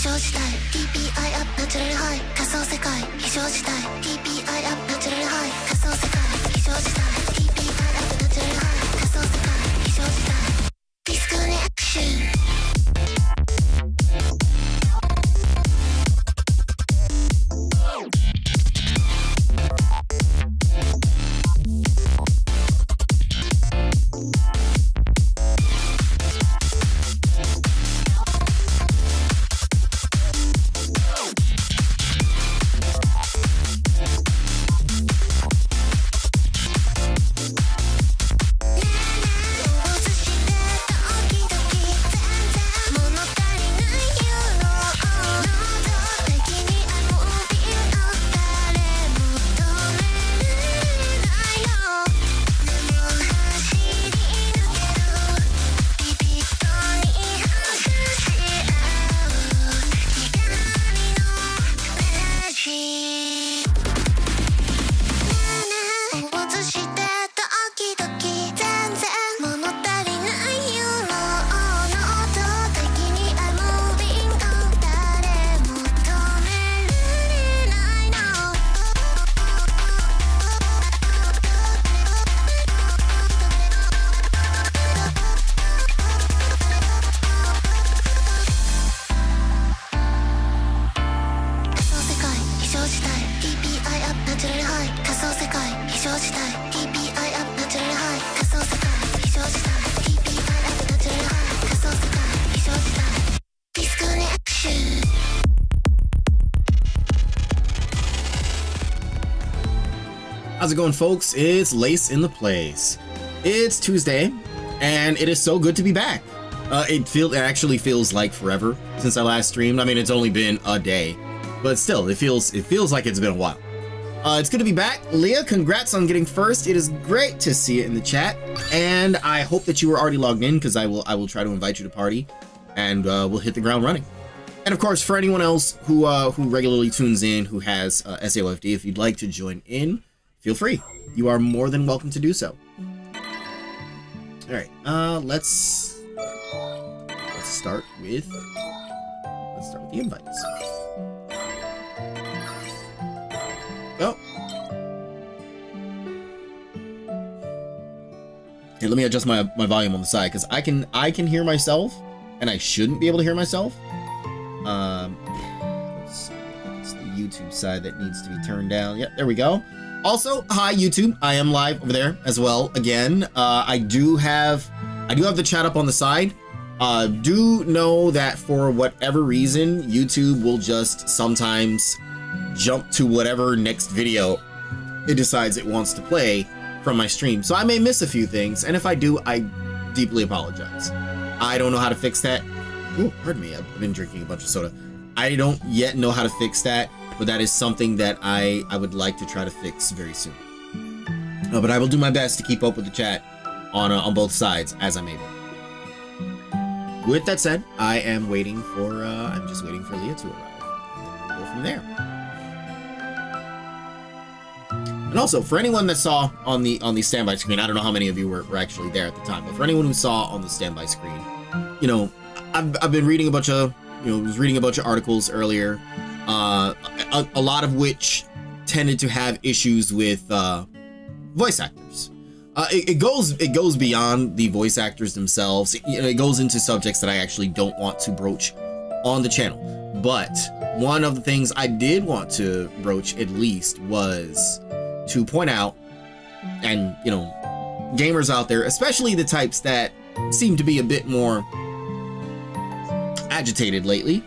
常事態 TPI アップナチュラルハイ仮想世界非常事態 TPI アップナチュラルハイ仮想世界非常事態 TPI アップナチュラルハイ仮想世界非常事態ディスコネクションHow's it going, folks? It's Lace in the place. It's Tuesday, and it is so good to be back. It actually feels like forever since I last streamed. I mean, it's only been a day, but still, it feels like it's been a while. It's good to be back. Leah, congrats on getting first. It is great to see it in the chat, and I hope that you were already logged in because I will try to invite you to party, and we'll hit the ground running. And of course, for anyone else who regularly tunes in, who has SAOFD, if you'd like to join in, feel free. You are more than welcome to do so. All right, let's start with the invites. Go. Here, let me adjust my volume on the side because I can hear myself, and I shouldn't be able to hear myself. Let's see. It's the YouTube side that needs to be turned down. Yep, there we go. Also, hi YouTube, I am live over there as well. Again, I do have the chat up on the side. Do know that for whatever reason, YouTube will just sometimes jump to whatever next video it decides it wants to play from my stream. So I may miss a few things, and if I do, I deeply apologize. I don't know how to fix that. Ooh, pardon me, I've been drinking a bunch of soda. I don't yet know how to fix that, but that is something that I would like to try to fix very soon. But I will do my best to keep up with the chat on both sides as I'm able. With that said, I am waiting for I'm just waiting for Leah to arrive, and then we'll go from there. And also, for anyone that saw on the standby screen, I don't know how many of you were actually there at the time, but for anyone who saw on the standby screen, you know, I've been reading a bunch of articles earlier. A lot of which tended to have issues with voice actors. It goes beyond the voice actors themselves. It goes into subjects that I actually don't want to broach on the channel. But one of the things I did want to broach at least was to point out, and you know, gamers out there, especially the types that seem to be a bit more agitated lately.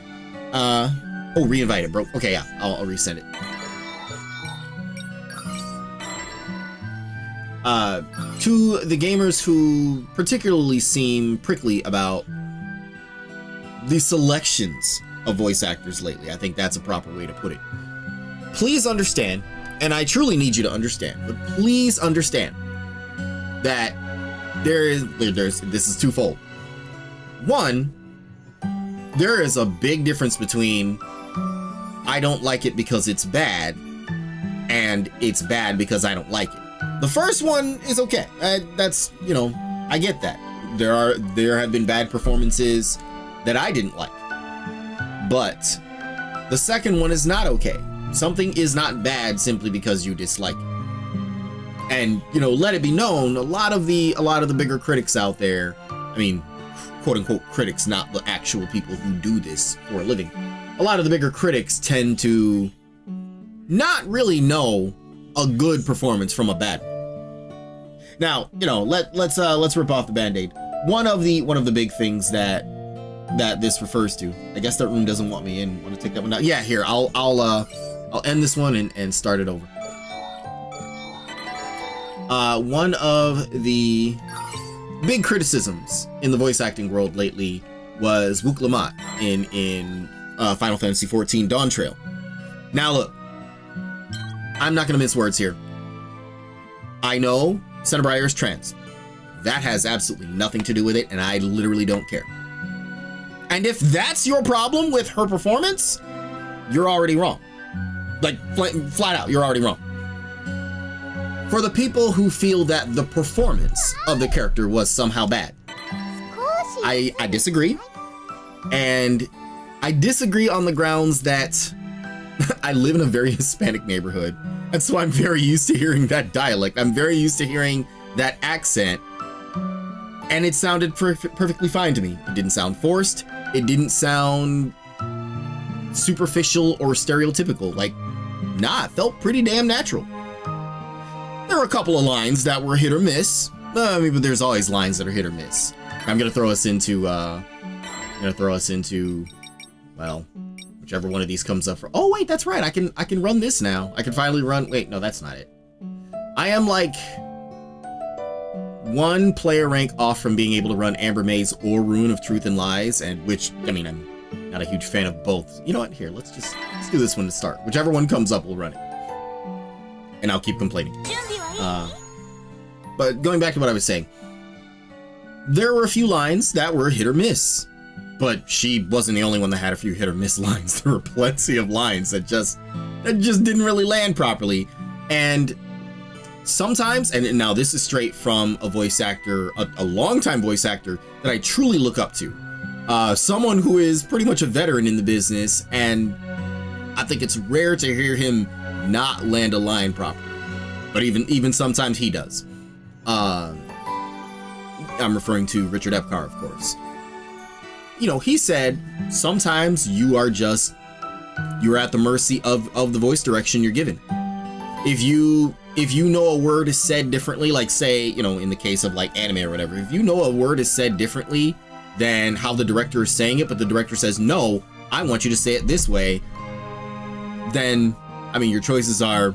Oh, reinvite it, bro. Okay, yeah, I'll resend it. To the gamers who particularly seem prickly about the selections of voice actors lately, I think that's a proper way to put it. Please understand, and I truly need you to understand, but please understand that this is twofold. One, there is a big difference between I don't like it because it's bad and it's bad because I don't like it. The first one is okay. That's, you know, I get that. There have been bad performances that I didn't like. But the second one is not okay. Something is not bad simply because you dislike it. And, you know, let it be known, a lot of the bigger critics out there, I mean, quote unquote critics, not the actual people who do this for a living. A lot of the bigger critics tend to not really know a good performance from a bad one. Now, you know, let's rip off the Band-Aid. One of the big things that this refers to. I guess that room doesn't want me in. Want to take that one down? Yeah, here, I'll end this one and start it over. One of the big criticisms in the voice acting world lately was Wook Lamont in Final Fantasy XIV Dawn Trail. Now look, I'm not gonna mince words here. I know Cinnabriar is trans. That has absolutely nothing to do with it, and I literally don't care. And if that's your problem with her performance, you're already wrong. Like, flat out, you're already wrong. For the people who feel that the performance of the character was somehow bad, I disagree. And I disagree on the grounds that I live in a very Hispanic neighborhood. And so I'm very used to hearing that dialect. I'm very used to hearing that accent. And it sounded perfectly fine to me. It didn't sound forced. It didn't sound superficial or stereotypical. Like, nah, it felt pretty damn natural. There were a couple of lines that were hit or miss. I mean, but there's always lines that are hit or miss. I'm gonna throw us into, well, whichever one of these comes up for. Oh wait, that's right. I can run this now. I can finally run. Wait, no, that's not it. I am like one player rank off from being able to run Amber Maze or Rune of Truth and Lies, and which, I mean, I'm not a huge fan of both. You know what? Here, let's do this one to start. Whichever one comes up, we'll run it. And I'll keep complaining. But going back to what I was saying, there were a few lines that were hit or miss, but she wasn't the only one that had a few hit or miss lines. There were plenty of lines that just didn't really land properly. And sometimes, and now this is straight from a voice actor, a longtime voice actor that I truly look up to, someone who is pretty much a veteran in the business, and I think it's rare to hear him not land a line properly. But even sometimes he does. I'm referring to Richard Epcar, of course. You know, he said sometimes you're at the mercy of the voice direction you're given. If you know a word is said differently, like say, you know, in the case of like anime or whatever, if you know a word is said differently than how the director is saying it, but the director says, no, I want you to say it this way, then, I mean, your choices are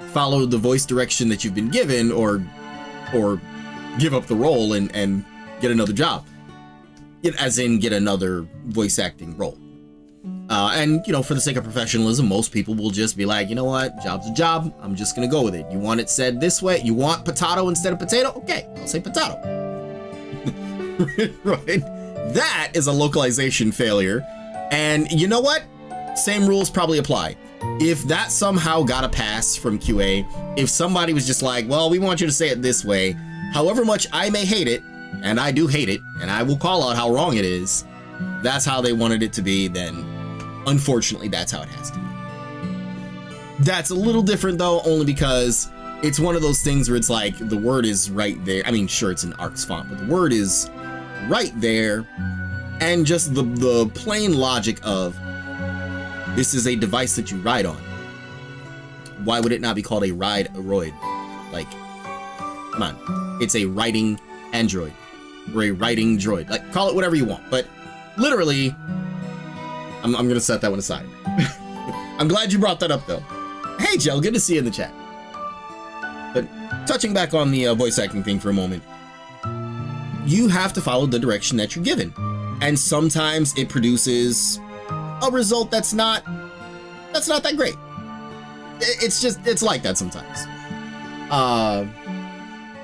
follow the voice direction that you've been given, or give up the role and get another job. As in, get another voice acting role. And, you know, for the sake of professionalism, most people will just be like, you know what, job's a job, I'm just gonna go with it. You want it said this way? You want potato instead of potato? Okay, I'll say potato. Right? That is a localization failure. And you know what? Same rules probably apply. If that somehow got a pass from QA, if somebody was just like, well, we want you to say it this way, however much I may hate it, and I do hate it, and I will call out how wrong it is, that's how they wanted it to be, then unfortunately that's how it has to be. That's a little different though, only because it's one of those things where it's like the word is right there. I mean, sure, it's an ARC's font, but the word is right there, and just the plain logic of this is a device that you ride on. Why would it not be called a ride-aroid? Like, come on. It's a writing android. Or a writing droid. Like, call it whatever you want. But literally, I'm going to set that one aside. I'm glad you brought that up, though. Hey, Jell, good to see you in the chat. But touching back on the voice acting thing for a moment, you have to follow the direction that you're given. And sometimes it produces a result that's not that great. It's like that sometimes.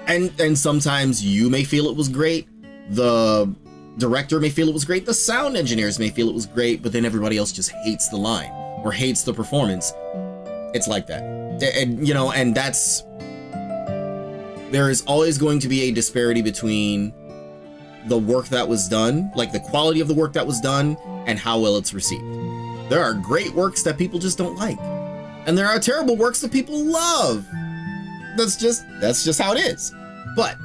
And sometimes you may feel it was great, the director may feel it was great, the sound engineers may feel it was great, but then everybody else just hates the line or hates the performance. It's like that. And you know, and that's, there is always going to be a disparity between the work that was done, like the quality of the work that was done, and how well it's received. There are great works that people just don't like, and there are terrible works that people love. That's just how it is. But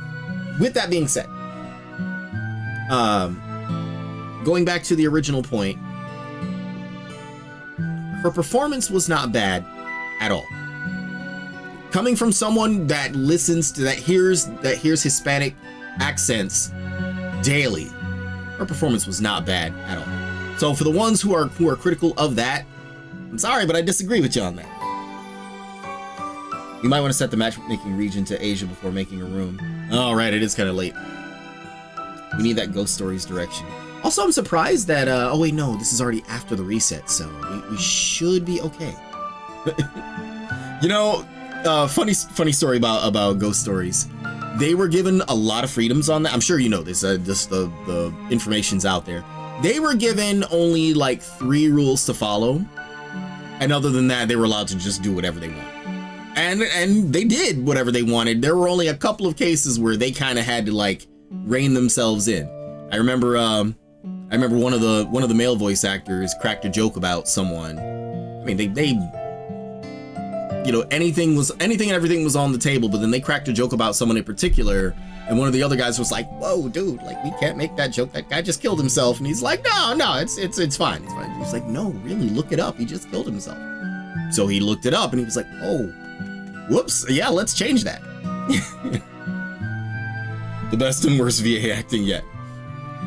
with that being said, going back to the original point, her performance was not bad at all. Coming from someone that hears Hispanic accents daily, her performance was not bad at all. So for the ones who are critical of that, I'm sorry, but I disagree with you on that. You might want to set the matchmaking region to Asia before making a room. All right, it is kind of late. We need that Ghost Stories direction. Also, I'm surprised that, oh wait, no, this is already after the reset, so we should be okay. You know, funny story about Ghost Stories. They were given a lot of freedoms on that. I'm sure you know this, just the information's out there. They were given only like 3 rules to follow. And other than that, they were allowed to just do whatever they want. And they did whatever they wanted. There were only a couple of cases where they kind of had to like rein themselves in. I remember one of the male voice actors cracked a joke about someone. I mean, they you know, anything and everything was on the table, but then they cracked a joke about someone in particular, and one of the other guys was like, "Whoa, dude, like we can't make that joke. That guy just killed himself." And he's like, "No, it's fine. It's fine." He's like, "No, really, look it up. He just killed himself." So he looked it up and he was like, "Oh, whoops. Yeah, let's change that." The best and worst VA acting yet.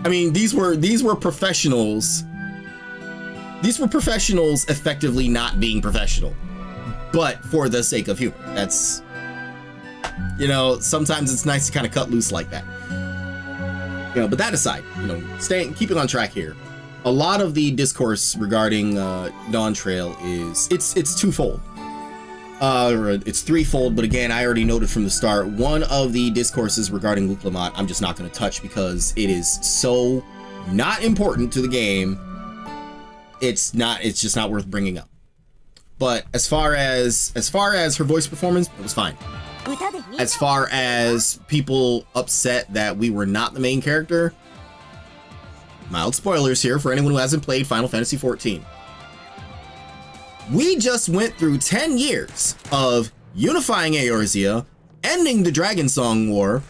I mean, these were professionals. These were professionals effectively not being professional, but for the sake of humor. That's, you know, sometimes it's nice to kind of cut loose like that. You know, but that aside, you know, keeping on track here. A lot of the discourse regarding Dawn Trail it's twofold. It's threefold, but again, I already noted from the start, one of the discourses regarding Luc Lamont, I'm just not going to touch because it is so not important to the game. It's just not worth bringing up. But as far as her voice performance, it was fine. As far as people upset that we were not the main character, mild spoilers here for anyone who hasn't played Final Fantasy XIV. We just went through 10 years of unifying Eorzea, ending the Dragon Song War,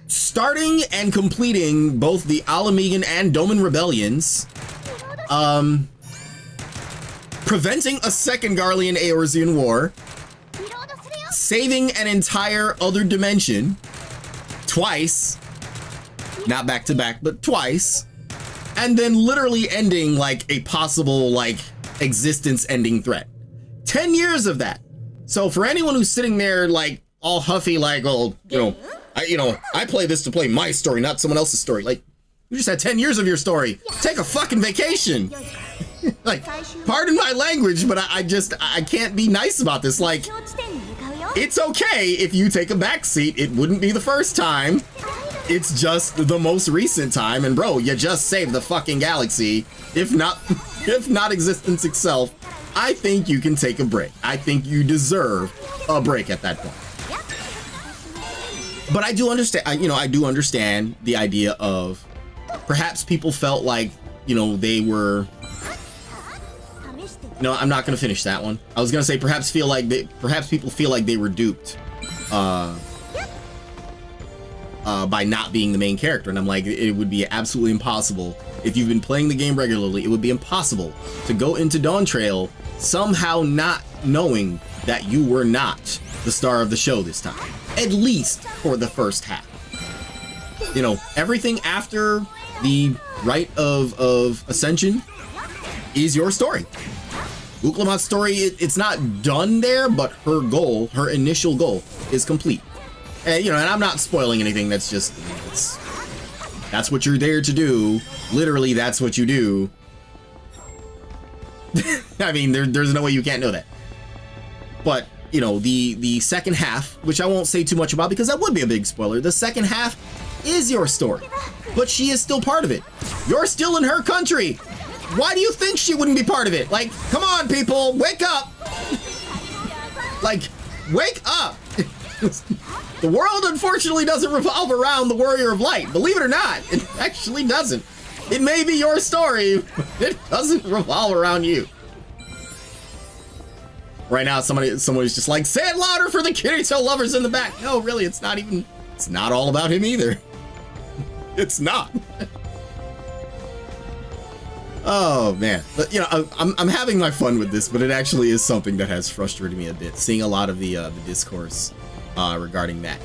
starting and completing both the Alamegan and Doman rebellions, preventing a second Garlean Eorzean war, saving an entire other dimension twice, not back to back, but twice, and then literally ending like a possible like existence ending threat. 10 years of that. So for anyone who's sitting there like all huffy, like, well, I play this to play my story, not someone else's story. Like, you just had 10 years of your story. Take a fucking vacation. Like, pardon my language, but I can't be nice about this. Like, it's okay if you take a back seat. It wouldn't be the first time. It's just the most recent time. And bro, you just saved the fucking galaxy. If not existence itself, I think you can take a break. I think you deserve a break at that point. But I do understand, I do understand the idea of perhaps people felt like, they were, no, I'm not going to finish that one. I was going to say perhaps people feel like they were duped by not being the main character. And I'm like, it would be absolutely impossible. If you've been playing the game regularly, it would be impossible to go into Dawn Trail somehow not knowing that you were not the star of the show this time. At least for the first half. Everything after the Rite of Ascension is your story. Luc Lamont's story, it's not done there, but her initial goal is complete. And, and I'm not spoiling anything. That's just, that's what you're there to do. Literally, that's what you do. I mean, there's no way you can't know that. But, the second half, which I won't say too much about because that would be a big spoiler. The second half is your story, but she is still part of it. You're still in her country. Why do you think she wouldn't be part of it? Like, come on, people, wake up. Like, wake up. The world, unfortunately, doesn't revolve around the Warrior of Light. Believe it or not, it actually doesn't. It may be your story, but it doesn't revolve around you. Right now, somebody's just like, say it louder for the Kirito lovers in the back. No, really, it's not all about him either. It's not. Oh man, but you know, I'm having my fun with this, but it actually is something that has frustrated me a bit, seeing a lot of the discourse regarding that.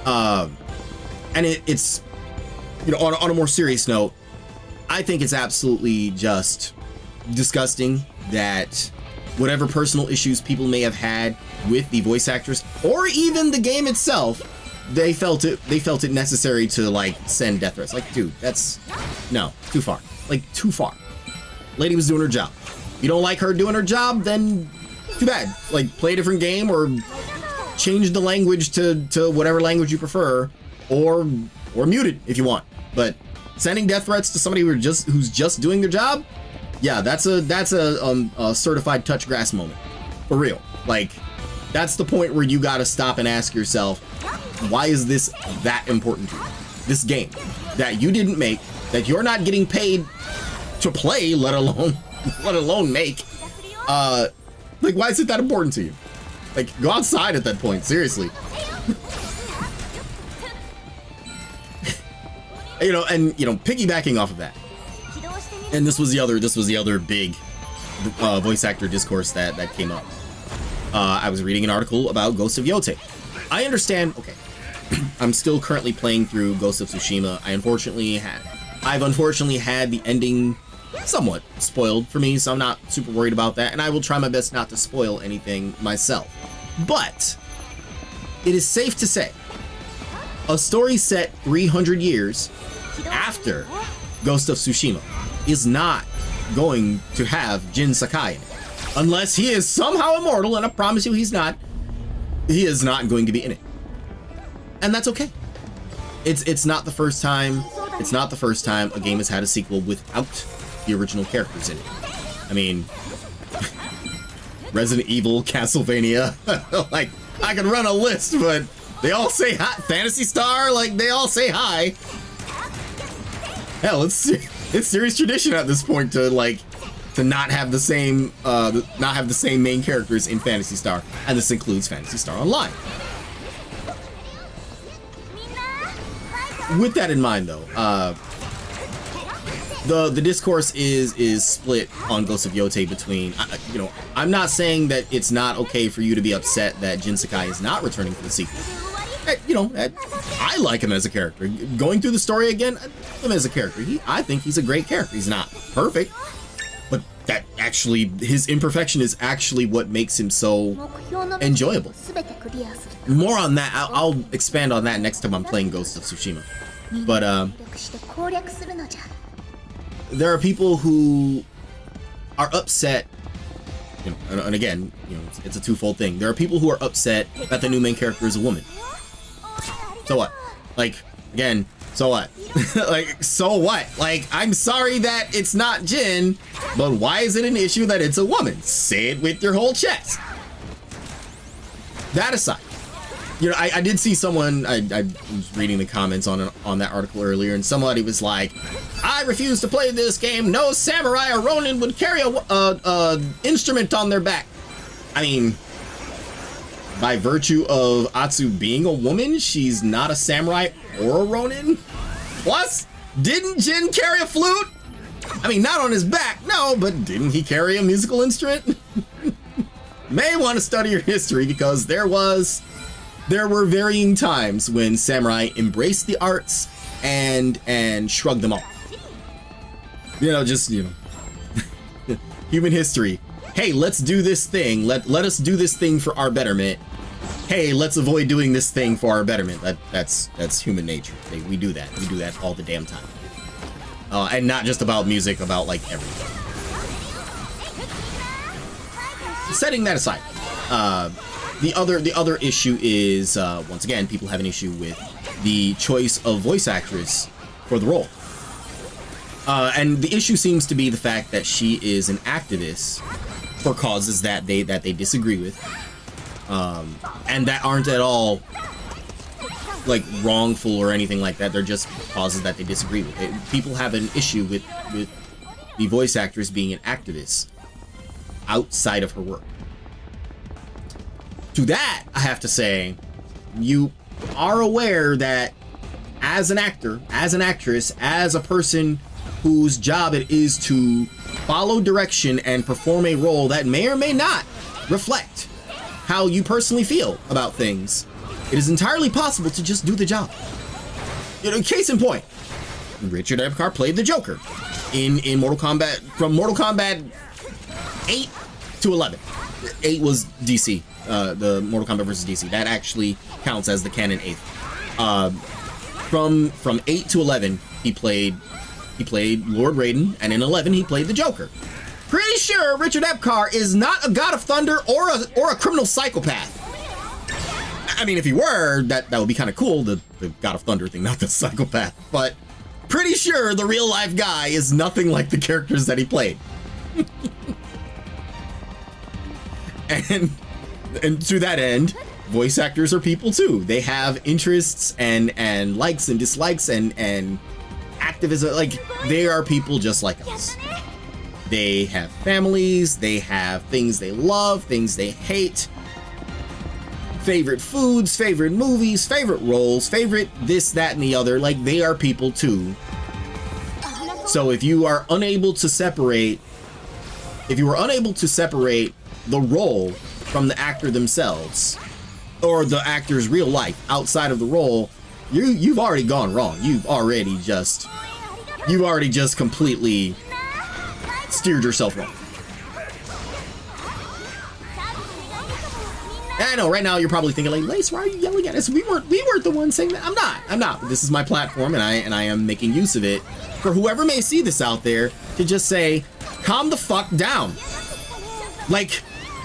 And it's, you know, on a more serious note, I think it's absolutely just disgusting that whatever personal issues people may have had with the voice actress or even the game itself, they felt it necessary to like send death threats. Like, dude, that's no, too far. Like, too far. Lady was doing her job. You don't like her doing her job, then too bad. Like, play a different game or change the language to whatever language you prefer, or mute it if you want. But sending death threats to somebody who's just doing their job, yeah, that's a certified touch grass moment. For real. Like, that's the point where you gotta stop and ask yourself, why is this that important to you? This game that you didn't make, that you're not getting paid to play, let alone make. Like, why is it that important to you? Like, go outside at that point, seriously. You know, and you know, piggybacking off of that, and this was the other big voice actor discourse that came up. I was reading an article about Ghost of Yote. I understand. Okay, I'm still currently playing through Ghost of Tsushima. I've unfortunately had the ending somewhat spoiled for me, so I'm not super worried about that, and I will try my best not to spoil anything myself. But it is safe to say a story set 300 years after Ghost of Tsushima is not going to have Jin Sakai in it. Unless he is somehow immortal, and I promise you he's not. He is not going to be in it. And that's okay. It's not the first time. It's not the first time a game has had a sequel without the original characters in it. I mean, Resident Evil, Castlevania, like, I could run a list, but they all say hi. Phantasy Star, like, they all say hi. Hell, it's serious tradition at this point to not have the same main characters in Phantasy Star, and this includes Phantasy Star Online. With that in mind, though, the discourse is split on Ghost of Yote between, you know, I'm not saying that it's not okay for you to be upset that Jin Sakai is not returning for the sequel. You know, I like him as a character. Going through the story again, I like him as a character. I think he's a great character. He's not perfect, but that actually, his imperfection is actually what makes him so enjoyable. More on that, I'll expand on that next time I'm playing Ghost of Tsushima. But there are people who are upset, you know, and again, you know, it's a twofold thing. There are people who are upset that the new main character is a woman. So what? Like, again, so what? Like, so what? Like, I'm sorry that it's not Jin, but why is it an issue that it's a woman? Say it with your whole chest. That aside, you know, I did see someone, I was reading the comments on that article earlier, and somebody was like, I refuse to play this game. No samurai or ronin would carry a instrument on their back. I mean, by virtue of Atsu being a woman, she's not a samurai or a ronin. Plus, didn't Jin carry a flute? I mean, not on his back, no, but didn't he carry a musical instrument? May want to study your history, because there were varying times when samurai embraced the arts and shrugged them off. You know, just, you know, human history. Hey, let's do this thing. Let us do this thing for our betterment. Hey, let's avoid doing this thing for our betterment. That's human nature. We do that. We do that all the damn time. And not just about music, about like everything. Setting that aside, the other issue is once again, people have an issue with the choice of voice actress for the role. And the issue seems to be the fact that she is an activist for causes that they disagree with, and that aren't at all like wrongful or anything like that. They're just causes that they disagree with. People have an issue with the voice actress being an activist outside of her work. To that, I have to say, you are aware that as an actor, as an actress, as a person whose job it is to follow direction and perform a role that may or may not reflect how you personally feel about things, it is entirely possible to just do the job. You know, case in point, Richard Epcar played the Joker in Mortal Kombat, from Mortal Kombat 8 to 11. 8 was DC, the Mortal Kombat versus DC. That actually counts as the canon 8th. From 8 to 11, he played Lord Raiden, and in 11 he played the Joker. Pretty sure Richard Epcar is not a God of Thunder or a criminal psychopath. I mean, if he were, that would be kind of cool, the God of Thunder thing, not the psychopath. But pretty sure the real life guy is nothing like the characters that he played. and to that end, voice actors are people too. They have interests and likes and dislikes and activism. Like, they are people just like us. They have families, they have things they love, things they hate, favorite foods, favorite movies, favorite roles, favorite this, that, and the other. Like, they are people too. So if you are unable to separate the role from the actor themselves, or the actor's real life outside of the role, you've already gone wrong. You've already just completely steered yourself wrong. And I know right now you're probably thinking, like, Lace, why are you yelling at us? We weren't the ones saying that. I'm not. This is my platform, and I am making use of it for whoever may see this out there to just say, calm the fuck down. Like,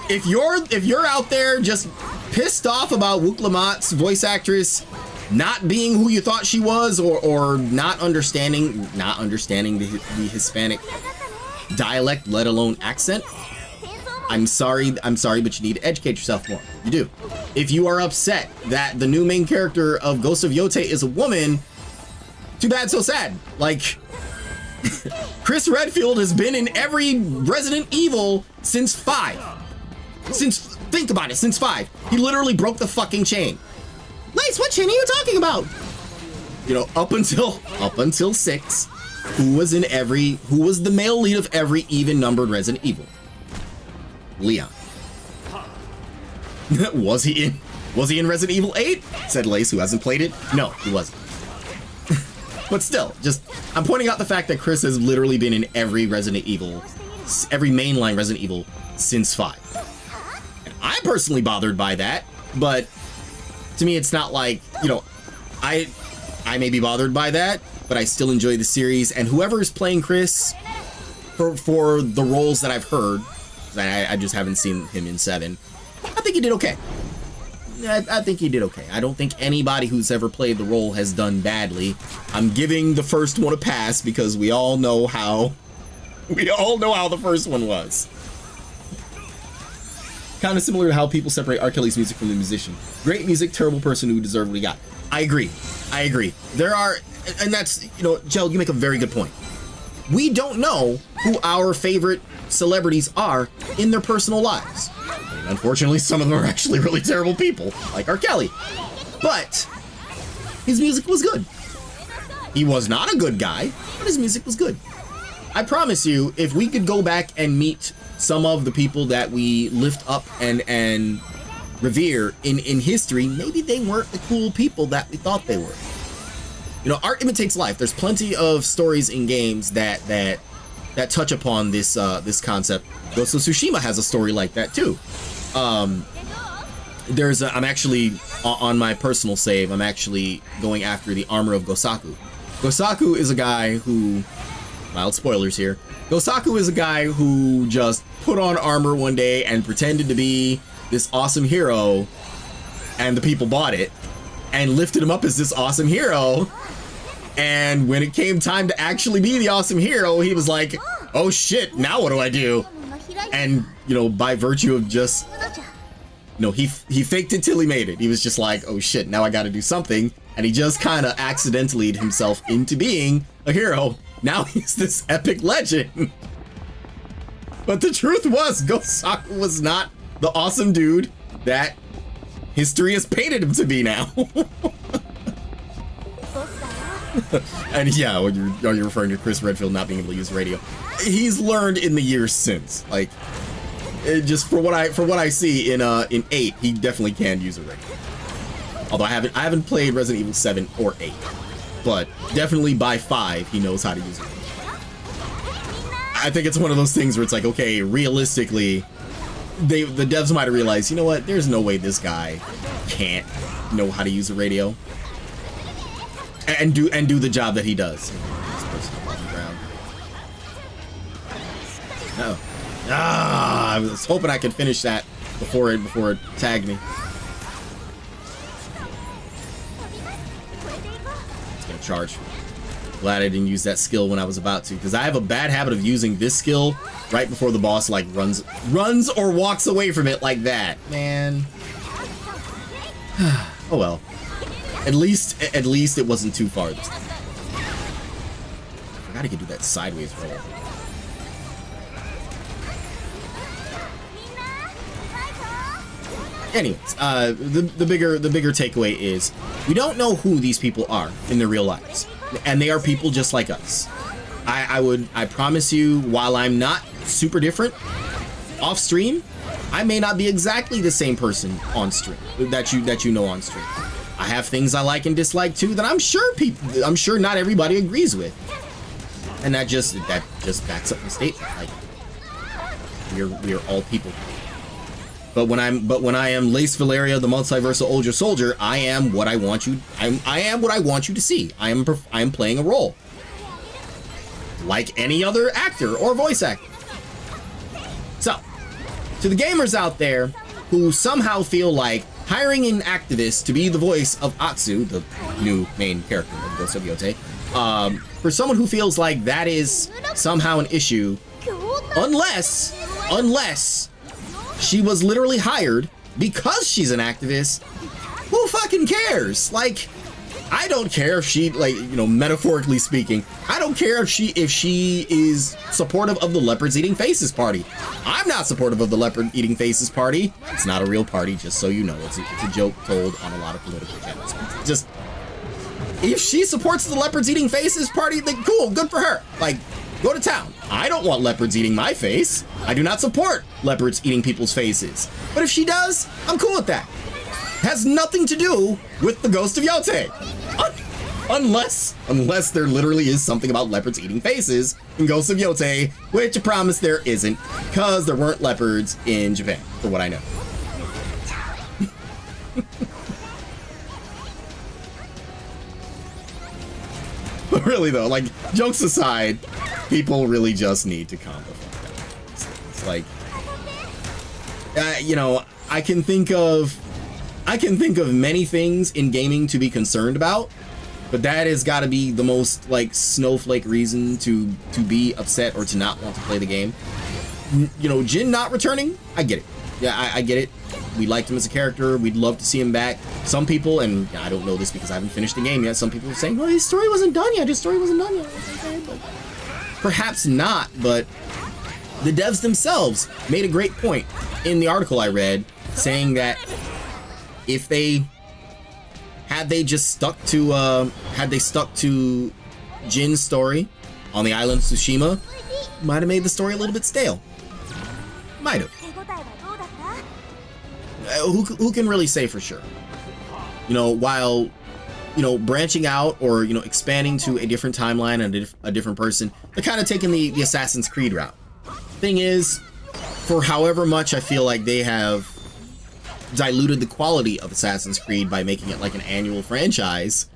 if you're out there just pissed off about Wook Lamott's voice actress not being who you thought she was, or not understanding the Hispanic dialect, let alone accent, I'm sorry, but you need to educate yourself more. You do. If you are upset that the new main character of Ghost of Yote is a woman, too bad, so sad. Like, Chris Redfield has been in every Resident Evil since 5. Think about it, since 5. He literally broke the fucking chain. Lace, what chain are you talking about? You know, up until 6, who was the male lead of every even-numbered Resident Evil? Leon. Was he in Resident Evil 8? Said Lace, who hasn't played it. No, he wasn't. But still, I'm pointing out the fact that Chris has literally been in every mainline Resident Evil since 5. And I'm personally bothered by that, but to me, it's not like, you know, I may be bothered by that, but I still enjoy the series. And whoever is playing Chris for the roles that I've heard, I just haven't seen him in 7, I think he did okay. I think he did okay. I don't think anybody who's ever played the role has done badly. I'm giving the first one a pass because we all know how the first one was. Kind of similar to how people separate R. Kelly's music from the musician. Great music, terrible person who deserved what he got. I agree. There are, and that's, you know, Jel, you make a very good point. We don't know who our favorite celebrities are in their personal lives. I mean, unfortunately, some of them are actually really terrible people, like R. Kelly. But his music was good. He was not a good guy, but his music was good. I promise you, if we could go back and meet some of the people that we lift up and revere in history, maybe they weren't the cool people that we thought they were. You know, art imitates life. There's plenty of stories in games that touch upon this concept. Ghost of Tsushima has a story like that too. I'm actually on my personal save. I'm actually going after the armor of Gosaku. Gosaku is a guy who, mild spoilers here. Gosaku is a guy who just put on armor one day and pretended to be this awesome hero, and the people bought it and lifted him up as this awesome hero. And when it came time to actually be the awesome hero, he was like, oh shit, now what do I do? And, you know, by virtue of just, you know, he faked it till he made it. He was just like, oh shit, now I gotta do something. and he just kind of accidentally himself into being a hero. Now he's this epic legend. But the truth was, Ghost Sakura was not the awesome dude that history has painted him to be now. And yeah, when you're referring to Chris Redfield not being able to use radio, he's learned in the years since. Like, just for what I see in 8, he definitely can use a radio. Although I haven't played Resident Evil 7 or 8, but definitely by 5 he knows how to use it. I think it's one of those things where it's like, okay, realistically, the devs might have realized, you know what, there's no way this guy can't know how to use a radio and do the job that he does. This person up on the ground. No. I was hoping I could finish that before it tagged me. It's gonna charge. Glad I didn't use that skill when I was about to, because I have a bad habit of using this skill right before the boss like runs or walks away from it like that. Man. Oh well. At least it wasn't too far this time. I forgot I could do that sideways roll. Anyways, the bigger takeaway is we don't know who these people are in their real lives, and they are people just like us. I promise you, while I'm not super different off stream, I may not be exactly the same person on stream that you know on stream. I have things I like and dislike too that I'm sure not everybody agrees with, and that just backs up the statement. Like, we are all people. But when I am Lace Valeria, the multiversal older soldier, I am what I want you. I am what I want you to see. I am playing a role, like any other actor or voice actor. So, to the gamers out there who somehow feel like hiring an activist to be the voice of Atsu, the new main character of Ghost of Yotei, for someone who feels like that is somehow an issue, unless she was literally hired because she's an activist, who fucking cares? Like, I don't care if she, like, you know, metaphorically speaking, I don't care if she is supportive of the Leopards Eating Faces party. I'm not supportive of the Leopard Eating Faces party. It's not a real party, just so you know. It's a joke told on a lot of political channels. Just, if she supports the Leopards Eating Faces party, then cool, good for her. Like, go to town. I don't want leopards eating my face. I do not support leopards eating people's faces. But if she does, I'm cool with that. Has nothing to do with the Ghost of Yotei. Unless there literally is something about leopards eating faces in Ghost of Yotei, which I promise there isn't, because there weren't leopards in Japan, for what I know. But really though, like, jokes aside, people really just need to calm the fuck down. It's like, you know, I can think of many things in gaming to be concerned about, but that has got to be the most, like, snowflake reason to be upset or to not want to play the game. You know, Jin not returning, I get it. Yeah, I get it. We liked him as a character. We'd love to see him back. Some people, and I don't know this because I haven't finished the game yet, some people are saying, well, his story wasn't done yet. His story wasn't done yet. Okay, but perhaps not, but the devs themselves made a great point in the article I read, saying that if they stuck to Jin's story on the island of Tsushima, might have made the story a little bit stale. Might have. Who can really say for sure? You know, while, you know, branching out or, you know, expanding to a different timeline and a different person, they're kind of taking the Assassin's Creed route. Thing is, for however much I feel like they have diluted the quality of Assassin's Creed by making it like an annual franchise,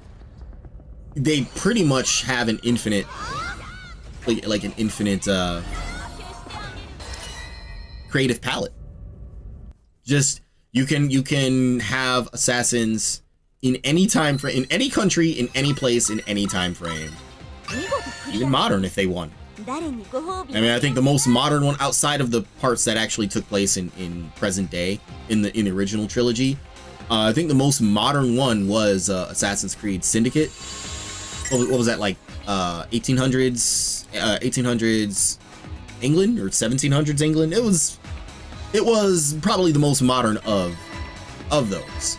they pretty much have an infinite, like an infinite creative palette. Just, you can have assassins in any time frame, in any country, in any place, in any time frame. Even modern if they want. I mean, I think the most modern one outside of the parts that actually took place in present day in the original trilogy I think the most modern one was Assassin's Creed Syndicate. What was that, like 1800s England or 1700s England? It was probably the most modern of those.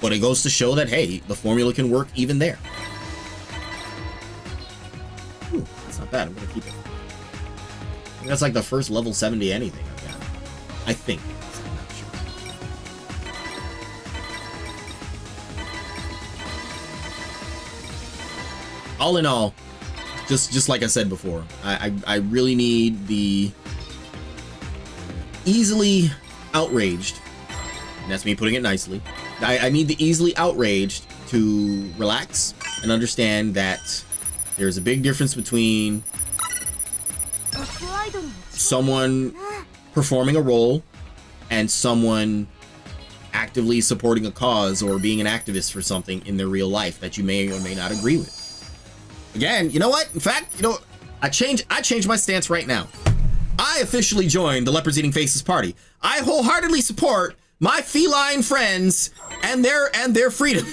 But it goes to show that, hey, the formula can work even there. Ooh, that's not bad. I'm gonna keep it. I think that's like the first level 70 anything I've got. I think. I'm not sure. All in all, just like I said before, I really need the easily outraged, and that's me putting it nicely. I need the easily outraged to relax and understand that there's a big difference between someone performing a role and someone actively supporting a cause or being an activist for something in their real life that you may or may not agree with. Again, you know what? In fact, you know, I changed my stance right now. I officially joined the Leopards Eating Faces party. I wholeheartedly support my feline friends and their freedom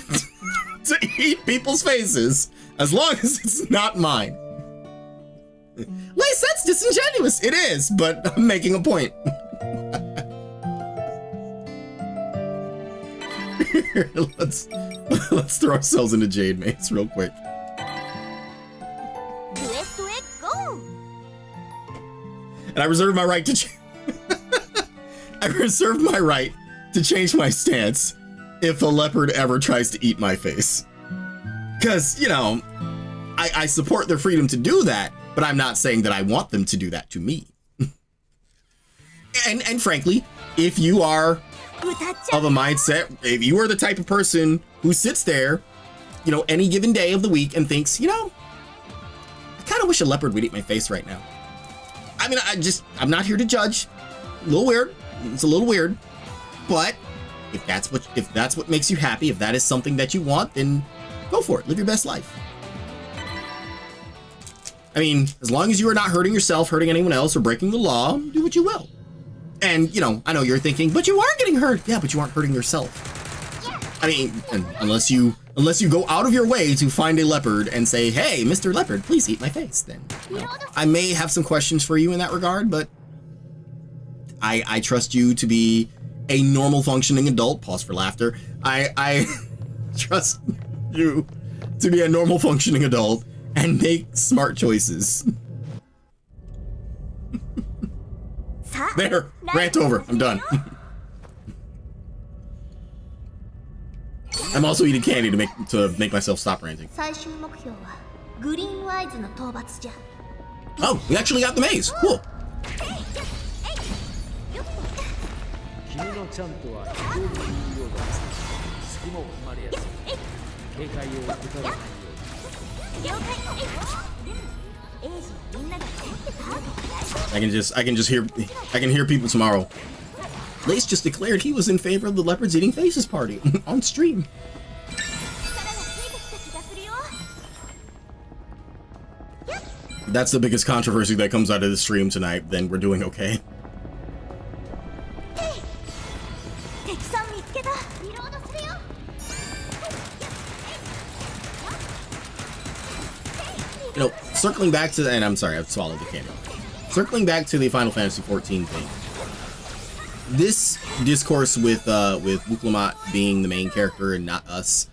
to eat people's faces, as long as it's not mine. Lace, that's disingenuous. It is, but I'm making a point. Here, let's throw ourselves into Jade Maze real quick. And I reserve my right to I reserve my right to change my stance if a leopard ever tries to eat my face. Because, you know, I support their freedom to do that, but I'm not saying that I want them to do that to me. and frankly, if you are of a mindset, if you are the type of person who sits there, you know, any given day of the week and thinks, you know, I kind of wish a leopard would eat my face right now. I mean, I'm not here to judge. A little weird. It's a little weird. But if that's what makes you happy, if that is something that you want, then go for it. Live your best life. I mean, as long as you are not hurting yourself, hurting anyone else, or breaking the law, do what you will. And, you know, I know you're thinking, but you are getting hurt. Yeah, but you aren't hurting yourself. I mean, unless you go out of your way to find a leopard and say, hey, Mr. Leopard, please eat my face, then, you know, I may have some questions for you in that regard, but I trust you to be a normal functioning adult. Pause for laughter. I trust you to be a normal functioning adult and make smart choices. There, rant over. I'm done. I'm also eating candy to make myself stop ranting. Oh, we actually got the maze. Cool. I can hear people tomorrow. Lace just declared he was in favor of the Leopards Eating Faces party on stream. That's the biggest controversy that comes out of the stream tonight, then we're doing okay. You know, circling back to and I'm sorry, I've swallowed the candy. Circling back to the Final Fantasy XIV thing. This discourse with Wuklamat being the main character and not us.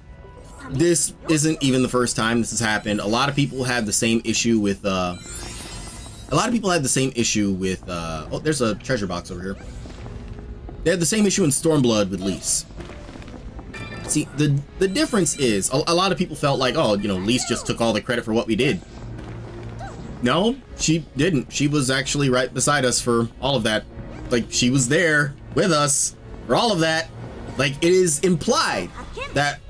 This isn't even the first time this has happened. A lot of people had the same issue with oh, there's a treasure box over here. They had the same issue in Stormblood with Lise. See, the difference is a lot of people felt like, oh, you know, Lise just took all the credit for what we did. No, she didn't. She was actually right beside us for all of that. Like, she was there with us for all of that. Like, it is implied that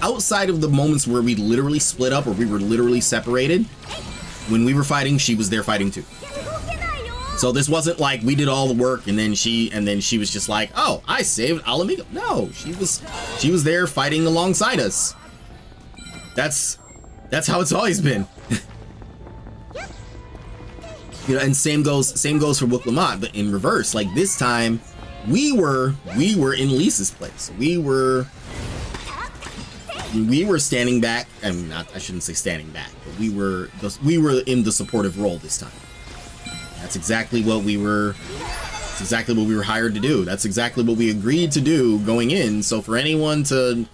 outside of the moments where we literally split up or we were literally separated, when we were fighting, she was there fighting too. So this wasn't like we did all the work and then she was just like, oh, I saved Alamigo. No, she was there fighting alongside us. That's how it's always been. You know, and same goes for Wuklamat, but in reverse. Like this time, we were in Lisa's place. We were standing back, and I shouldn't say standing back, but we were in the supportive role this time. That's exactly what we were. That's exactly what we were hired to do. That's exactly what we agreed to do going in. So for anyone to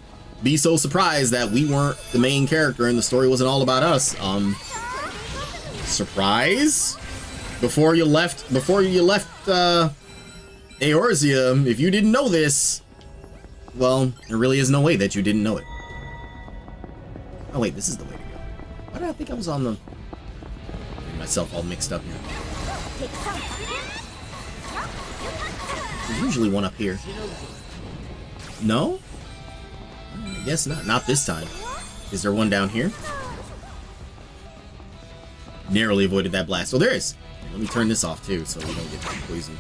be so surprised that we weren't the main character and the story wasn't all about us, surprise? Before you left Eorzea, if you didn't know this, well, there really is no way that you didn't know it. Oh wait, this is the way to go. Why did I think I was on the... Getting myself all mixed up here. There's usually one up here. No? I guess not. Not this time. Is there one down here? Narrowly avoided that blast. Oh, there is. Let me turn this off too, so we don't get poisoned.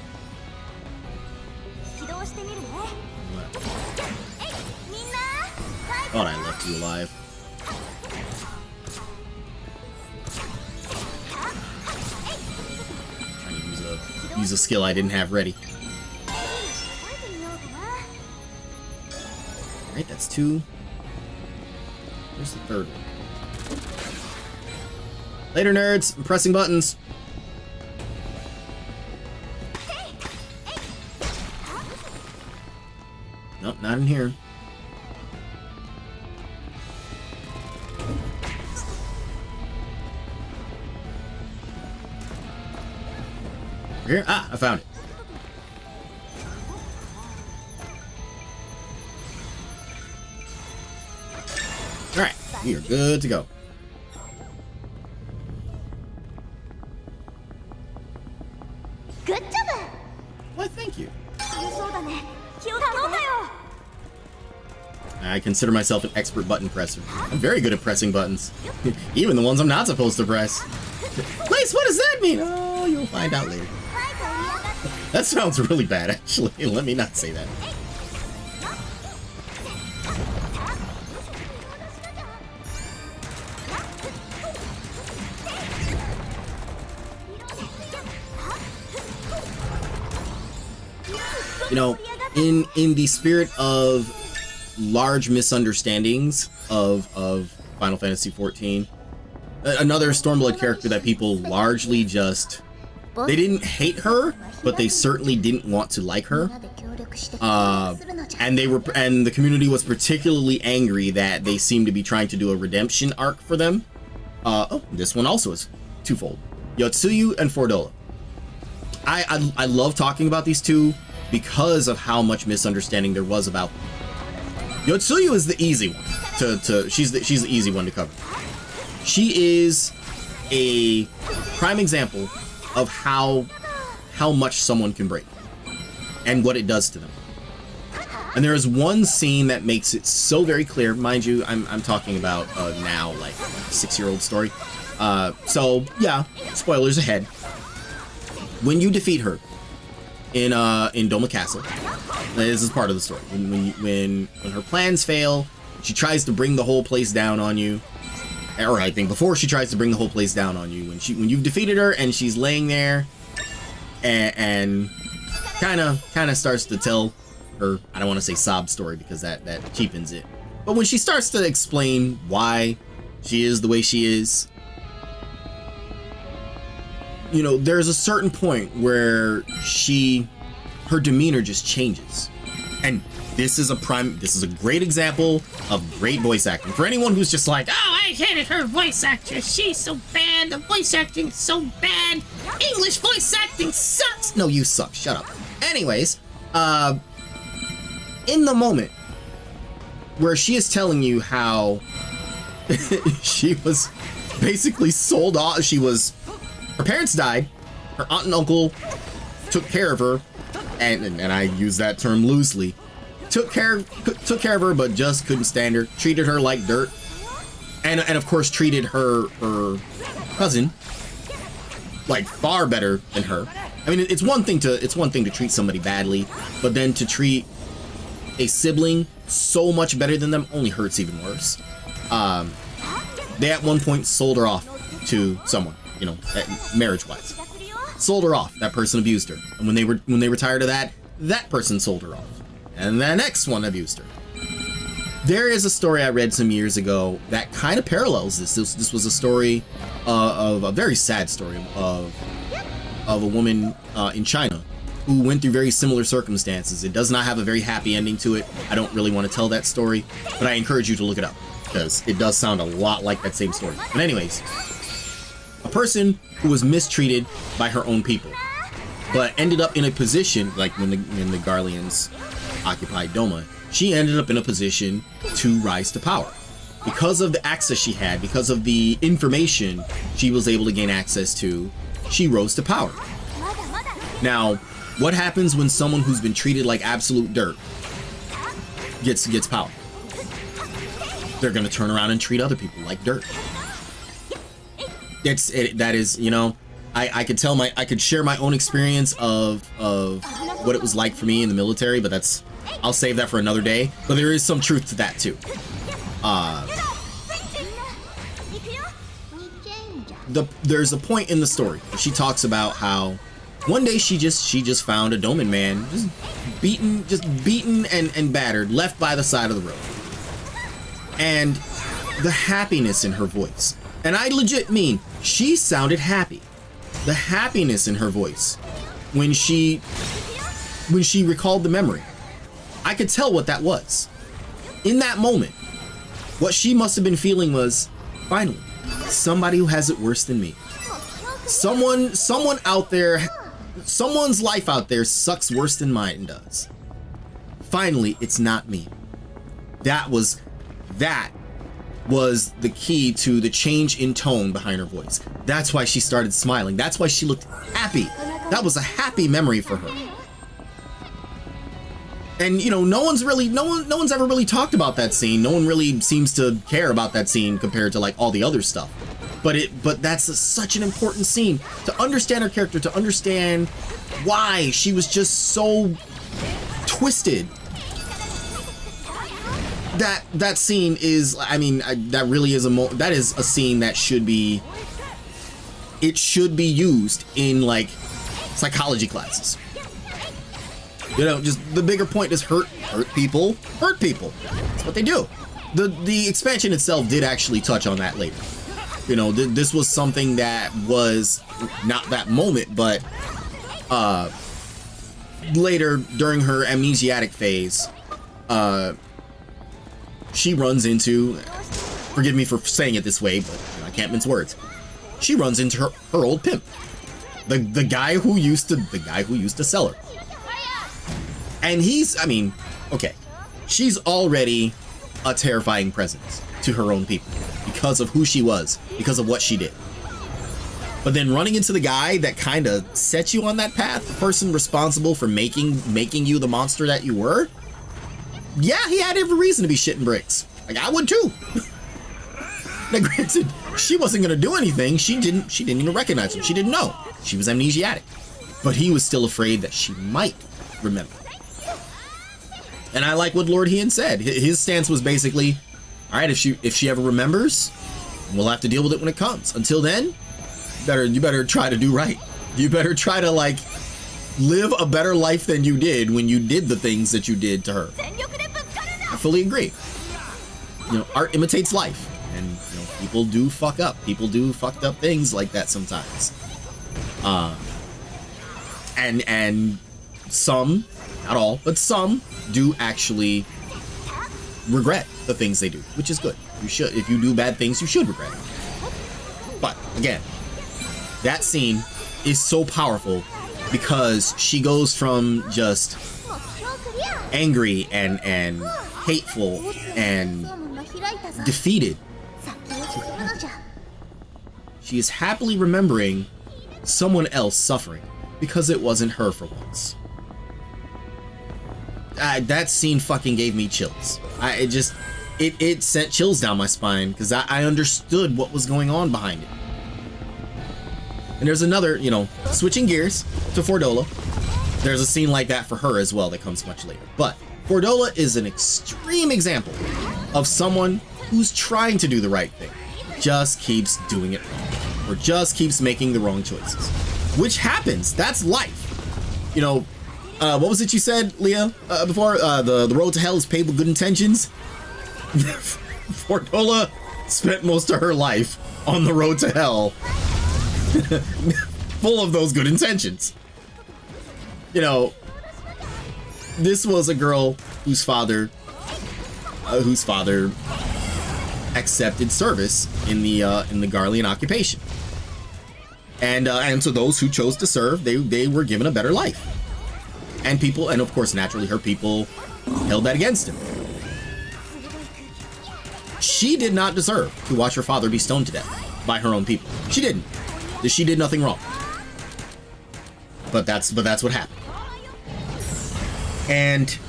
Thought I left you alive. Trying to use a skill I didn't have ready. Alright, that's 2. Where's the 3rd one? Later, nerds. I'm pressing buttons. Nope, not in here. Here? Ah, I found it. Alright, we are good to go. Good job! Why, thank you. I consider myself an expert button presser. I'm very good at pressing buttons. Even the ones I'm not supposed to press. Lace, what does that mean? Oh, you'll find out later. That sounds really bad, actually. Let me not say that. You know, in the spirit of large misunderstandings of Final Fantasy XIV, another Stormblood character that people largely just, they didn't hate her, but they certainly didn't want to like her. And the community was particularly angry that they seemed to be trying to do a redemption arc for them. Oh, this one also is twofold. Yotsuyu and Fordola. I love talking about these two because of how much misunderstanding there was about them. Yotsuyu is the easy one she's the easy one to cover. She is a prime example of how much someone can break and what it does to them. And there is one scene that makes it so very clear. Mind you, I'm talking about now like a 6-year-old story. So yeah, spoilers ahead. When you defeat her in Doma Castle, this is part of the story. When her plans fail, she tries to bring the whole place down on you. Or I think before she tries to bring the whole place down on you, when you've defeated her and she's laying there and kind of starts to tell her, I don't want to say sob story because that cheapens it, but when she starts to explain why she is the way she is, you know, there's a certain point where her demeanor just changes. And this is a great example of great voice acting. For anyone who's just like, oh, I hated her voice actress, she's so bad, the voice acting is so bad, English voice acting sucks. No, you suck, shut up. Anyways, in the moment where she is telling you how she was basically sold off, her parents died, her aunt and uncle took care of her, and I use that term loosely, took care of her, but just couldn't stand her, treated her like dirt, and of course treated her cousin like far better than her. I mean, it's one thing to treat somebody badly, but then to treat a sibling so much better than them only hurts even worse. They at one point sold her off to someone, you know, marriage-wise. Sold her off. That person abused her, and when they were tired of that, that person sold her off. And the next one abused her. There is a story I read some years ago that kind of parallels this. This was a story of a very sad story of a woman in China who went through very similar circumstances. It does not have a very happy ending to it. I don't really want to tell that story, but I encourage you to look it up because it does sound a lot like that same story. But anyways, a person who was mistreated by her own people, but ended up in a position, like when the Garleans occupied Doma, she ended up in a position to rise to power. Because of the access she had, because of the information she was able to gain access to, she rose to power. Now, what happens when someone who's been treated like absolute dirt gets power? They're gonna turn around and treat other people like dirt. That is, you know, I could share my own experience of what it was like for me in the military, but I'll save that for another day. But there is some truth to that too. There's a point in the story where she talks about how one day she just found a Doman man just beaten and battered, left by the side of the road. And the happiness in her voice, and I legit mean she sounded happy. The happiness in her voice when she recalled the memory, I could tell what that was. In that moment, what she must have been feeling was, finally, somebody who has it worse than me. Someone out there, someone's life out there sucks worse than mine does. Finally, it's not me. That was the key to the change in tone behind her voice. That's why she started smiling. That's why she looked happy. That was a happy memory for her. And you know, no one's ever really talked about that scene. No one really seems to care about that scene compared to like all the other stuff. But that's such an important scene to understand her character, to understand why she was just so twisted. That scene is, I mean, that really is that is a scene that should be used in like psychology classes. You know, just the bigger point is hurt people. That's what they do. The expansion itself did actually touch on that later. You know, this was something that was not that moment, but later during her amnesiac phase, she runs into, forgive me for saying it this way, but you know, I can't mince words. She runs into her old pimp, the guy who used to sell her. And he's, I mean, okay, she's already a terrifying presence to her own people because of who she was, because of what she did. But then running into the guy that kind of set you on that path, the person responsible for making you the monster that you were, yeah, he had every reason to be shitting bricks. Like I would too. Now granted, she wasn't gonna do anything. She didn't even recognize him. She didn't know. She was amnesiac. But he was still afraid that she might remember. And I like what Lord Hien said. His stance was basically, all right, if she ever remembers, we'll have to deal with it when it comes. Until then, you better try to do right. You better try to like live a better life than you did when you did the things that you did to her. I fully agree. You know, art imitates life, and you know, people do fuck up. People do fucked up things like that sometimes. And some, not all, but some do actually regret the things they do, which is good. You should, if you do bad things, you should regret it. But again, that scene is so powerful because she goes from just angry and hateful and defeated. She is happily remembering someone else suffering because it wasn't her for once. That scene fucking gave me chills. It sent chills down my spine because I understood what was going on behind it. And there's another, you know, switching gears to Fordola. There's a scene like that for her as well that comes much later. But Fordola is an extreme example of someone who's trying to do the right thing, just keeps doing it wrong, or just keeps making the wrong choices, which happens. That's life. You know, What was it you said, Leah, before? The road to hell is paved with good intentions. Fordola spent most of her life on the road to hell, full of those good intentions. You know, this was a girl whose father accepted service in the Garlean occupation, and to those who chose to serve, they were given a better life. And people, and of course, naturally, her people held that against him. She did not deserve to watch her father be stoned to death by her own people. She didn't. She did nothing wrong. But that's what happened. And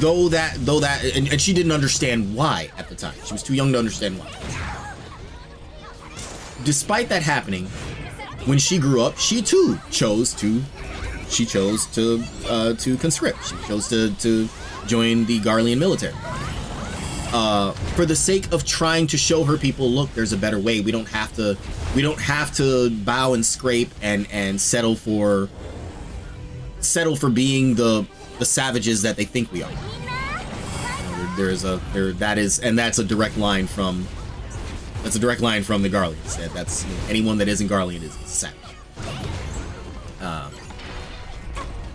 and she didn't understand why at the time. She was too young to understand why. Despite that happening, when she grew up, she too chose to conscript. She chose to join the Garlean military. For the sake of trying to show her people, look, there's a better way. We don't have to bow and scrape and settle for being the savages that they think we are. That's a direct line from the Garleans. That's anyone that isn't Garlean is a savage.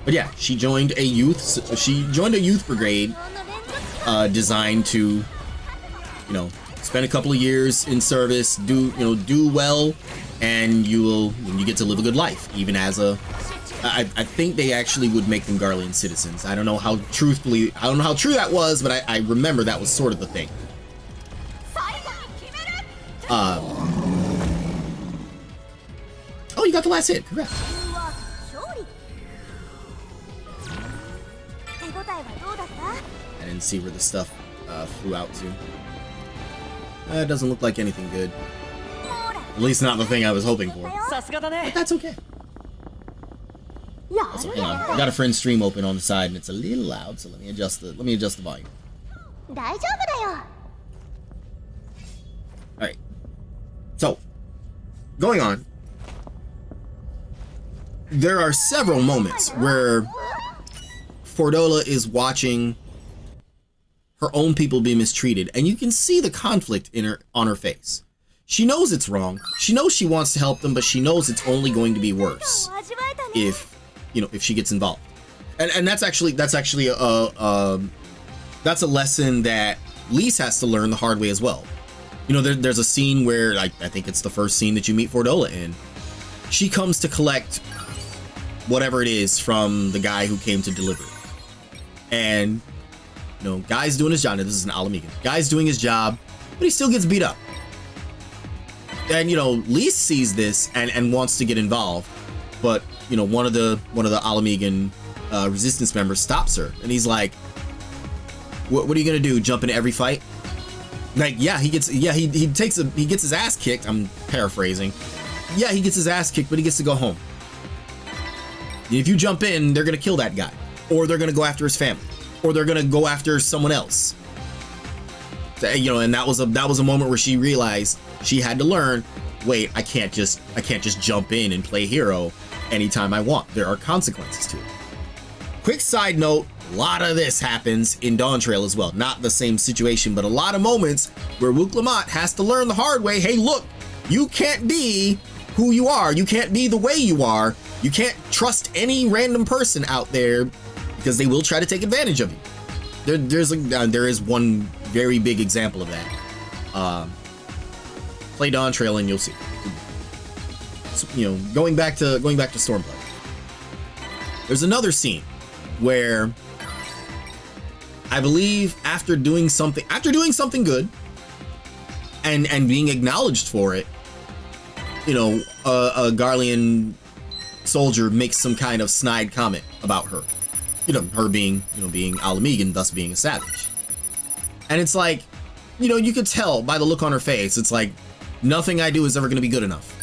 But yeah, she joined a youth brigade designed to, spend a couple of years in service, do well, and you get to live a good life, even as I think they actually would make them Garlean citizens. I don't know how true that was, but I remember that was sort of the thing. Oh, you got the last hit. Congrats. I didn't see where the stuff flew out to. It doesn't look like anything good. At least not the thing I was hoping for. But that's okay. Also, hang on. I got a friend's stream open on the side and it's a little loud, so let me adjust the volume. Alright. So, going on. There are several moments where Fordola is watching her own people be mistreated, and you can see the conflict on her face. She knows it's wrong. She knows she wants to help them, but she knows it's only going to be worse if she gets involved. And that's actually a lesson that Lise has to learn the hard way as well. There's a scene where I think it's the first scene that you meet Fordola in. She comes to collect whatever it is from the guy who came to deliver it. And guy's doing his job. Now, this is an Alamegan. Guy's doing his job, but he still gets beat up. And Lise sees this and wants to get involved, but one of the Alamegan resistance members stops her, and he's like, "What are you gonna do? Jump into every fight?" Like, he gets his ass kicked. I'm paraphrasing. Yeah, he gets his ass kicked, but he gets to go home. If you jump in, they're gonna kill that guy, or they're gonna go after his family, or they're gonna go after someone else. And that was a moment where she realized she had to learn. Wait, I can't just jump in and play hero anytime I want. There are consequences to it. Quick side note: a lot of this happens in Dawn Trail as well. Not the same situation, but a lot of moments where Wook Lamont has to learn the hard way. Hey, look, you can't be who you are. You can't be the way you are. You can't trust any random person out there because they will try to take advantage of you. There is one very big example of that. Play Dawn Trail and you'll see. So, going back to Stormblood. There's another scene where I believe after doing something good and being acknowledged for it, a Garlean soldier makes some kind of snide comment about her. Her being Alamegan, thus being a savage. And it's like, you could tell by the look on her face, it's like, nothing I do is ever going to be good enough.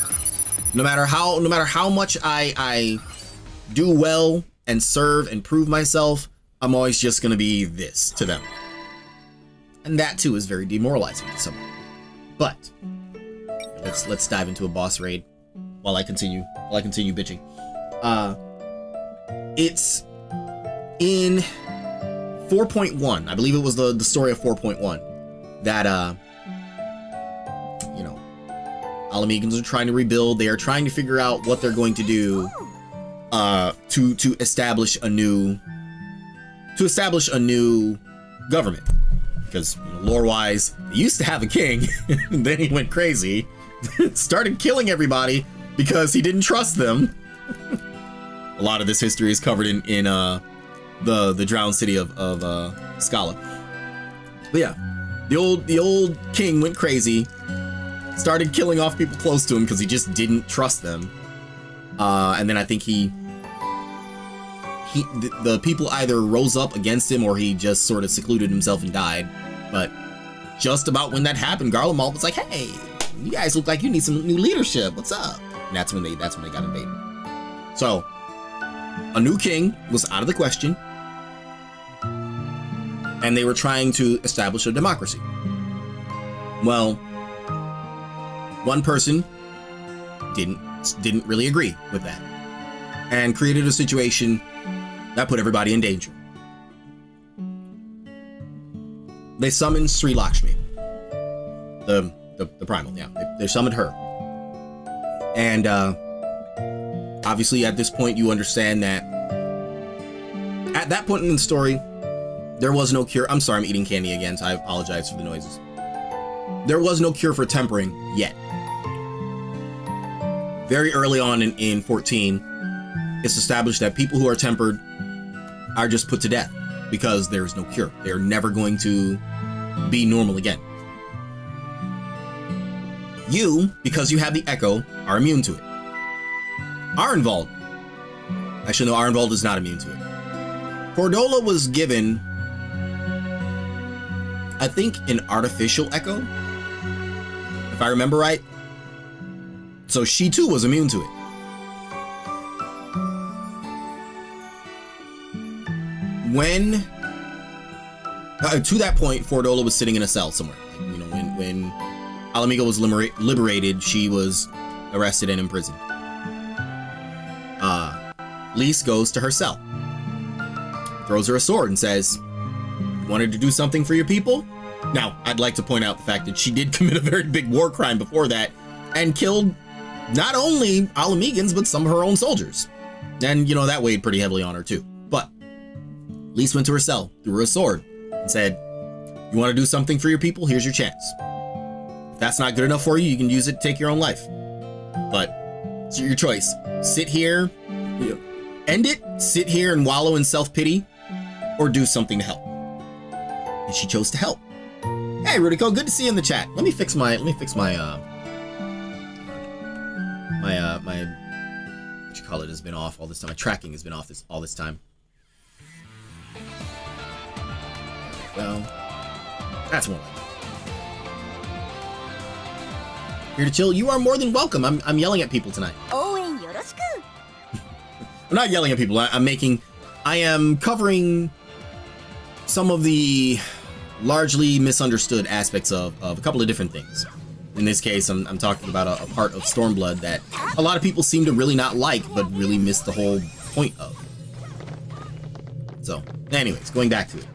No matter how much I do well and serve and prove myself, I'm always just going to be this to them. And that too is very demoralizing to someone. But let's dive into a boss raid while I continue bitching. It's in 4.1, I believe it was the story of 4.1, that you know, Alamegans are trying to rebuild. They are trying to figure out what they're going to do to establish a new government, because lore-wise, they used to have a king, and then he went crazy, started killing everybody because he didn't trust them. A lot of this history is covered in the drowned city of Scala. But yeah, the old king went crazy, started killing off people close to him because he just didn't trust them. And then I think the people either rose up against him or he just sort of secluded himself and died. But just about when that happened, Garlemald was like, "Hey, you guys look like you need some new leadership. What's up?" And that's when they got invaded. So a new king was out of the question, and they were trying to establish a democracy. Well, one person didn't really agree with that, and created a situation that put everybody in danger. They summoned Sri Lakshmi, the primal. Yeah, they summoned her, and obviously at this point you understand that at that point in the story there was no cure. I'm sorry, I'm eating candy again, so I apologize for the noises. There was no cure for tempering yet. Very early on in 14, it's established that people who are tempered are just put to death because there is no cure. They're never going to be normal again. You, because you have the echo, are immune to it. Arenvald, actually no, Arenvald is not immune to it. Fordola was given, I think, an artificial echo, if I remember right. So she too was immune to it. When to that point, Fordola was sitting in a cell somewhere. Like, when Alamigo was liberated, she was arrested and imprisoned. Lise goes to her cell, throws her a sword, and says, "You wanted to do something for your people?" Now, I'd like to point out the fact that she did commit a very big war crime before that, and killed not only Alamegans, but some of her own soldiers. And, that weighed pretty heavily on her too. But Lise went to her cell, threw her a sword, and said, "You want to do something for your people? Here's your chance. If that's not good enough for you, you can use it to take your own life. But it's your choice. Sit here, end it, sit here and wallow in self-pity, or do something to help." And she chose to help. Hey, Rudico, good to see you in the chat. Let me fix my what you call it has been off all this time. My tracking has been off all this time. Well, that's more like it. Here to chill. You are more than welcome. I'm yelling at people tonight. I'm not yelling at people. I am covering some of the largely misunderstood aspects of a couple of different things. In this case, I'm talking about a part of Stormblood that a lot of people seem to really not like, but really miss the whole point of. So, anyways, going back to it.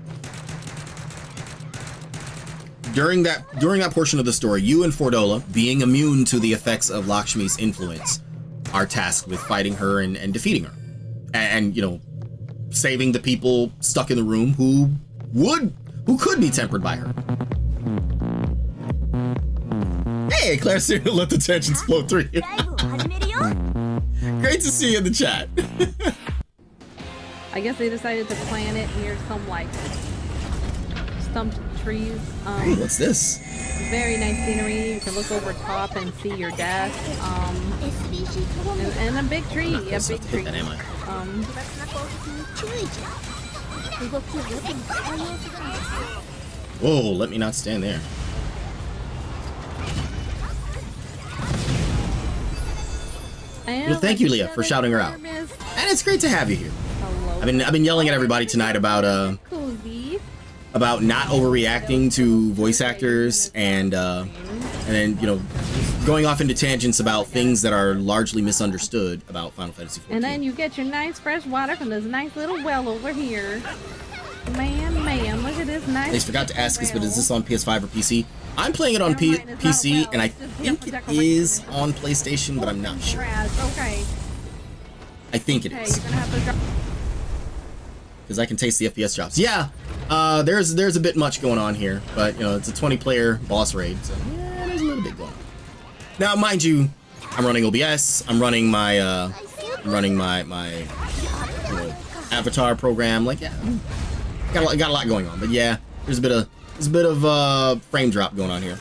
During that portion of the story, you and Fordola, being immune to the effects of Lakshmi's influence, are tasked with fighting her and defeating her. And saving the people stuck in the room who could be tempered by her. Hey, Claire, let the tensions flow through you. Great to see you in the chat. I guess they decided to plant it near some stumped trees. Hey, what's this? Very nice scenery. You can look over top and see your desk. And a big tree. A big tree. That, am I? Whoa, let me not stand there. Well, thank you, Leah, for shouting her out. And it's great to have you here. Hello. I've been yelling at everybody tonight about not overreacting to voice actors and then going off into tangents about things that are largely misunderstood about Final Fantasy XIV. And then you get your nice fresh water from this nice little well over here. Man, look at this nice. I forgot to ask this, but is this on PS5 or PC? I'm playing it on Never mind, it's not a PC, well, and I it's just think it decoration. is on PlayStation, but I'm not sure. Okay. I think it Okay, is. you're gonna have to drop. Because I can taste the FPS drops. Yeah, there's a bit much going on here, but you know it's a 20-player boss raid, so yeah, there's a little bit going on. Now, mind you, I'm running OBS. I'm running my you know, avatar program. Like, yeah, got a lot going on. But yeah, there's a bit of frame drop going on here.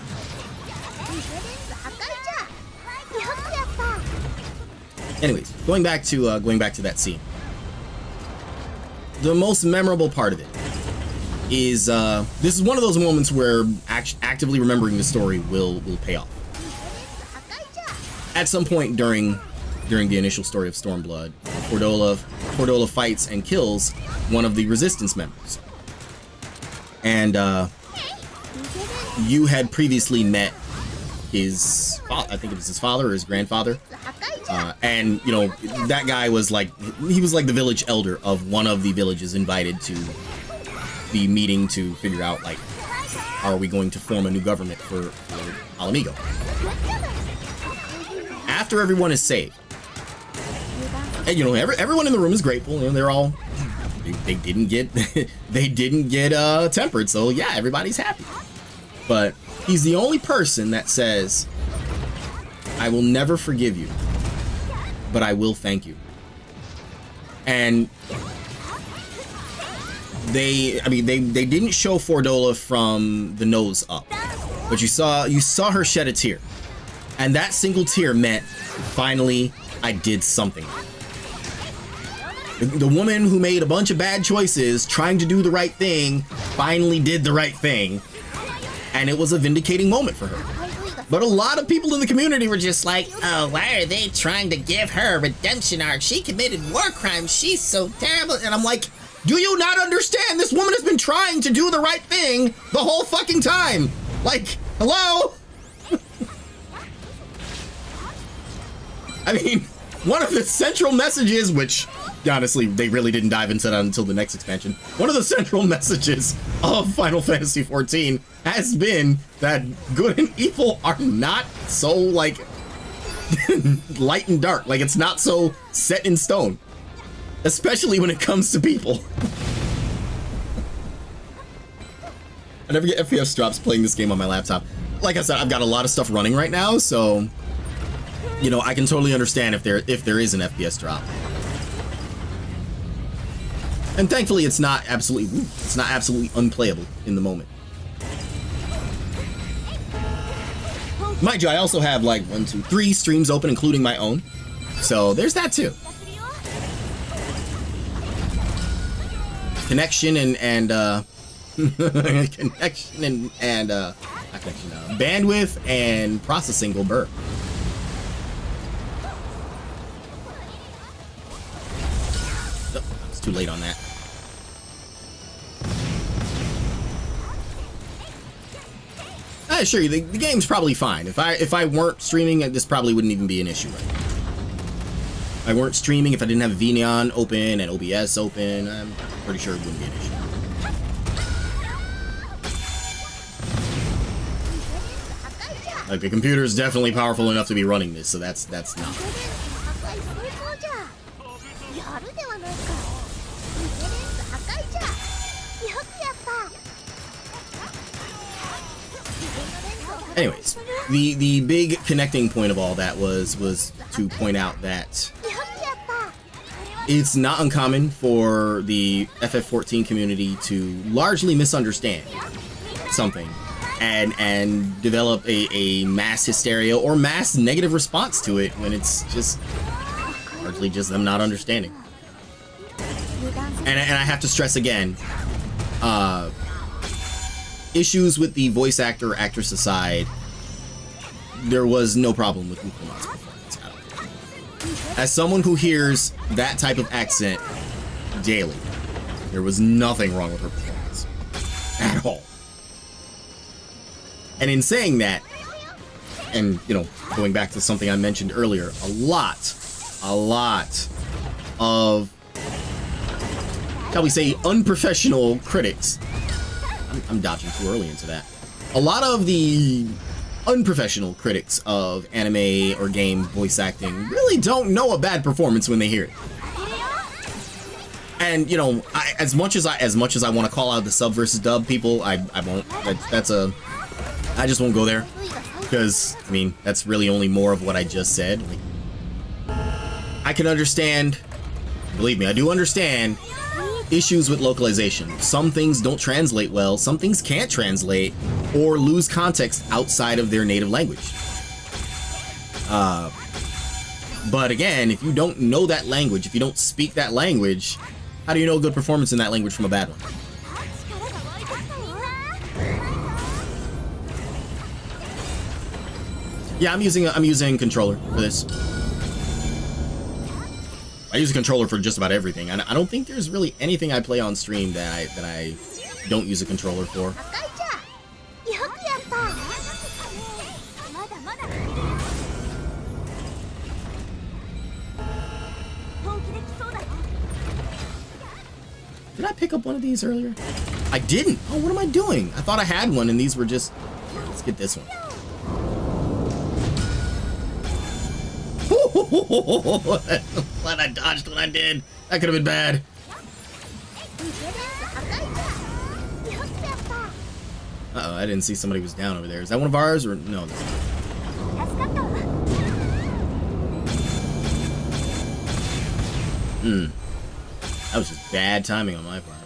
Anyways, going back to that scene. The most memorable part of it is this is one of those moments where actively remembering the story will pay off. At some point during the initial story of Stormblood, Cordola fights and kills one of the resistance members. And you had previously met his, I think it was his father or his grandfather. And you know, that guy was like, he was like the village elder of one of the villages invited to the meeting to figure out, like, how are we going to form a new government for Alamigo. After everyone is saved, and you know, everyone in the room is grateful. You know, they're all, they didn't get they didn't get tempered, so yeah, everybody's happy. But he's the only person that says, I will never forgive you, but I will thank you. And they didn't show Fordola from the nose up, but you saw her shed a tear, and that single tear meant, finally, I did something. The woman who made a bunch of bad choices trying to do the right thing finally did the right thing, and it was a vindicating moment for her. But a lot of people in the community were just like, oh, why are they trying to give her a redemption arc? She committed war crimes. She's so terrible. And I'm like, do you not understand? This woman has been trying to do the right thing the whole fucking time. Like, hello? I mean, one of the central messages, which honestly, they really didn't dive into that until the next expansion. One of the central messages of Final Fantasy XIV has been that good and evil are not so, like, light and dark. Like, it's not so set in stone. Especially when it comes to people. I never get FPS drops playing this game on my laptop. Like I said, I've got a lot of stuff running right now, so, you know, I can totally understand if there is an FPS drop. And thankfully, it's not absolutely unplayable in the moment. Mind you, I also have like 1, 2, 3 streams open, including my own. So there's that too. Connection and bandwidth and processing go burp. Too late on that. I assure you, the game's probably fine. If I weren't streaming, this probably wouldn't even be an issue right now. If I weren't streaming, if I didn't have VNeon open and OBS open, I'm pretty sure it wouldn't be an issue. Like, the computer is definitely powerful enough to be running this, so that's not. Anyways, the big connecting point of all that was to point out that it's not uncommon for the FF14 community to largely misunderstand something and develop a mass hysteria or mass negative response to it when it's just largely just them not understanding. And I have to stress again, issues with the voice actor or actress aside, there was no problem with Ukuma's performance at all. As someone who hears that type of accent daily, there was nothing wrong with her performance at all. And in saying that, and you know, going back to something I mentioned earlier, a lot of, shall we say, unprofessional critics. I'm dodging too early into that. A lot of the unprofessional critics of anime or game voice acting really don't know a bad performance when they hear it. And you know, as much as I want to call out the sub versus dub people, I won't. I just won't go there, because I mean that's really only more of what I just said. Like, I can understand, believe me, I do understand issues with localization. Some things don't translate well, some things can't translate or lose context outside of their native language. But again, if you don't know that language, if you don't speak that language, how do you know a good performance in that language from a bad one? Yeah, I'm using controller for this. I use a controller for just about everything. I don't think there's really anything I play on stream that I don't use a controller for. Did I pick up one of these earlier? I didn't. Oh, what am I doing? I thought I had one and these were just... Let's get this one. Glad I dodged when I did. That could have been bad. Uh-oh, I didn't see somebody was down over there. Is that one of ours or no? That was just bad timing on my part.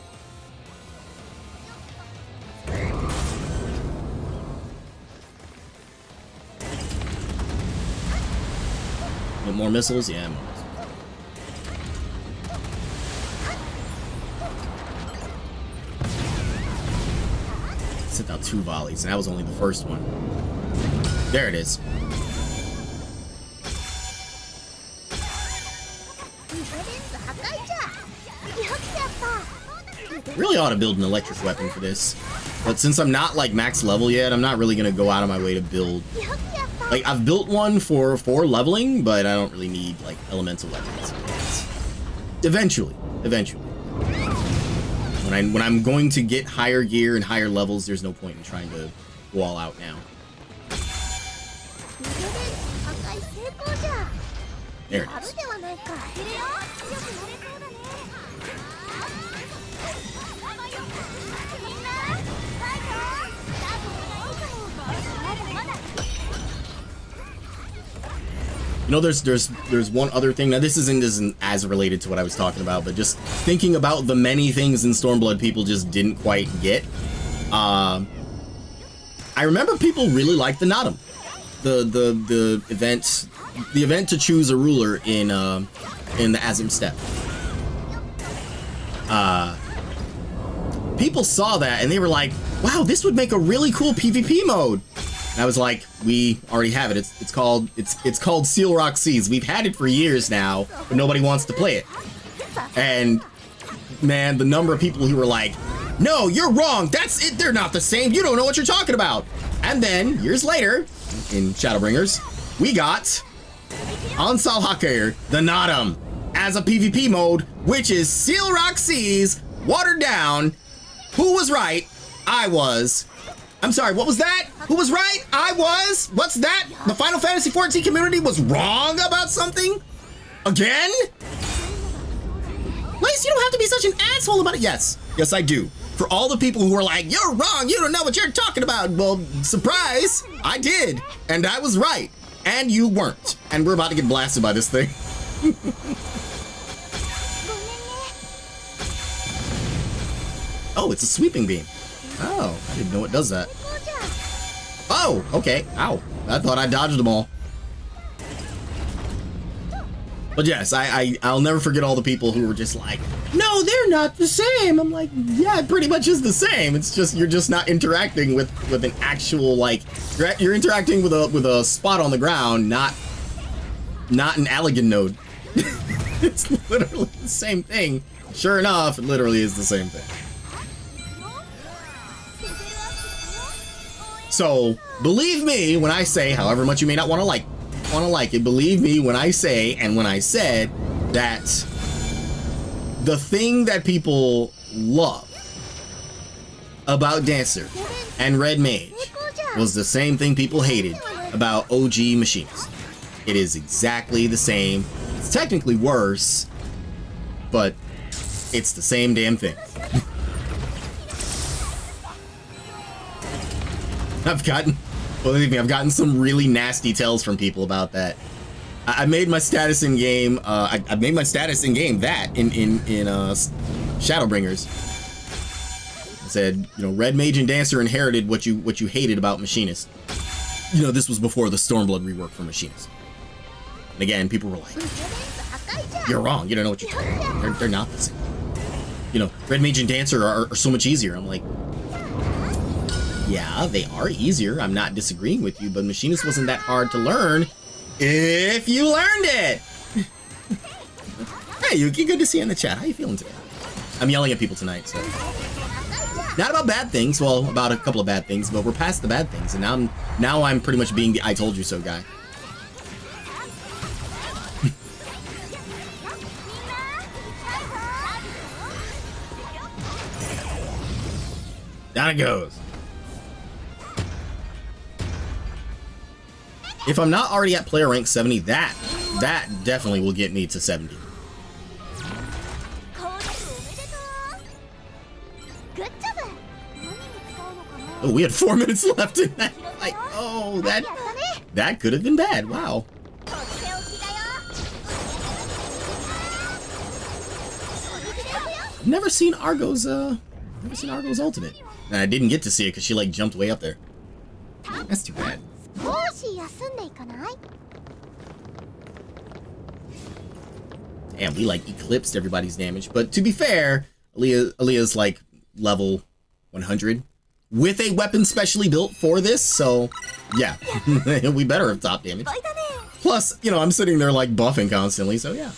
Want more missiles? Yeah, more missiles. Sent out 2 volleys, and that was only the first one. There it is. Really ought to build an electric weapon for this. But since I'm not like max level yet, I'm not really gonna go out of my way to build. Like, I've built one for leveling, but I don't really need like elemental weapons. Eventually. When I'm going to get higher gear and higher levels, there's no point in trying to go all out now. There it is. You know, there's one other thing. Now, this isn't as related to what I was talking about, but just thinking about the many things in Stormblood people just didn't quite get. I remember people really liked the Natum, the event to choose a ruler in the Azim Steppe. People saw that and they were like, "Wow, this would make a really cool PvP mode." And I was like, we already have it. It's called Seal Rock Seas. We've had it for years now, but nobody wants to play it. And man, the number of people who were like, "No, you're wrong. That's it. They're not the same. You don't know what you're talking about." And then years later, in Shadowbringers, we got Ansal Hakir, the Natum, as a PvP mode, which is Seal Rock Seas, watered down. Who was right? I was. I'm sorry, what was that? Who was right? I was? What's that? The Final Fantasy XIV community was wrong about something? Again? Lace, you don't have to be such an asshole about it. Yes, I do. For all the people who were like, "You're wrong, you don't know what you're talking about." Well, surprise, I did. And I was right. And you weren't. And we're about to get blasted by this thing. Oh, it's a sweeping beam. Oh, I didn't know it does that. Oh, okay. Ow. I thought I dodged them all. But yes, I'll never forget all the people who were just like, "No, they're not the same." I'm like, yeah, it pretty much is the same. It's just, you're just not interacting with an actual, like, you're interacting with a spot on the ground, not an Allegan node. It's literally the same thing. Sure enough, it literally is the same thing. So believe me when I say, however much you may not want to like it, believe me when I say, and when I said that the thing that people love about Dancer and Red Mage was the same thing people hated about OG Machinist. It is exactly the same. It's technically worse, but it's the same damn thing. Believe me, I've gotten some really nasty tells from people about that. I made my status in game. I made my status in game that in Shadowbringers. I said, you know, Red Mage and Dancer inherited what you hated about Machinist. You know, this was before the Stormblood rework for Machinist. And again, people were like, "You're wrong. You don't know what you're talking about. They're not the same. You know, Red Mage and Dancer are so much easier." I'm like, yeah, they are easier. I'm not disagreeing with you, but Machinist wasn't that hard to learn if you learned it. Hey, Yuki, good to see you in the chat. How you feeling today? I'm yelling at people tonight, so. Not about bad things, well, about a couple of bad things, but we're past the bad things, and now I'm pretty much being the I told you so guy. Down it goes. If I'm not already at player rank 70, that definitely will get me to 70. Oh, we had 4 minutes left in that fight. Oh, that could have been bad. Wow. Never seen Argo's ultimate. And I didn't get to see it because she like jumped way up there. That's too bad. Damn, we like eclipsed everybody's damage. But to be fair, Aaliyah's like level 100 with a weapon specially built for this. So yeah, we better have top damage. Plus, you know, I'm sitting there like buffing constantly. So yeah,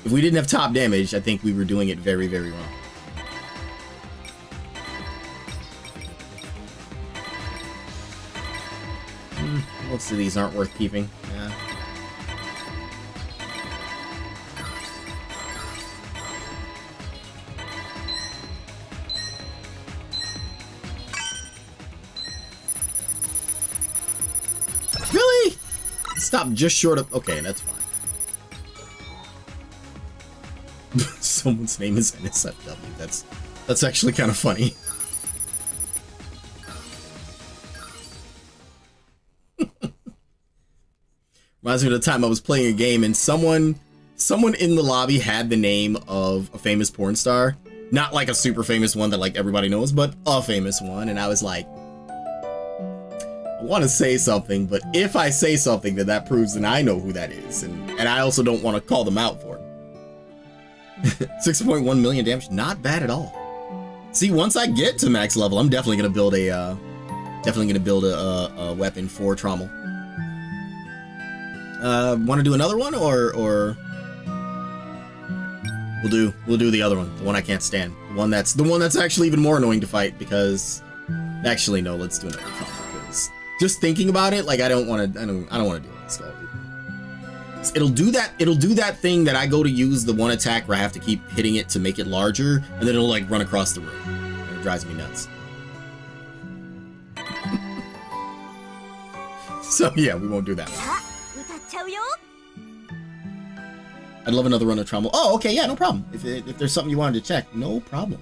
if we didn't have top damage, I think we were doing it very, very wrong. Most of these aren't worth keeping. Yeah. Really? Stop just short of. Okay, that's fine. Someone's name is NSFW. That's actually kind of funny. Reminds me of the time I was playing a game and someone in the lobby had the name of a famous porn star. Not like a super famous one that like everybody knows, but a famous one. And I was like, I want to say something, but if I say something, then that proves that I know who that is. And I also don't want to call them out for it. 6.1 million damage, not bad at all. See, once I get to max level, I'm definitely gonna build a weapon for Trommel. Want to do another one, or we'll do the other one, the one I can't stand, the one that's actually even more annoying to fight, because actually no, let's do another Trommel, because just thinking about it, like I don't want to do it. It'll do that thing that I go to use the one attack where I have to keep hitting it to make it larger, and then it'll like run across the room. And it drives me nuts. So yeah, we won't do that one. I'd love another run of Trommel. Oh, okay, yeah, no problem. If there's something you wanted to check, no problem.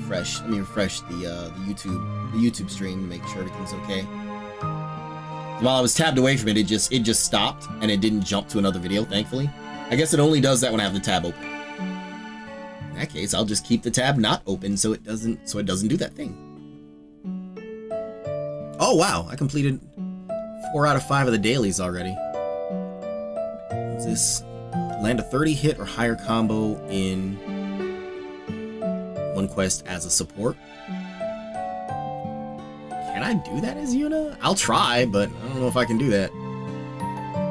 Let me refresh the YouTube stream to make sure everything's okay. While I was tabbed away from it, it just stopped and it didn't jump to another video, thankfully. I guess it only does that when I have the tab open. In that case, I'll just keep the tab not open so it doesn't do that thing. Oh wow, I completed 4 out of 5 of the dailies already. Is this land a 30 hit or higher combo in one quest as a support? Can I do that as Yuna? I'll try, but I don't know if I can do that.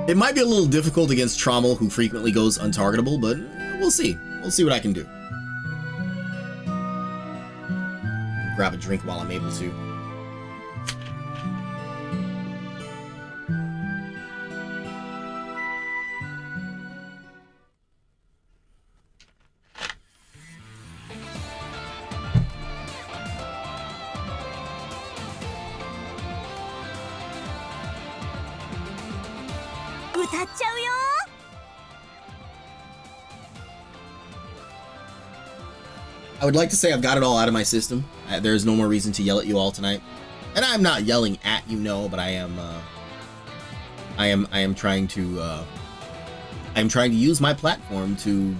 It might be a little difficult against Trommel, who frequently goes untargetable, but we'll see. We'll see what I can do. Grab a drink while I'm able to. I would like to say I've got it all out of my system. There's no more reason to yell at you all tonight. And I'm not yelling at you, no, but I am trying to use my platform to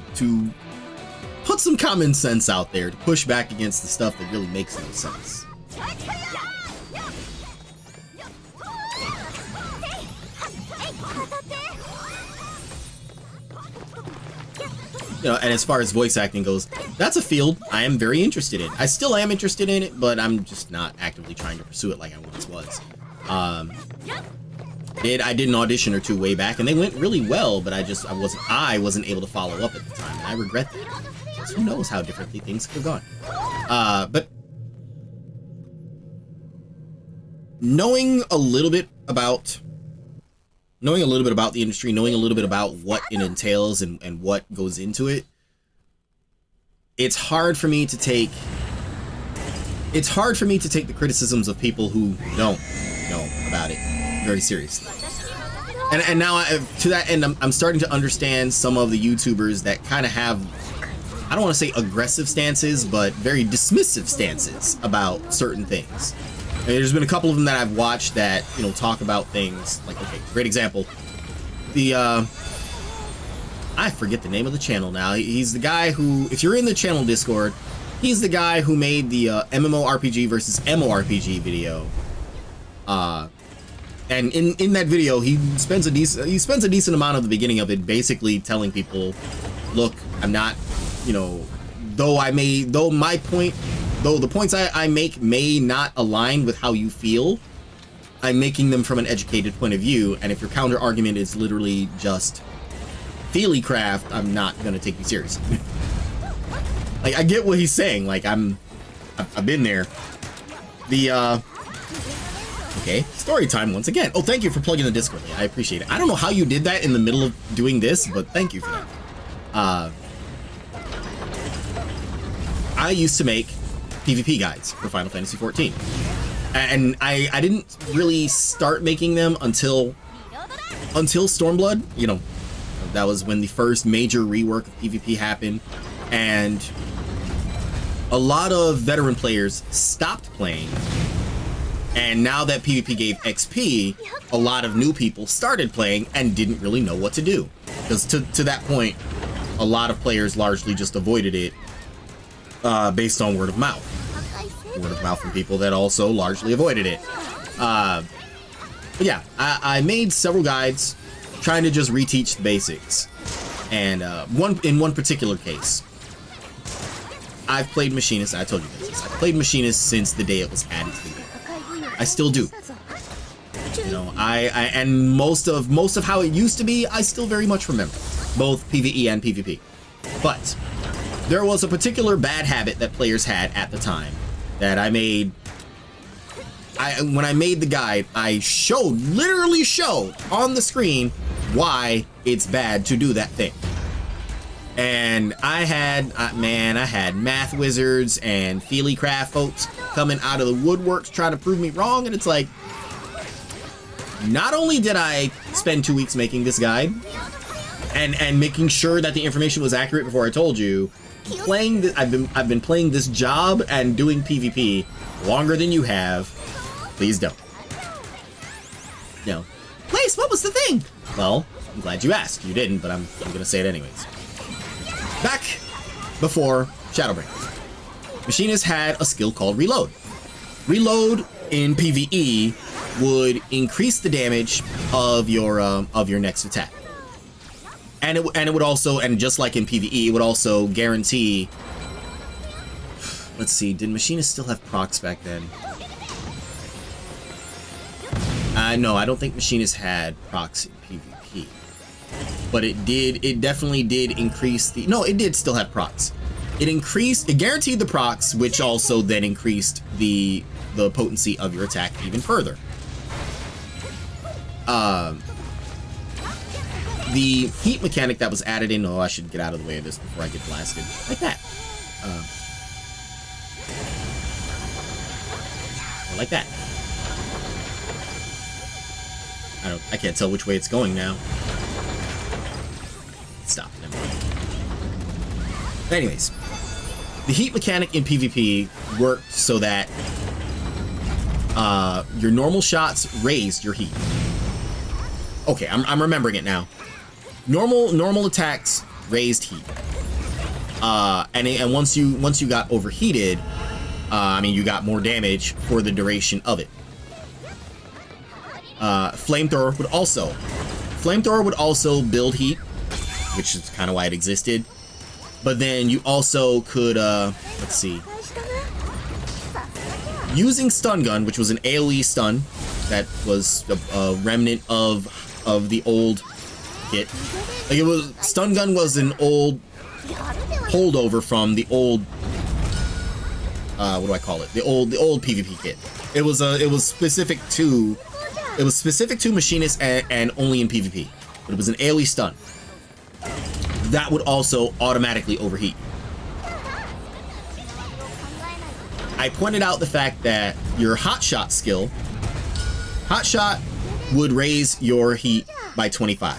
put some common sense out there, to push back against the stuff that really makes no sense. You know, and as far as voice acting goes, that's a field I am very interested in. I still am interested in it, but I'm just not actively trying to pursue it like I once was. I did an audition or two way back, and they went really well, but I wasn't able to follow up at the time, and I regret that. So who knows how differently things could have gone. But knowing a little bit about the industry, knowing a little bit about what it entails and what goes into it, it's hard for me to take the criticisms of people who don't know about it very seriously. And now to that end, I'm starting to understand some of the YouTubers that kind of have, I don't want to say aggressive stances, but very dismissive stances about certain things. There's been a couple of them that I've watched that, you know, talk about things like, okay, great example. I forget the name of the channel now. He's the guy who, if you're in the channel Discord, he's the guy who made the MMORPG versus MORPG video. And in that video, he spends a decent amount of the beginning of it basically telling people, look, I'm not, you know, though the points I make may not align with how you feel, I'm making them from an educated point of view, and if your counter argument is literally just feely craft, I'm not gonna take you seriously. Like, I get what he's saying, like, I've been there. Okay, story time once again. Oh, thank you for plugging the Discord. I appreciate it. I don't know how you did that in the middle of doing this, but thank you for that. I used to make PvP guides for Final Fantasy XIV, and I didn't really start making them until Stormblood. You know, that was when the first major rework of PvP happened, and a lot of veteran players stopped playing. And now that PvP gave XP, a lot of new people started playing and didn't really know what to do, because to that point, a lot of players largely just avoided it based on word of mouth. Word of mouth from people that also largely avoided it. But yeah, I made several guides trying to just reteach the basics. And in one particular case, I've played Machinist. I told you this. I've played Machinist since the day it was added to the game. I still do. You know, and most of how it used to be, I still very much remember, both PvE and PvP. But there was a particular bad habit that players had at the time that I made. When I made the guide, I literally showed on the screen why it's bad to do that thing. And I had math wizards and feely craft folks coming out of the woodworks trying to prove me wrong, and it's like, not only did I spend 2 weeks making this guide and making sure that the information was accurate before I told you, I've been playing this job and doing PvP longer than you have. Please don't. You know, Place, what was the thing? Well, I'm glad you asked. You didn't, but I'm gonna say it anyways. Back before Shadowbringers, Machinist had a skill called Reload. Reload in PvE would increase the damage of your next attack, and it would also, and just like in PvE, it would also guarantee. Let's see, did Machinist still have procs back then? No, I don't think Machinist had procs in PvP. But it definitely did increase the... No, it did still have procs. It guaranteed the procs, which also then increased the potency of your attack even further. The heat mechanic that was added in... Oh, I should get out of the way of this before I get blasted. Like that. Or like that. I can't tell which way it's going now. Stop. Never mind. Anyways, the heat mechanic in PvP worked so that your normal shots raised your heat. Okay, I'm remembering it now. Normal attacks raised heat. And once you got overheated, I mean, you got more damage for the duration of it. Flamethrower would also build heat, which is kind of why it existed. But then you also could, let's see, using stun gun, which was an AoE stun that was a remnant of the old kit. Like, it was, stun gun was an old holdover from the old, what do I call it? The old PvP kit. It was specific to Machinists and only in PvP. But it was an AoE stun. That would also automatically overheat. I pointed out the fact that your hot shot skill, hot shot would raise your heat by 25.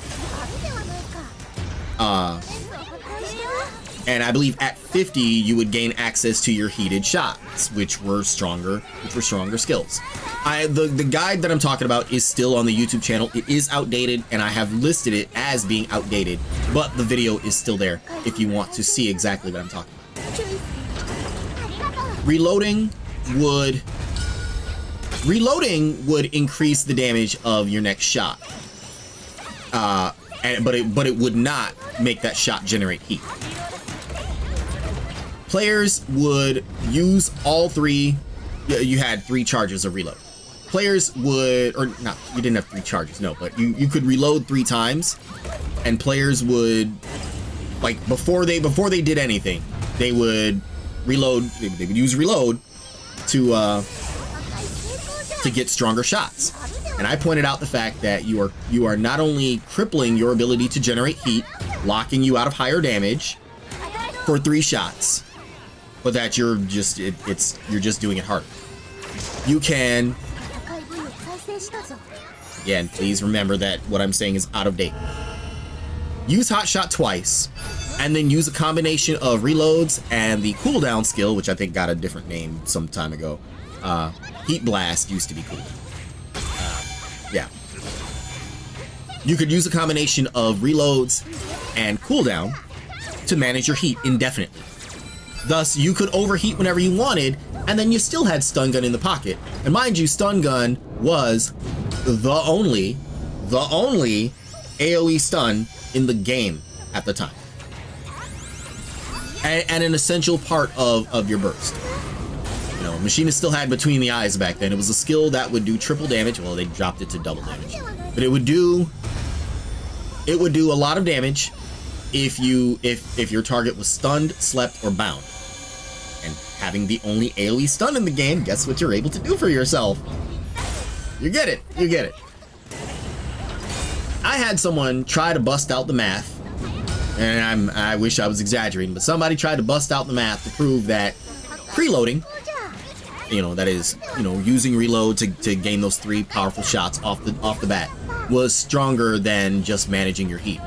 And I believe at 50 you would gain access to your heated shots, which were stronger skills. The guide that I'm talking about is still on the YouTube channel. It is outdated, and I have listed it as being outdated, but the video is still there if you want to see exactly what I'm talking about. Reloading would increase the damage of your next shot, but it would not make that shot generate heat. Players would use all three. You had 3 charges of reload. Players would, or not, you didn't have 3 charges, no, but you could reload 3 times, and players would, like, before they did anything, they would reload. They would use reload to get stronger shots. And I pointed out the fact that you are not only crippling your ability to generate heat, locking you out of higher damage for 3 shots, but that you're just doing it harder. You can, again, please remember that what I'm saying is out of date. Use hot shot twice, and then use a combination of reloads and the cooldown skill, which I think got a different name some time ago. Heat blast used to be cool. Yeah. You could use a combination of reloads and cooldown to manage your heat indefinitely. Thus, you could overheat whenever you wanted, and then you still had stun gun in the pocket. And mind you, stun gun was the only AoE stun in the game at the time, and an essential part of your burst. You know, Machinist still had between the eyes back then. It was a skill that would do triple damage. Well, they dropped it to double damage, but it would do a lot of damage if your target was stunned, slept, or bound. And having the only AoE stun in the game, guess what you're able to do for yourself? You get it. I had someone try to bust out the math, and I wish I was exaggerating, but somebody tried to bust out the math to prove that preloading, that is, using reload to gain those 3 powerful shots off the bat, was stronger than just managing your heat.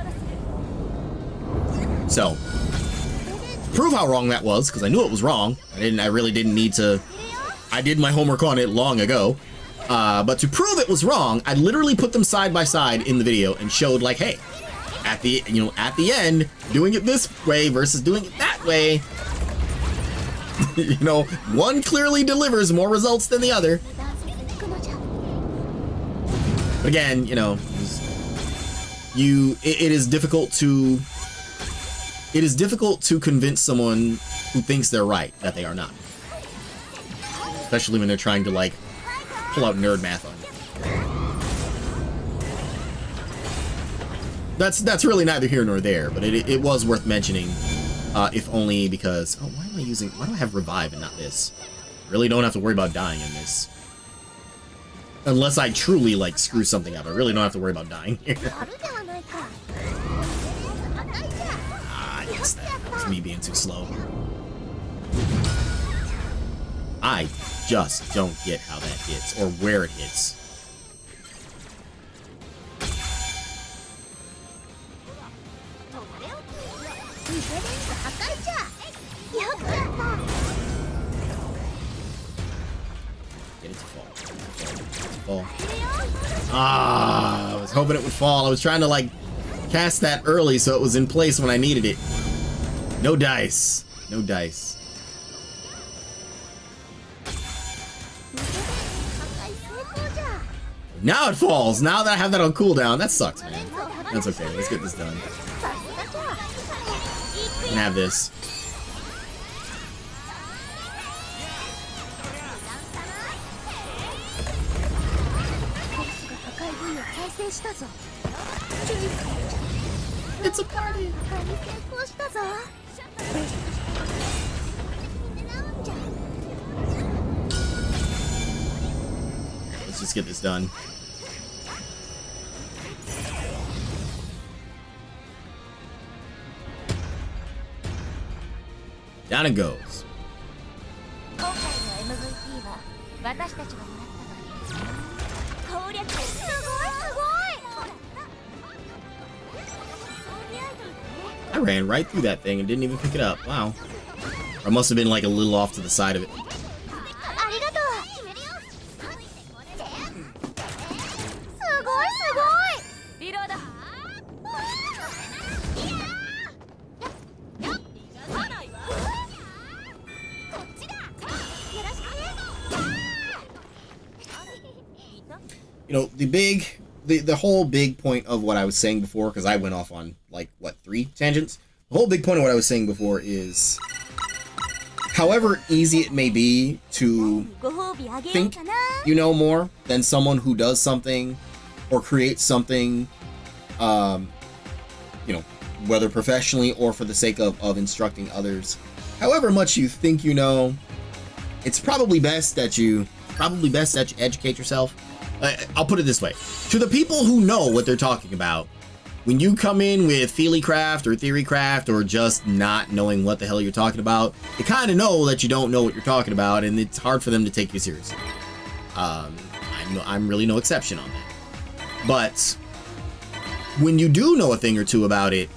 So, to prove how wrong that was, because I knew it was wrong. I really didn't need to. I did my homework on it long ago. But to prove it was wrong, I literally put them side by side in the video and showed, like, hey, at the end, doing it this way versus doing it that way, one clearly delivers more results than the other. But again, it is difficult to convince someone who thinks they're right that they are not, especially when they're trying to, like, pull out nerd math on you. that's really neither here nor there, but it was worth mentioning, if only because, oh, why do I have revive and not this? Really don't have to worry about dying in this. Unless I truly, like, screw something up. I really don't have to worry about dying here. I guess that was me being too slow. I just don't get how that hits, or where it hits. Get it to fall. Ah, I was hoping it would fall. I was trying to, like, cast that early so it was in place when I needed it. No dice. No dice. Now it falls. Now that I have that on cooldown. That sucks, man. That's okay. Let's get this done. And have this. It's a party. Let's just get this done. Down it goes. I ran right through that thing and didn't even pick it up. Wow. Or I must have been like a little off to the side of it. You know, the whole big point of what I was saying before, because I went off on, like, what, 3 tangents? The whole big point of what I was saying before is, however easy it may be to think you know more than someone who does something or creates something, you know, whether professionally or for the sake of instructing others, however much you think you know, it's probably best that you educate yourself. I'll put it this way. To the people who know what they're talking about, when you come in with feelycraft or theorycraft or just not knowing what the hell you're talking about, they kind of know that you don't know what you're talking about, and it's hard for them to take you seriously. I'm really no exception on that. But when you do know a thing or two about it,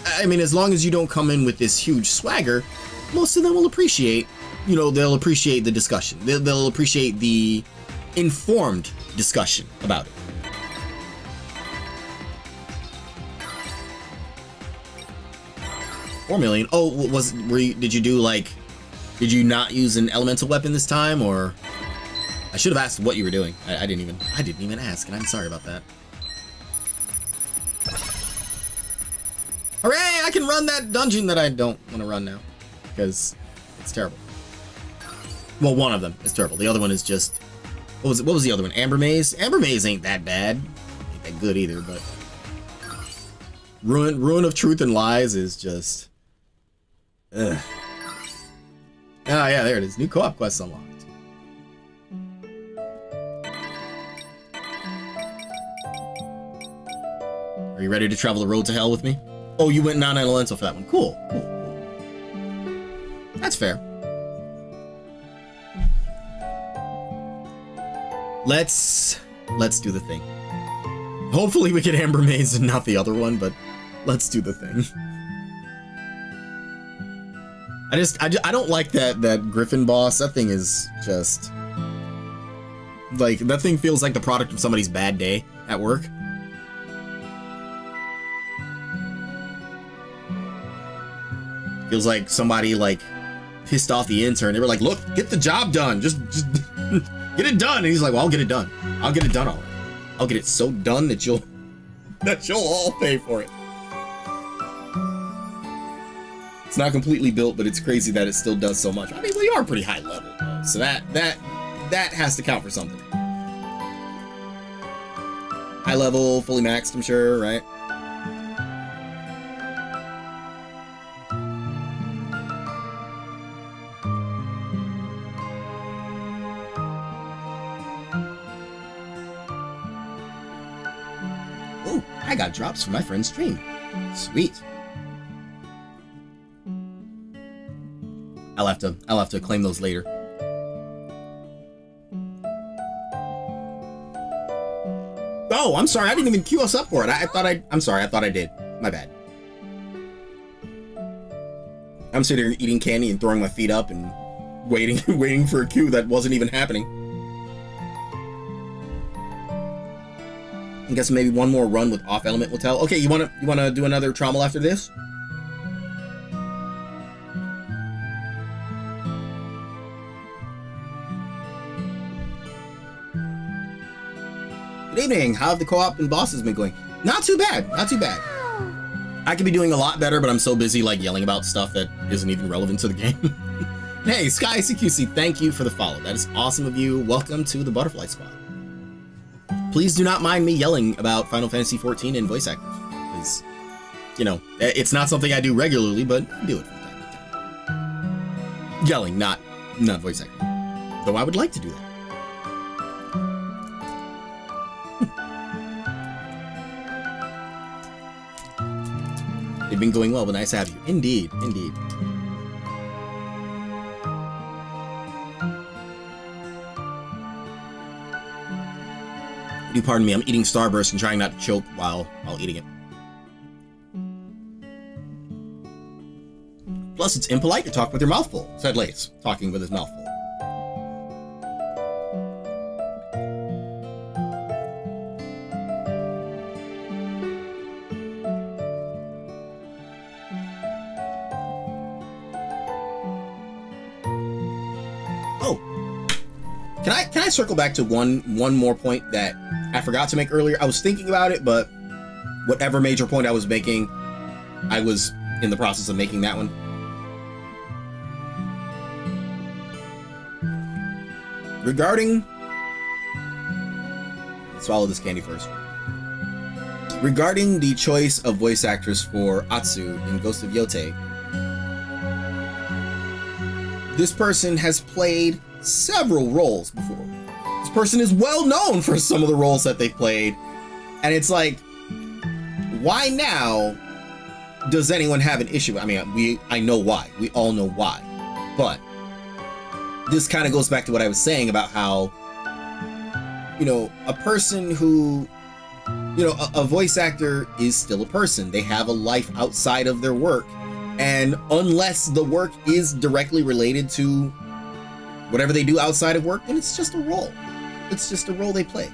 I mean, as long as you don't come in with this huge swagger, most of them will appreciate, you know, they'll appreciate the discussion. They'll appreciate the informed discussion about it. $4 million. Oh, did you not use an elemental weapon this time, or? I should have asked what you were doing. I didn't even ask, and I'm sorry about that. Hooray! I can run that dungeon that I don't want to run now, because it's terrible. Well, one of them is terrible. The other one is just, what was the other one? Amber Maze? Amber Maze ain't that bad. Ain't that good either, but Ruin of Truth and Lies is just, ugh. Ah, yeah, there it is. New co-op quests unlocked. Are you ready to travel the road to hell with me? Oh, you went non-elemental for that one. Cool. That's fair. Let's do the thing. Hopefully we get Amber Maze and not the other one, but let's do the thing. I don't like that Griffin boss. That thing is just, like, that thing feels like the product of somebody's bad day at work. Feels like somebody, like, pissed off the intern. They were like, look, get the job done. Just get it done. And he's like, well, I'll get it done. I'll get it done already. I'll get it so done that you'll all pay for it. It's not completely built, but it's crazy that it still does so much. I mean, we are pretty high level, though, so that has to count for something. High level, fully maxed, I'm sure, right? I got drops from my friend's stream. Sweet. I'll have to claim those later. Oh, I'm sorry. I didn't even queue us up for it. I'm sorry. I thought I did. My bad. I'm sitting here eating candy and throwing my feet up and waiting for a queue that wasn't even happening. I guess maybe one more run with off element will tell. Okay, you wanna do another trommel after this? Good evening. How have the co-op and bosses been going? Not too bad. Not too bad. I could be doing a lot better, but I'm so busy like yelling about stuff that isn't even relevant to the game. Hey, Sky CQC, thank you for the follow. That is awesome of you. Welcome to the Butterfly Squad. Please do not mind me yelling about Final Fantasy XIV and voice actors, because, you know, it's not something I do regularly, but I do it from time to time. Yelling, not voice acting. Though I would like to do that. They've been going well, but nice to have you. Indeed, indeed. Do pardon me, I'm eating Starburst and trying not to choke while eating it. Plus, it's impolite to talk with your mouth full, said Lace, talking with his mouth full. Can I circle back to one more point that I forgot to make earlier? I was thinking about it, but whatever major point I was making, I was in the process of making that one. Regarding... Let's swallow this candy first. Regarding the choice of voice actors for Atsu in Ghost of Yote, this person has played several roles before. This person is well known for some of the roles that they played, and it's like, why now does anyone have an issue? I mean, I know why. We all know why. But this kind of goes back to what I was saying about how, you know, a person who, you know, a voice actor is still a person. They have a life outside of their work, and unless the work is directly related to whatever they do outside of work, then it's just a role. It's just a role they play.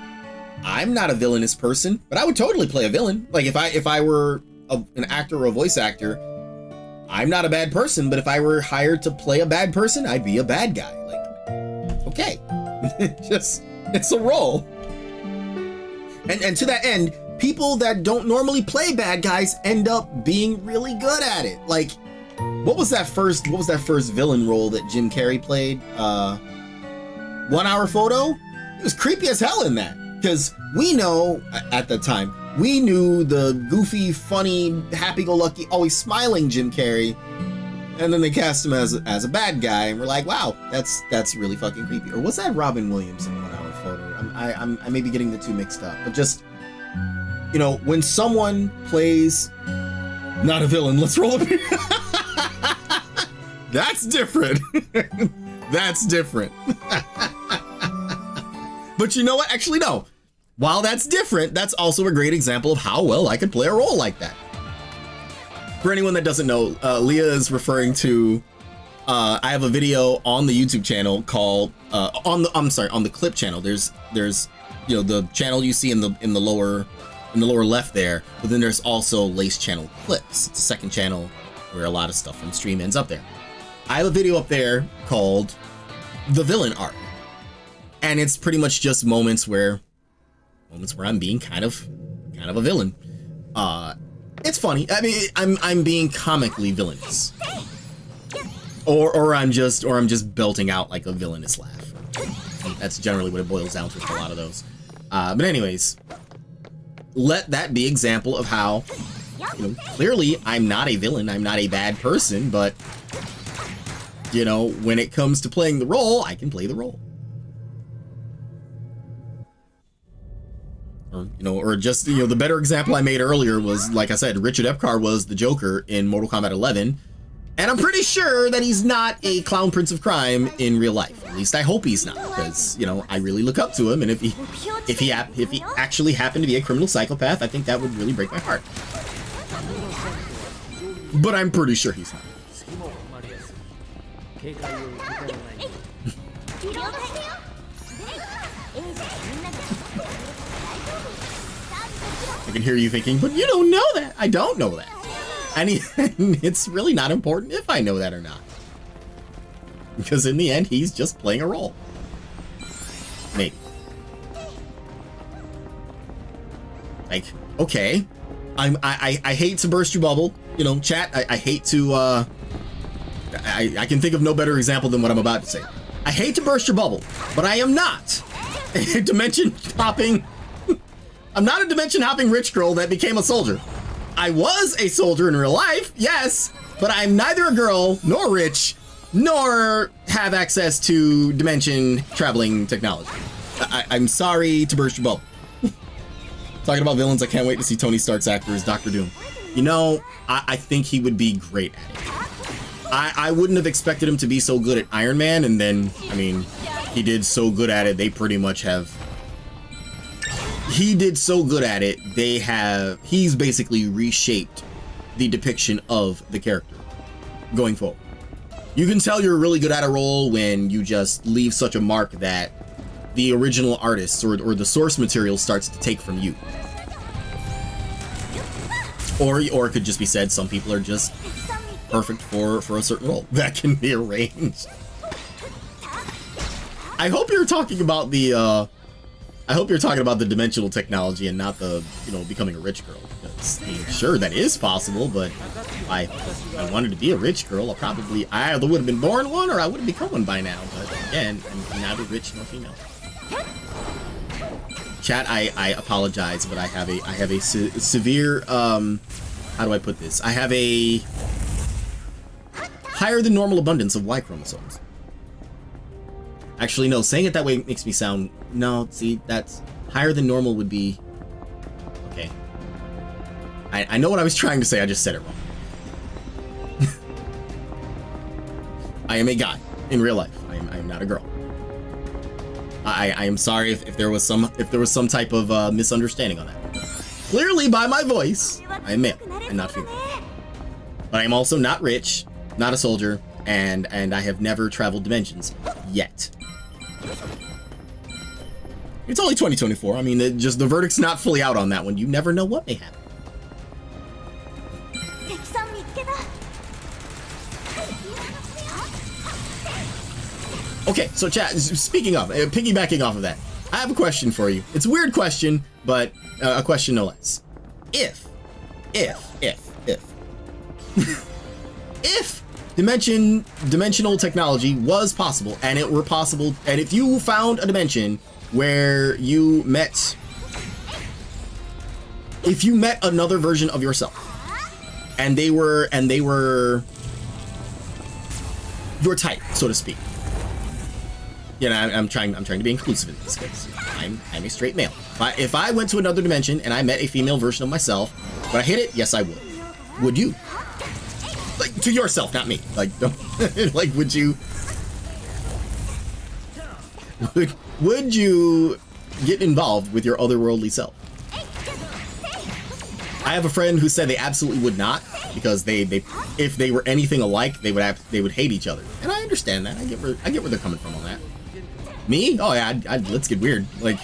I'm not a villainous person, but I would totally play a villain. Like if I were an actor or a voice actor, I'm not a bad person, but if I were hired to play a bad person, I'd be a bad guy. Like, okay, it's a role. And to that end, people that don't normally play bad guys end up being really good at it. Like, what was that first villain role that Jim Carrey played? 1 Hour Photo? It was creepy as hell in that. Because we know, at the time, we knew the goofy, funny, happy-go-lucky, always smiling Jim Carrey. And then they cast him as a bad guy, and we're like, wow, that's really fucking creepy. Or was that Robin Williams in 1 Hour Photo? I may be getting the two mixed up. But just, you know, when someone plays not a villain, let's roll it. That's different. That's different. But you know what? Actually, no. While that's different, that's also a great example of how well I could play a role like that. For anyone that doesn't know, Leah is referring to, I have a video on the YouTube channel called, on the clip channel. There's, you know, the channel you see in the lower left there, but then there's also Lace channel clips. It's the second channel where a lot of stuff from stream ends up there. I have a video up there called The Villain Arc. And it's pretty much just moments where I'm being kind of a villain. It's funny. I mean, I'm being comically villainous. Or I'm just belting out like a villainous laugh. That's generally what it boils down to for a lot of those. But anyways, let that be example of how, you know, clearly I'm not a villain, I'm not a bad person, but, you know, when it comes to playing the role, I can play the role. Or or just, the better example I made earlier was, like I said, Richard Epcar was the Joker in Mortal Kombat 11, and I'm pretty sure that he's not a clown prince of crime in real life. At least I hope he's not, because, I really look up to him, and if he actually happened to be a criminal psychopath, I think that would really break my heart. But I'm pretty sure he's not. I can hear you thinking, but you don't know that. I don't know that. And it's really not important if I know that or not. Because in the end, he's just playing a role. Maybe. Like, okay. I hate to burst your bubble. Chat, I hate to, I can think of no better example than what I'm about to say. I hate to burst your bubble, but I am not a dimension hopping. I'm not a dimension hopping rich girl that became a soldier. I was a soldier in real life, yes, but I'm neither a girl nor rich, nor have access to dimension traveling technology. I'm sorry to burst your bubble. Talking about villains, I can't wait to see Tony Stark's actor as Dr. Doom. I think he would be great at it. I wouldn't have expected him to be so good at Iron Man, and then, he did so good at it, they pretty much have... He did so good at it, he's basically reshaped the depiction of the character going forward. You can tell you're really good at a role when you just leave such a mark that the original artist or the source material starts to take from you. Or it could just be said, some people are just perfect for a certain role that can be arranged. I hope you're talking about the dimensional technology and not the, becoming a rich girl. Because, sure, that is possible, but if I wanted to be a rich girl, I either would have been born one or I would have become one by now. But again, I'm neither rich nor female. Chat, I apologize, but I have a severe, how do I put this? I have a higher than normal abundance of Y chromosomes. Actually, no, saying it that way makes me sound... No, see, that's... Higher than normal would be... Okay. I know what I was trying to say, I just said it wrong. I am a guy, in real life. I am not a girl. I am sorry if there was some type of misunderstanding on that. Clearly, by my voice, I am male, and not female. But I am also not rich, not a soldier, and I have never traveled dimensions. Yet. It's only 2024. The verdict's not fully out on that one. You never know what may happen. Okay, so chat, speaking of, piggybacking off of that, I have a question for you. It's a weird question, but a question no less. If dimensional technology was possible, and it were possible, and if you found a dimension where you met another version of yourself, and they were your type, so to speak. I'm trying to be inclusive in this because I'm a straight male. If I went to another dimension and I met a female version of myself, would I hit it? Yes, I would. Would you? Like, to yourself, not me. Like, don't, like, would you get involved with your otherworldly self? I have a friend who said they absolutely would not, because if they were anything alike, they would hate each other. And I understand that. I get where they're coming from on that. Me? Oh yeah, let's get weird. Like,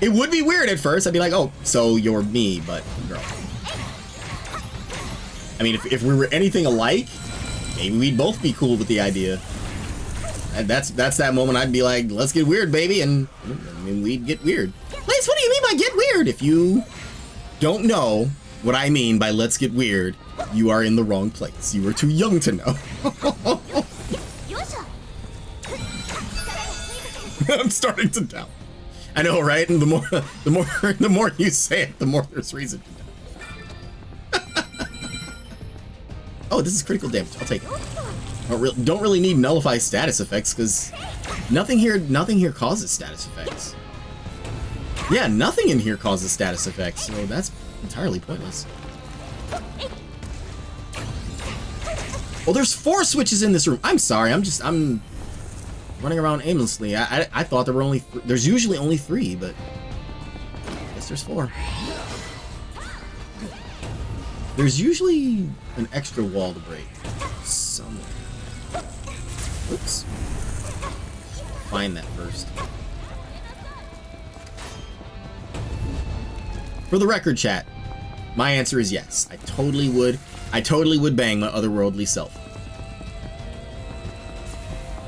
it would be weird at first. I'd be like, oh, so you're me, but girl. If we were anything alike, maybe we'd both be cool with the idea. And that's that moment I'd be like, let's get weird, baby, and we'd get weird. Lace, what do you mean by get weird? If you don't know what I mean by let's get weird, you are in the wrong place. You are too young to know. I'm starting to doubt. I know, right? And the more you say it, the more there's reason to doubt. Oh, this is critical damage. I'll take it. Don't really need nullify status effects because nothing here causes status effects. Yeah, nothing in here causes status effects, so that's entirely pointless. Oh, there's 4 switches in this room. I'm sorry, I'm running around aimlessly. I thought there were only there's usually only 3, but I guess there's 4. There's usually an extra wall to break somewhere. Oops. Find that first. For the record, chat, my answer is yes. I totally would bang my otherworldly self.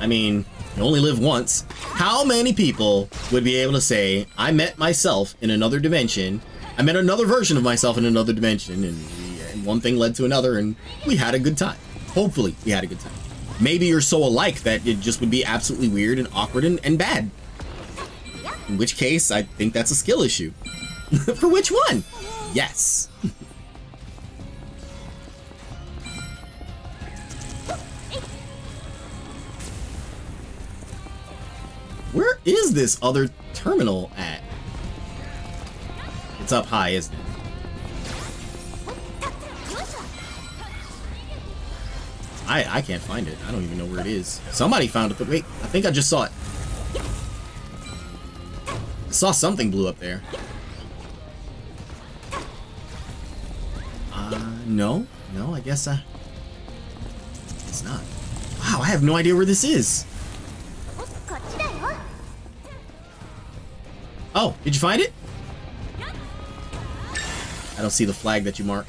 I mean, you only live once. How many people would be able to say, I met myself in another dimension, I met another version of myself in another dimension, and one thing led to another, and we had a good time. Hopefully, we had a good time. Maybe you're so alike that it just would be absolutely weird and awkward and bad. In which case, I think that's a skill issue. For which one? Yes. Where is this other terminal at? It's up high, isn't it? I can't find it. I don't even know where it is. Somebody found it, but wait, I think I just saw it. I saw something blue up there. No, I guess it's not. Wow, I have no idea where this is. Oh, did you find it? I don't see the flag that you marked.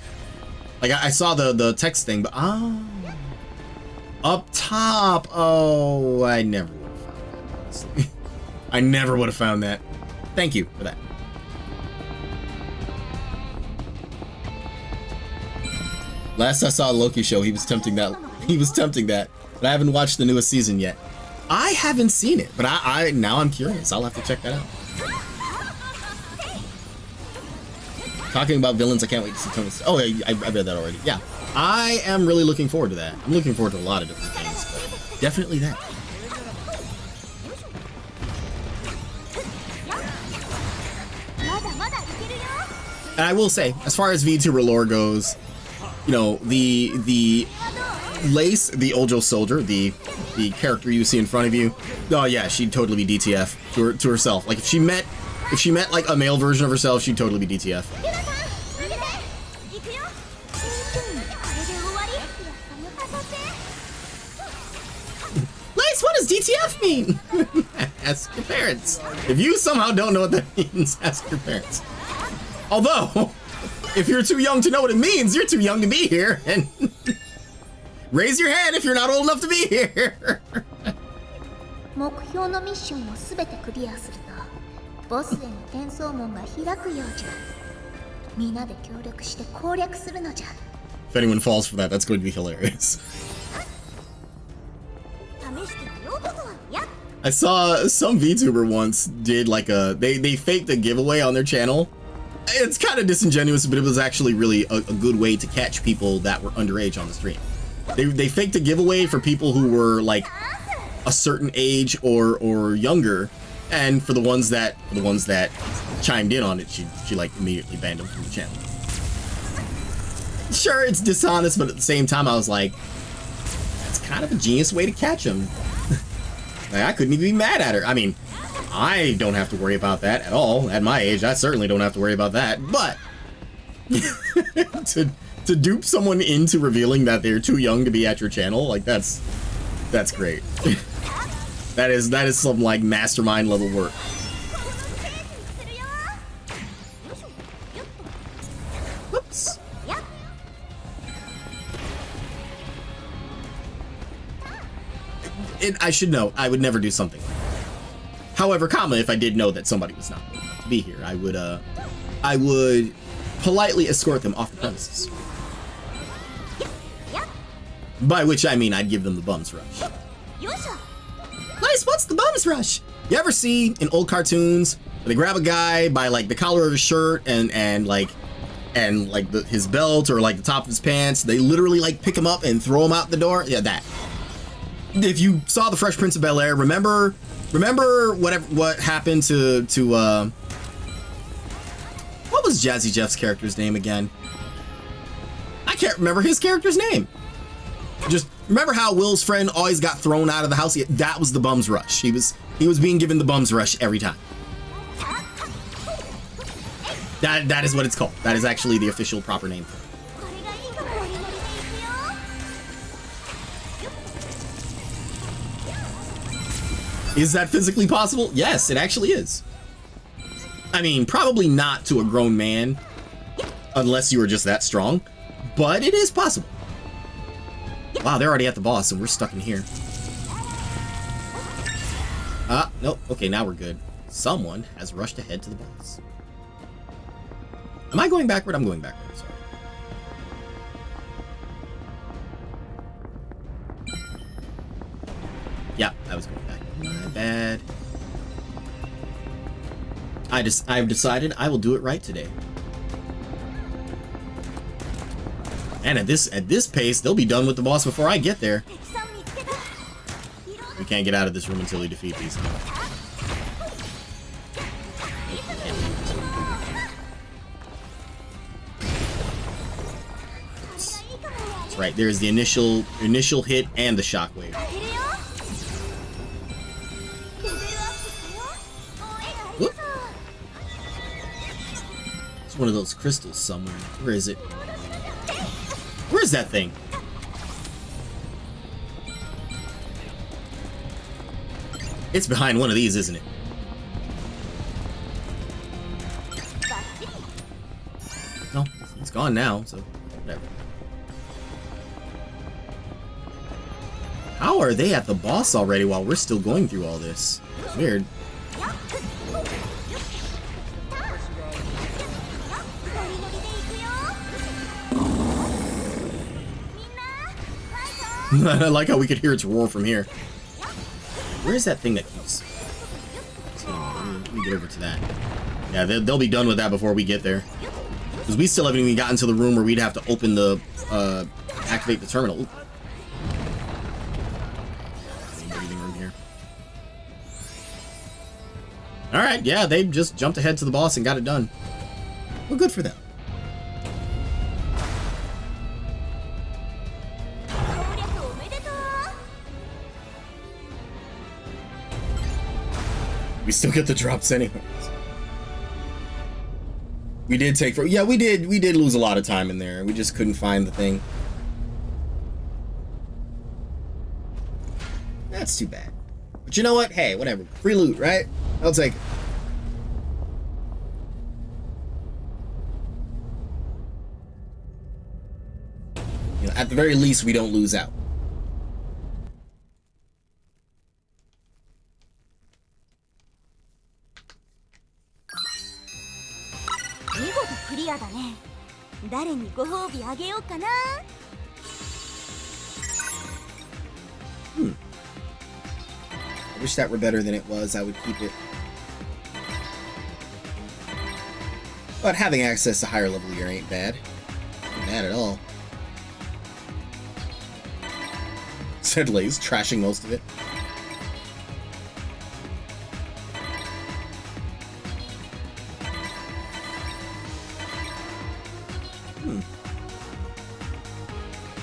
Like, I saw the text thing, but oh, up top. Oh, I never would have found that, honestly. I never would have found that. Thank you for that. Last I saw Loki show, he was tempting that. But I haven't watched the newest season yet. I haven't seen it, but I now I'm curious. I'll have to check that out. Talking about villains, I can't wait to see Tony. Oh, I read that already. Yeah, I am really looking forward to that. I'm looking forward to a lot of different things, but definitely that. And I will say, as far as VTuber lore goes, you know, the Lace, the Ojo soldier, the character you see in front of you, oh yeah, she'd totally be DTF to herself. Like if she met like a male version of herself, she'd totally be DTF. Lace, what does DTF mean? Ask your parents. If you somehow don't know what that means, ask your parents. Although, if you're too young to know what it means, you're too young to be here. And raise your hand if you're not old enough to be here. 目標のミッションをすべてクリアするとボスへの転送門が開くようじゃ皆で協力して攻略するのじゃ If anyone falls for that, that's going to be hilarious. I saw some VTuber once did like they faked a giveaway on their channel. It's kind of disingenuous, but it was actually really a good way to catch people that were underage on the stream. They faked a giveaway for people who were like a certain age or younger, and for the ones that chimed in on it, she like immediately banned them from the channel. Sure, it's dishonest, but at the same time, I was like, that's kind of a genius way to catch them. Like, I couldn't even be mad at her. I mean, I don't have to worry about that at all. At my age, I certainly don't have to worry about that. But to dupe someone into revealing that they're too young to be at your channel, like that's great. that is some like mastermind level work. Whoops. I should know. I would never do something like that. However, if I did know that somebody was not going to be here, I would politely escort them off the premises. By which I mean I'd give them the bum's rush. Nice, what's the bum's rush? You ever see in old cartoons where they grab a guy by like the collar of his shirt and his belt or like the top of his pants? They literally like pick him up and throw him out the door. Yeah, that. If you saw the Fresh Prince of Bel-Air, remember what happened to was Jazzy Jeff's character's name again? I can't remember his character's name. Just remember how Will's friend always got thrown out of the house? That was the Bum's Rush. He was being given the Bum's Rush every time. That is what it's called. That is actually the official proper name for it. Is that physically possible? Yes, it actually is. I mean, probably not to a grown man, unless you were just that strong, but it is possible. Wow, they're already at the boss and we're stuck in here. Nope. Okay, now we're good. Someone has rushed ahead to the boss. Am I going backward? I'm going backward. Sorry. Yeah, I was going back. My bad. I've decided I will do it right today. And at this pace, they'll be done with the boss before I get there. We can't get out of this room until we defeat these. That's right. There's the initial hit and the shockwave. Whoop. It's one of those crystals somewhere. Where is it? Where is that thing? It's behind one of these, isn't it? No, it's gone now, so whatever. How are they at the boss already while we're still going through all this? Weird. I like how we could hear its roar from here. Where is that thing that keeps... Let me get over to that. Yeah, they'll be done with that before we get there. Because we still haven't even gotten to the room where we'd have to open the... activate the terminal. Ooh. Breathing room here. Alright, yeah, they just jumped ahead to the boss and got it done. Well, good for them. We still get the drops anyways. We did take for we did lose a lot of time in there. We just couldn't find the thing. That's too bad. But you know what? Hey, whatever. Free loot, right? I'll take it. You know, at the very least, we don't lose out. I wish that were better than it was. I would keep it. But having access to higher level gear ain't bad. Ain't bad at all. Sedley's trashing most of it.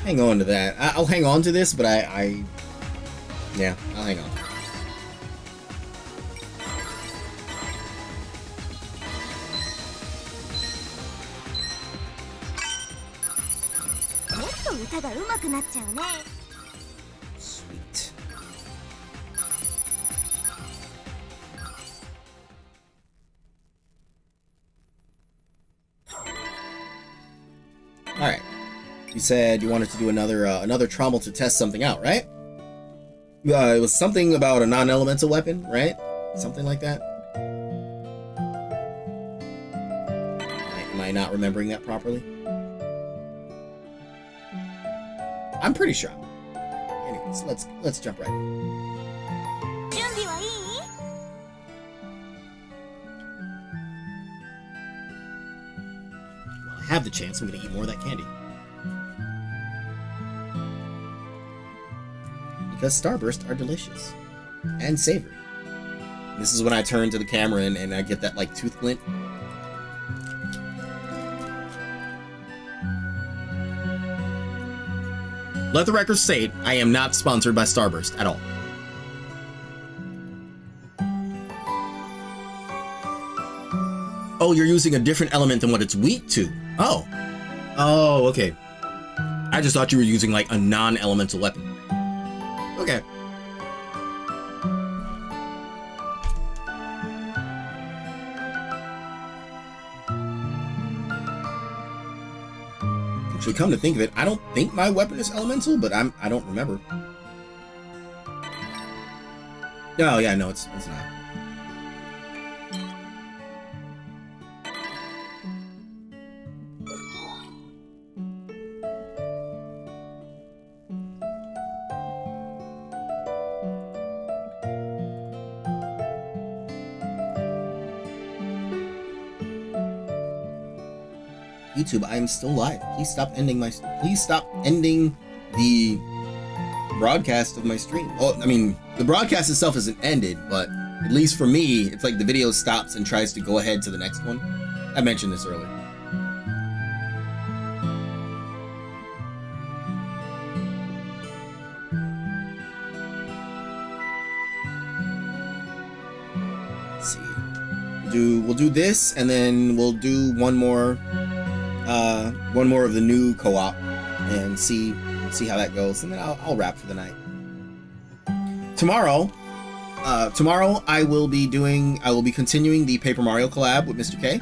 Hang on to that. I'll hang on to this, but yeah, I'll hang on. Sweet. All right. You said you wanted to do another trommel to test something out, right? It was something about a non-elemental weapon, right? Something like that. Am I not remembering that properly? I'm pretty sure. Anyways, let's jump right in. While I have the chance, I'm gonna eat more of that candy. Because Starburst are delicious and savory. This is when I turn to the camera and I get that like tooth glint. let the record state, I am not sponsored by Starburst at all. Oh, you're using a different element than what it's weak to. Oh. Oh, okay. I just thought you were using like a non-elemental weapon. Okay. Actually, come to think of it, I don't think my weapon is elemental, but I don't remember. Oh yeah, no, it's not. YouTube, I am still live. Please stop ending the broadcast of my stream. Oh, I mean, the broadcast itself isn't ended, but at least for me, it's like the video stops and tries to go ahead to the next one. I mentioned this earlier. Let's see. We'll do this, and then we'll do one more of the new co-op and see how that goes, and then I'll wrap for the night. Tomorrow I will be continuing the Paper Mario collab with Mr. K.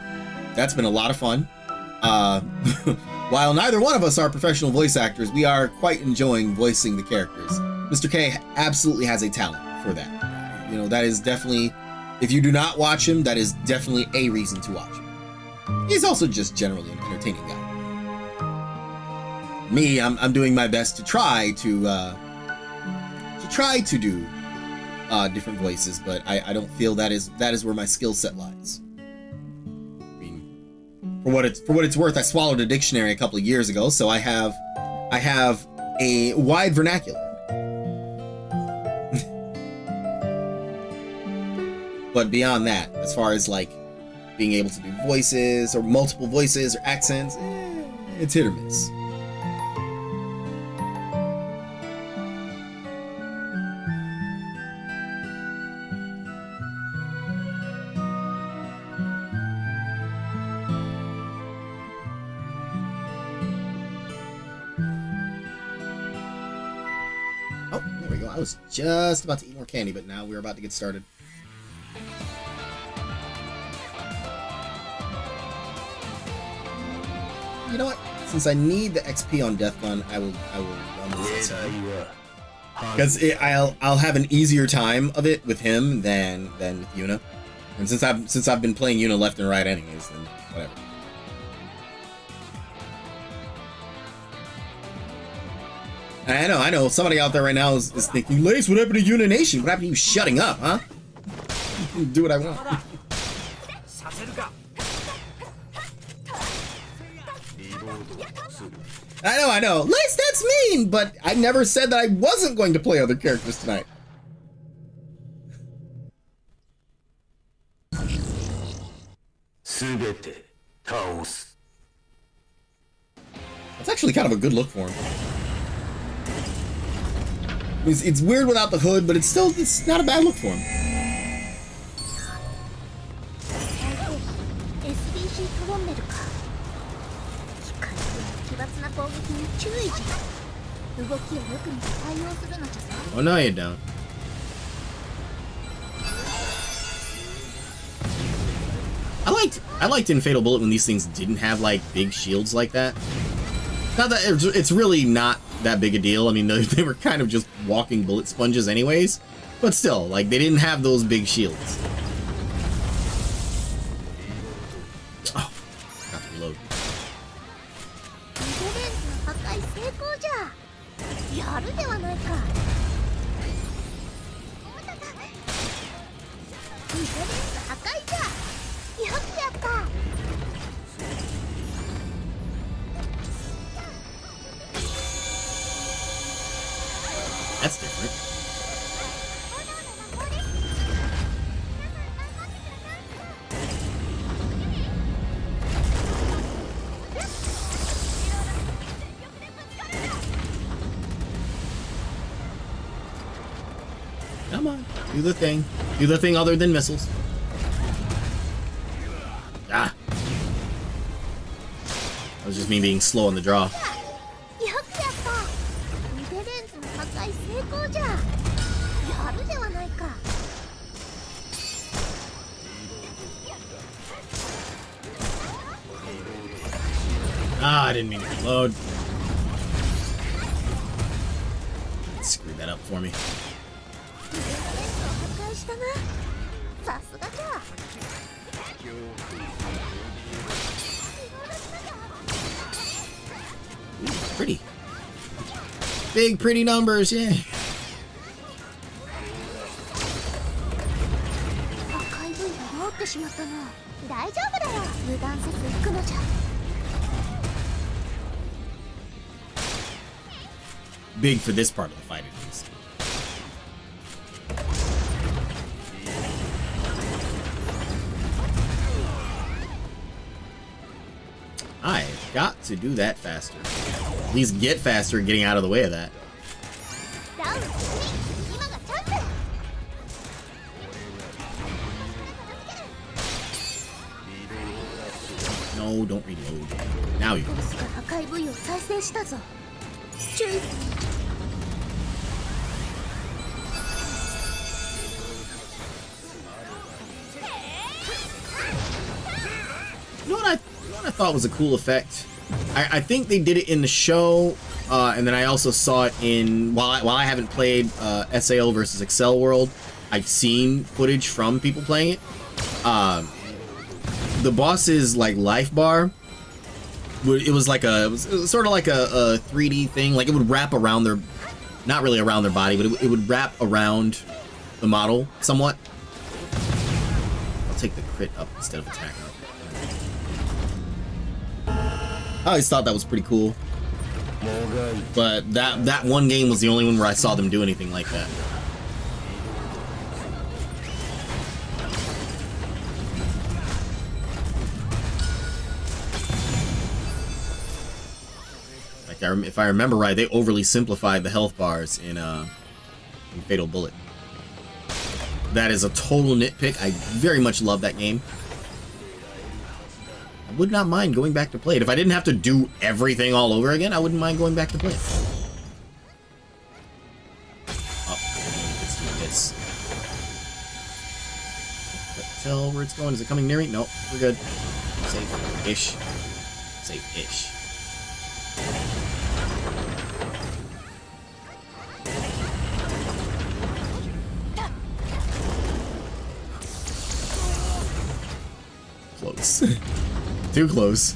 That's been a lot of fun. While neither one of us are professional voice actors, we are quite enjoying voicing the characters. Mr. K absolutely has a talent for that. You know, that is definitely, if you do not watch him, that is definitely a reason to watch him. He's also just generally an entertaining guy. Me, I'm doing my best to try to do different voices, but I don't feel that is where my skill set lies. I mean, for what it's worth, I swallowed a dictionary a couple of years ago, so I have a wide vernacular. But beyond that, as far as like being able to do voices or multiple voices or accents, it's hit or miss. Oh, there we go. I was just about to eat more candy, but now we're about to get started. You know what? Since I need the XP on Death Gun, I will run this because I'll have an easier time of it with him than with Yuna. And since I've been playing Yuna left and right anyways, then whatever. I know. Somebody out there right now is thinking, Lace, what happened to Yuna Nation? What happened to you shutting up, huh? Do what I want. I know. Lace, that's mean, but I never said that I wasn't going to play other characters tonight. That's actually kind of a good look for him. It's weird without the hood, but it's not a bad look for him. Oh no, you don't. I liked in Fatal Bullet when these things didn't have like big shields like that. Not that it's really not that big a deal. I mean, they were kind of just walking bullet sponges anyways, but still, like, they didn't have those big shields. Oh, got to reload. That's different. Do the thing. Do the thing other than missiles. Ah. That was just me being slow on the draw. よくやった腕レンズの破壊成功じゃやるではないか Ah, I didn't mean to reload. Screwed that up for me. 腕のレンズを破壊したなさすがじゃ Pretty. Big, pretty numbers, yay. 赤い部位が治ってしまったな大丈夫だよ油断せず行くのじゃ Big for this part of the fight, at least. I've got to do that faster. At least get faster at getting out of the way of that. ダウン3今がチャンス No, don't reload. Now you. ボスが赤い部位を再生したぞ注意 You know what I thought was a cool effect? I think they did it in the show, and then I also saw it in while I haven't played SAO versus Excel World. I've seen footage from people playing it. The boss's like life bar. It was sort of like a 3D thing. Like it would wrap around their, not really around their body, but it would wrap around the model somewhat. I'll take the crit up instead of attacking. I always thought that was pretty cool. But that one game was the only one where I saw them do anything like that. Like if I remember right, they overly simplified the health bars in Fatal Bullet. That is a total nitpick. I very much love that game. I would not mind going back to play it. If I didn't have to do everything all over again, I wouldn't mind going back to play it. Oh, let's do this. Tell where it's going. Is it coming near me? Nope, we're good. Safe-ish. Safe-ish. Close. Too close.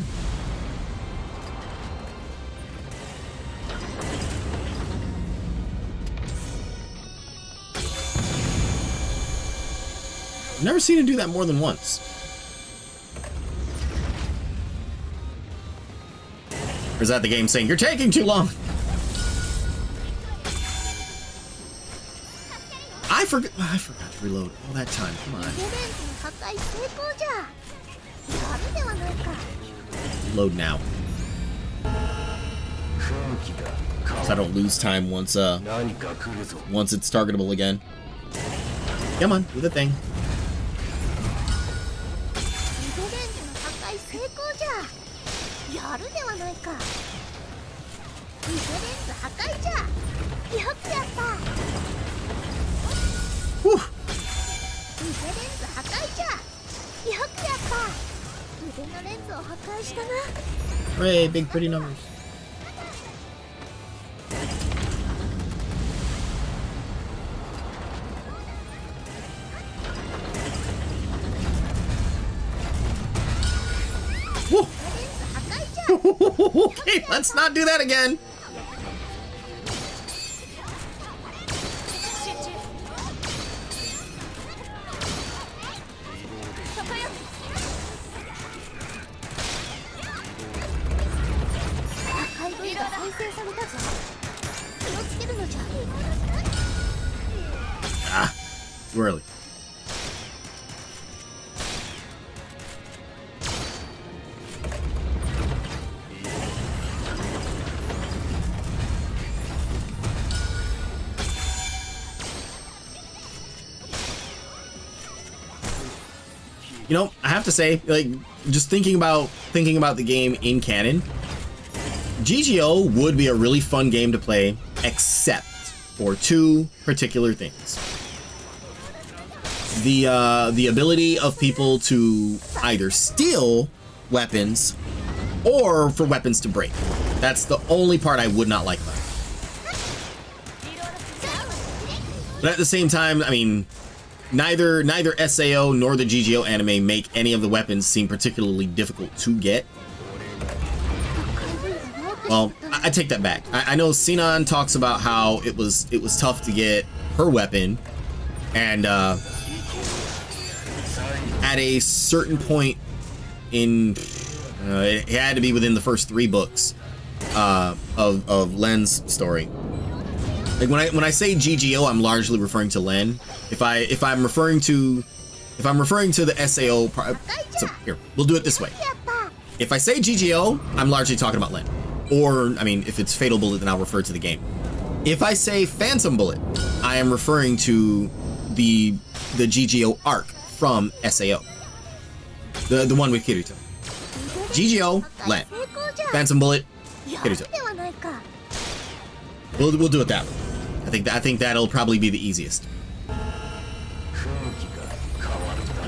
I've never seen it do that more than once. Or is that the game saying, you're taking too long? I forgot to reload all that time. Come on. 腕レンズの破壊成功じゃやるではないか Load now. So I don't lose time once it's targetable again. Come on, do the thing. 腕レンズの破壊成功じゃやるではないか腕レンズ破壊じゃよくやった Whew. 腕レンズ破壊じゃよくやった腕のレンズを破壊したな Hooray, big pretty numbers. Woo. Okay, let's not do that again. Ah, too early. You know, I have to say, like, just thinking about the game in canon, GGO would be a really fun game to play, except for two particular things. The ability of people to either steal weapons or for weapons to break. That's the only part I would not like about it. But at the same time, I mean, neither SAO nor the GGO anime make any of the weapons seem particularly difficult to get. Well, I take that back. I know Sinon talks about how it was tough to get her weapon, and at a certain point in it had to be within the first 3 books of Len's story. Like when I say GGO, I'm largely referring to Len. If I'm referring to the SAO, so here, we'll do it this way. If I say GGO, I'm largely talking about Len. Or, I mean, if it's Fatal Bullet, then I'll refer to the game. If I say Phantom Bullet, I am referring to the GGO arc from SAO. The one with Kirito. GGO, Len. Phantom Bullet, Kirito. We'll do it that way. I think that'll probably be the easiest.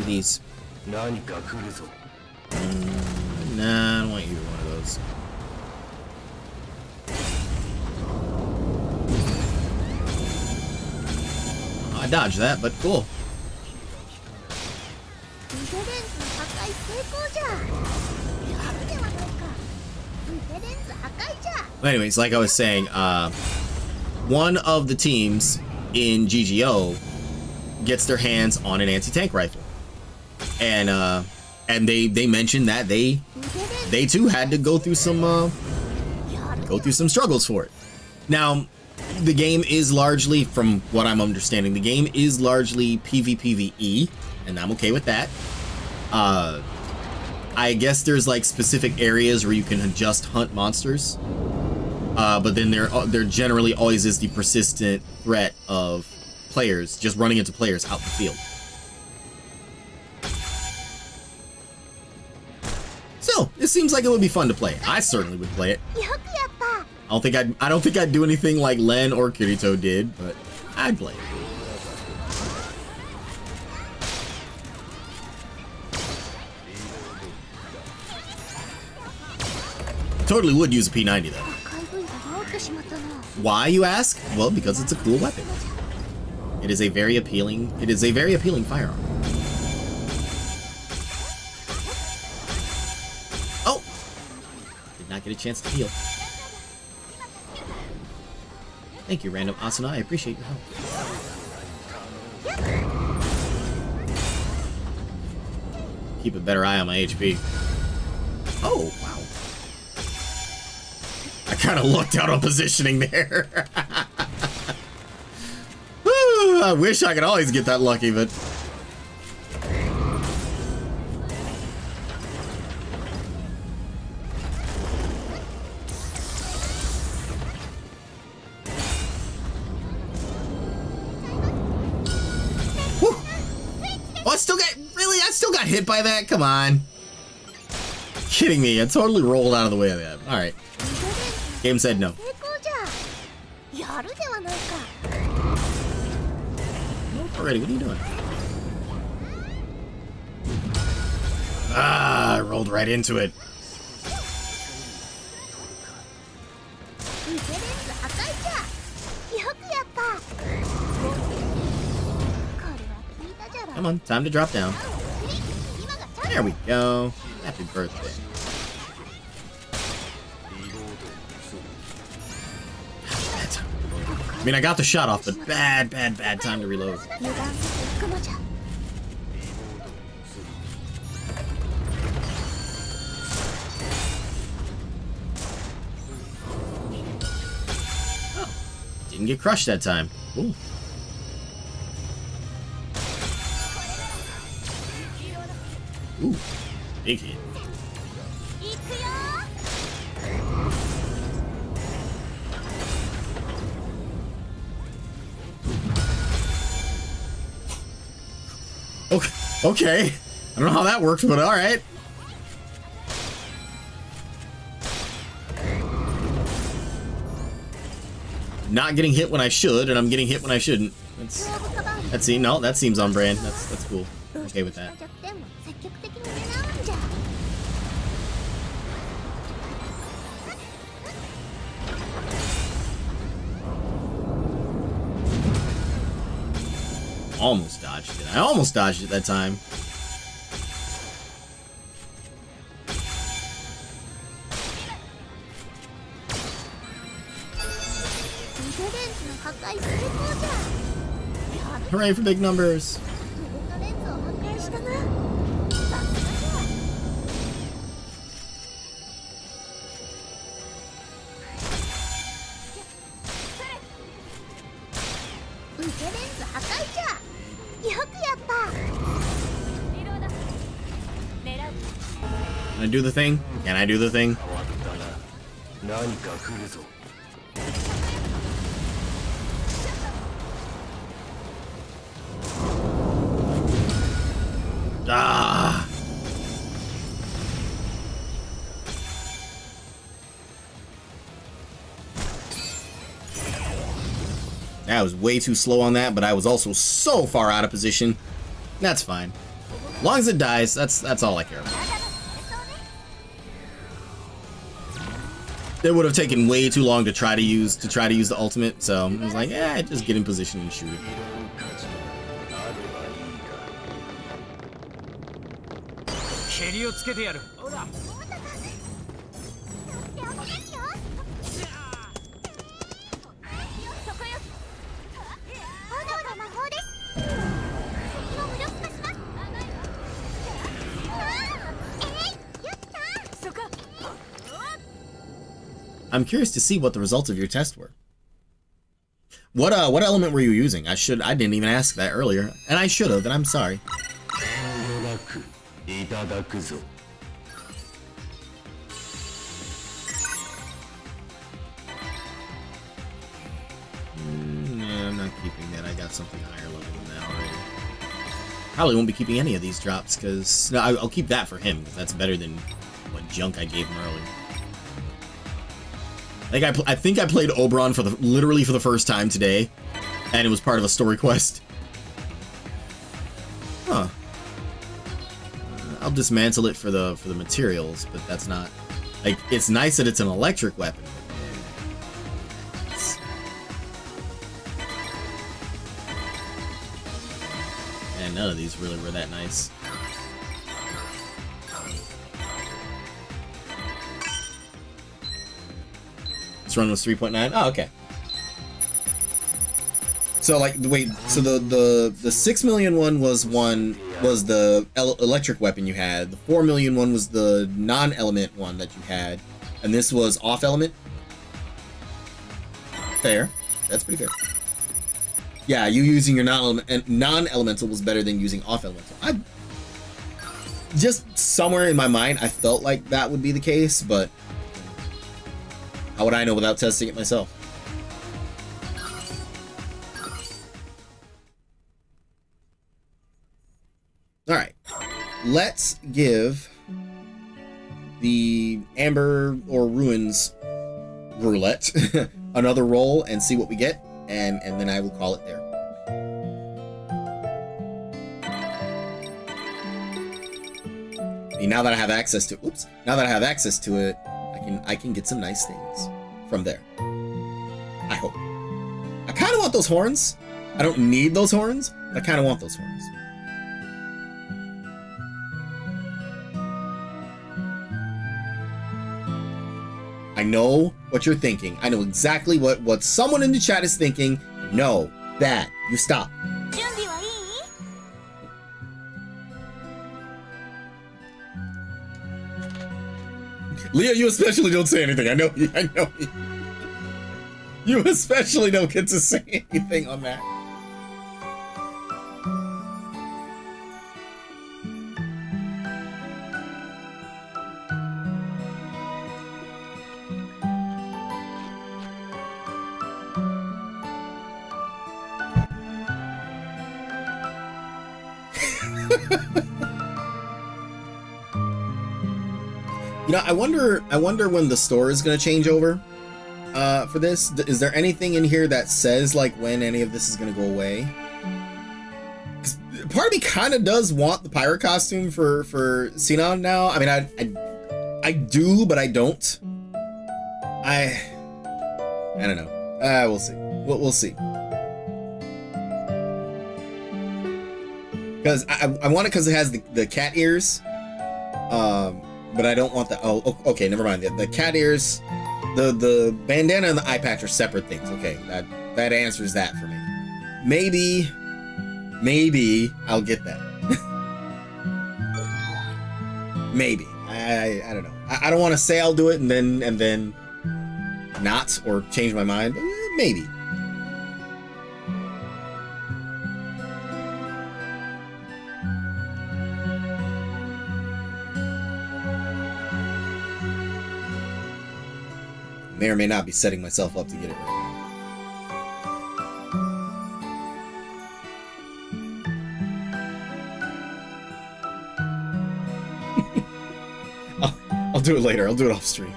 These. Nah, I don't want either one of those. I dodged that, but cool. Anyways, like I was saying, one of the teams in GGO gets their hands on an anti-tank rifle, and they mentioned that they too had to go through some struggles for it. Now, the game is largely, from what I'm understanding, the game is largely PvPvE, and I'm okay with that. I guess there's like specific areas where you can just hunt monsters, but then there generally always is the persistent threat of players just running into players out the field. Still, it seems like it would be fun to play. I certainly would play it. I don't think I'd do anything like Len or Kirito did, but I'd play it. Totally would use a P90 though. Why, you ask? Well, because it's a cool weapon. It is a very appealing firearm. Oh! Did not get a chance to heal. Thank you, random Asuna. I appreciate your help. Keep a better eye on my HP. Oh, wow. I kind of lucked out on positioning there. I wish I could always get that lucky, but... Whew. Oh, I still got hit by that? Come on. Kidding me. I totally rolled out of the way of that. Alright. Game said no. Already, what are you doing? Ah, I rolled right into it. Come on, time to drop down. There we go. Happy birthday. I mean, I got the shot off, but bad time to reload. Oh, didn't get crushed that time. Cool. Ooh, big hit. Okay. I don't know how that works, but all right. Not getting hit when I should, and I'm getting hit when I shouldn't. That's no, that seems on brand. That's cool. I'm okay with that. Almost dodged it. I almost dodged it that time. Hooray for big numbers. Can I do the thing? Can I do the thing? Ah! I was way too slow on that, but I was also so far out of position. That's fine. As long as it dies, that's all I care about. It would have taken way too long to try to use the ultimate, so I was like, yeah, just get in position and shoot it. I'm curious to see what the results of your test were. What element were you using? I didn't even ask that earlier, and I should have, and I'm sorry. Nah, I'm not keeping that. I got something higher level than that already. Probably won't be keeping any of these drops, because... No, I'll keep that for him, because that's better than what junk I gave him earlier. I think I played Oberon literally for the first time today, and it was part of a story quest. Huh. I'll dismantle it for the materials, but that's not... Like, it's nice that it's an electric weapon. And none of these really were that nice. This run was 3.9. Oh, okay. So like, wait. So the 6 million one was the electric weapon you had. The 4 million one was the non-element one that you had, and this was off element. Fair. That's pretty fair. Yeah, you using your non-elemental was better than using off elemental. I just somewhere in my mind I felt like that would be the case, but. How would I know without testing it myself? Alright. Let's give the Amber or Ruins roulette another roll and see what we get, and then I will call it there. Now that I have access to it, I can get some nice things from there. I hope. I kind of want those horns. I don't need those horns, but I kind of want those horns. I know what you're thinking. I know exactly what someone in the chat is thinking. No, that. You stop. Leah, you especially don't say anything. I know. You especially don't get to say anything on that. You know, I wonder when the store is gonna change over for this. Is there anything in here that says like when any of this is gonna go away? 'Cause part of me kind of does want the pirate costume for Sinon now. I mean, I do, but I don't. I don't know. We'll see. We'll see. Because I want it because it has the cat ears. But I don't want the... Oh, okay, never mind. The cat ears, the bandana and the eye patch are separate things. Okay, that answers that for me. Maybe I'll get that. Maybe. I don't know. I don't want to say I'll do it and then not, or change my mind. But maybe. May or may not be setting myself up to get it right now. I'll do it later. I'll do it off stream.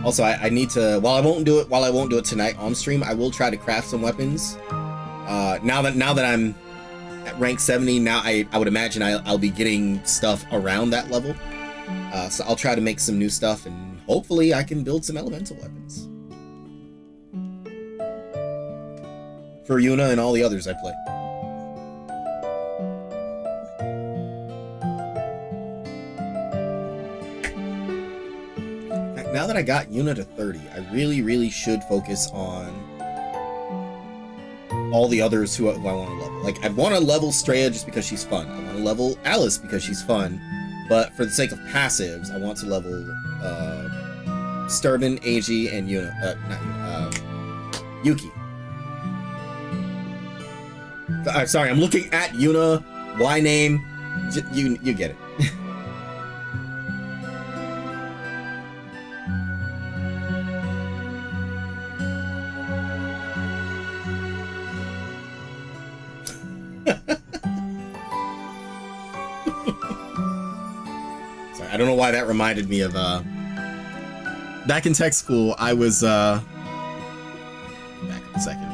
Also, I need to, while I won't do it tonight on stream, I will try to craft some weapons. Now that I'm at rank 70, now I would imagine I'll be getting stuff around that level. So I'll try to make some new stuff, and hopefully I can build some elemental weapons for Yuna and all the others I play. In fact, now that I got Yuna to 30, I really should focus on all the others who I want to level. Like, I want to level Straya just because she's fun. I want to level Alice because she's fun. But for the sake of passives, I want to level Sturban, Eiji, and Yuna. Not Yuna. Yuki. I'm sorry, I'm looking at Yuna. Y name. You get it. I don't know why that reminded me of back in tech school. I was back a second.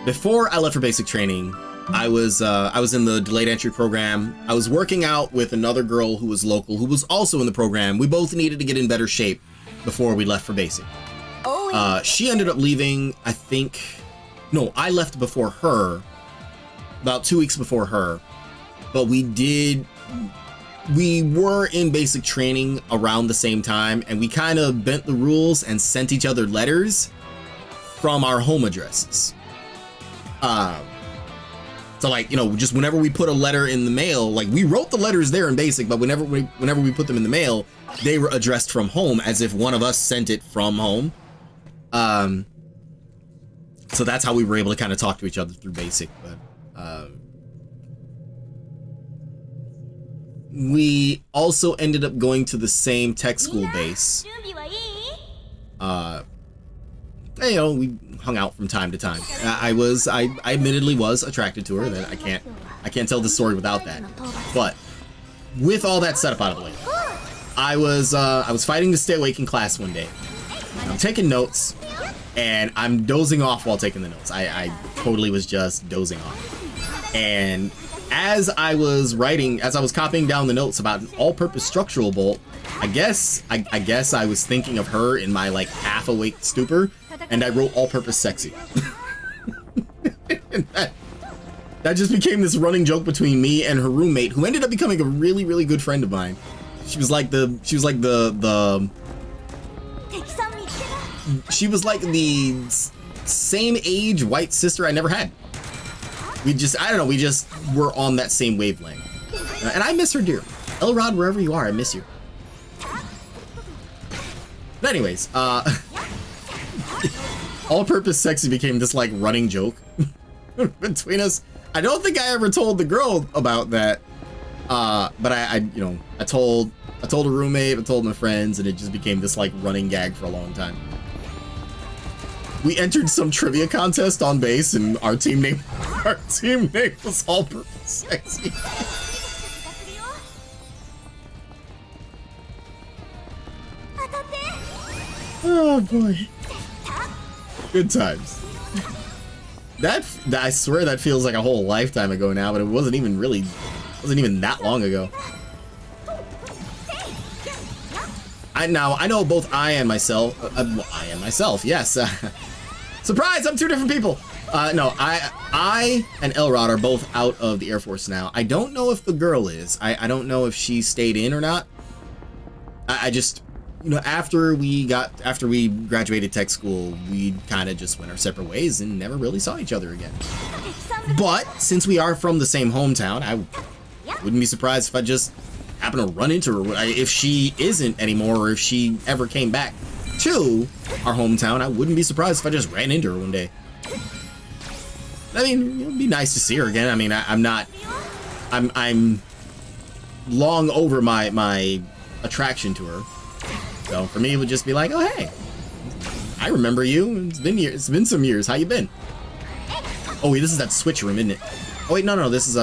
Before I left for basic training, I was in the delayed entry program. I was working out with another girl who was local, who was also in the program. We both needed to get in better shape before we left for basic. She ended up leaving, I think. No, I left before her, about 2 weeks before her. But we were in basic training around the same time, and we kind of bent the rules and sent each other letters from our home addresses. So like, you know, just whenever we put a letter in the mail, like we wrote the letters there in basic, but whenever we put them in the mail, they were addressed from home as if one of us sent it from home. So that's how we were able to kind of talk to each other through basic, but we also ended up going to the same tech school base. You know, we hung out from time to time. I admittedly was attracted to her. That I can't tell the story without that. But with all that setup out of the way, I was fighting to stay awake in class one day. I'm taking notes, and I'm dozing off while taking the notes. I totally was just dozing off. And as I was copying down the notes about an all-purpose structural bolt, I guess I was thinking of her in my like half-awake stupor, and I wrote all-purpose sexy. And that just became this running joke between me and her roommate, who ended up becoming a really good friend of mine. She was like the same age white sister I never had. We just were on that same wavelength. And I miss her dearly. Elrod, wherever you are, I miss you. But anyways, all-purpose sexy became this like running joke between us. I don't think I ever told the girl about that. But I told a roommate, I told my friends, and it just became this like running gag for a long time. We entered some trivia contest on base, and our team name was All Purple Sexy. Oh boy. Good times. That I swear that feels like a whole lifetime ago now, but it wasn't even that long ago. I know both I and myself, yes. Surprise, I'm two different people. No, I and Elrod are both out of the Air Force now. I don't know if the girl is. I don't know if she stayed in or not. I just, you know, after we graduated tech school, we kind of just went our separate ways and never really saw each other again. But since we are from the same hometown, I wouldn't be surprised if I just happen to run into her. If she isn't anymore, or if she ever came back to our hometown, I wouldn't be surprised if I just ran into her one day. I mean, it would be nice to see her again. I mean, I'm long over my attraction to her. So for me, it would just be like, oh hey, I remember you. It's been some years. How you been? Oh wait, this is that switch room, isn't it? Oh wait, no, this is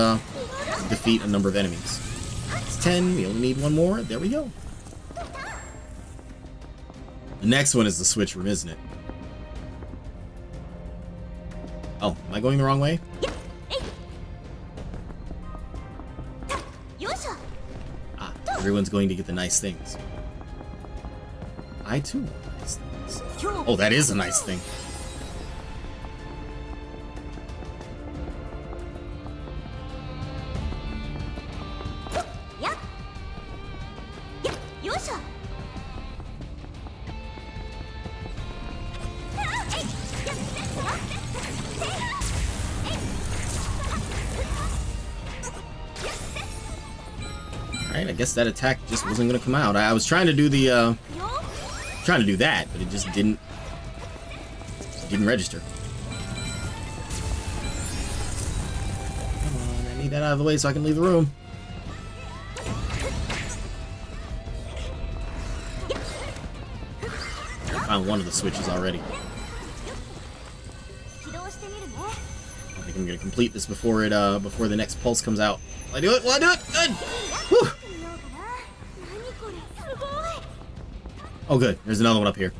defeat a number of enemies. 10, we only need one more. There we go. The next one is the switch room, isn't it? Oh, am I going the wrong way? Ah, everyone's going to get the nice things. I too want nice things. Oh, that is a nice thing. Alright, I guess that attack just wasn't gonna come out. I was trying to do the that, but it just didn't register. Come on, I need that out of the way so I can leave the room. I found one of the switches already. I think I'm gonna complete this before the next pulse comes out. Will I do it? Will I do it? Good! Whew. Oh good, there's another one up here.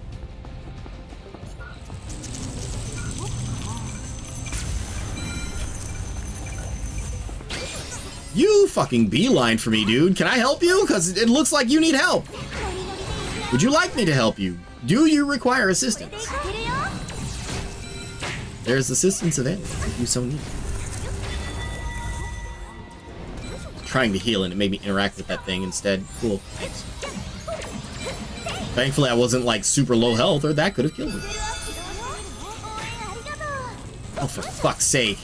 You fucking beeline for me, dude. Can I help you? Because it looks like you need help. Would you like me to help you? Do you require assistance? There's assistance available if you so need. Trying to heal and it made me interact with that thing instead. Cool, thanks. Thankfully I wasn't like super low health or that could have killed me. Oh, for fuck's sake.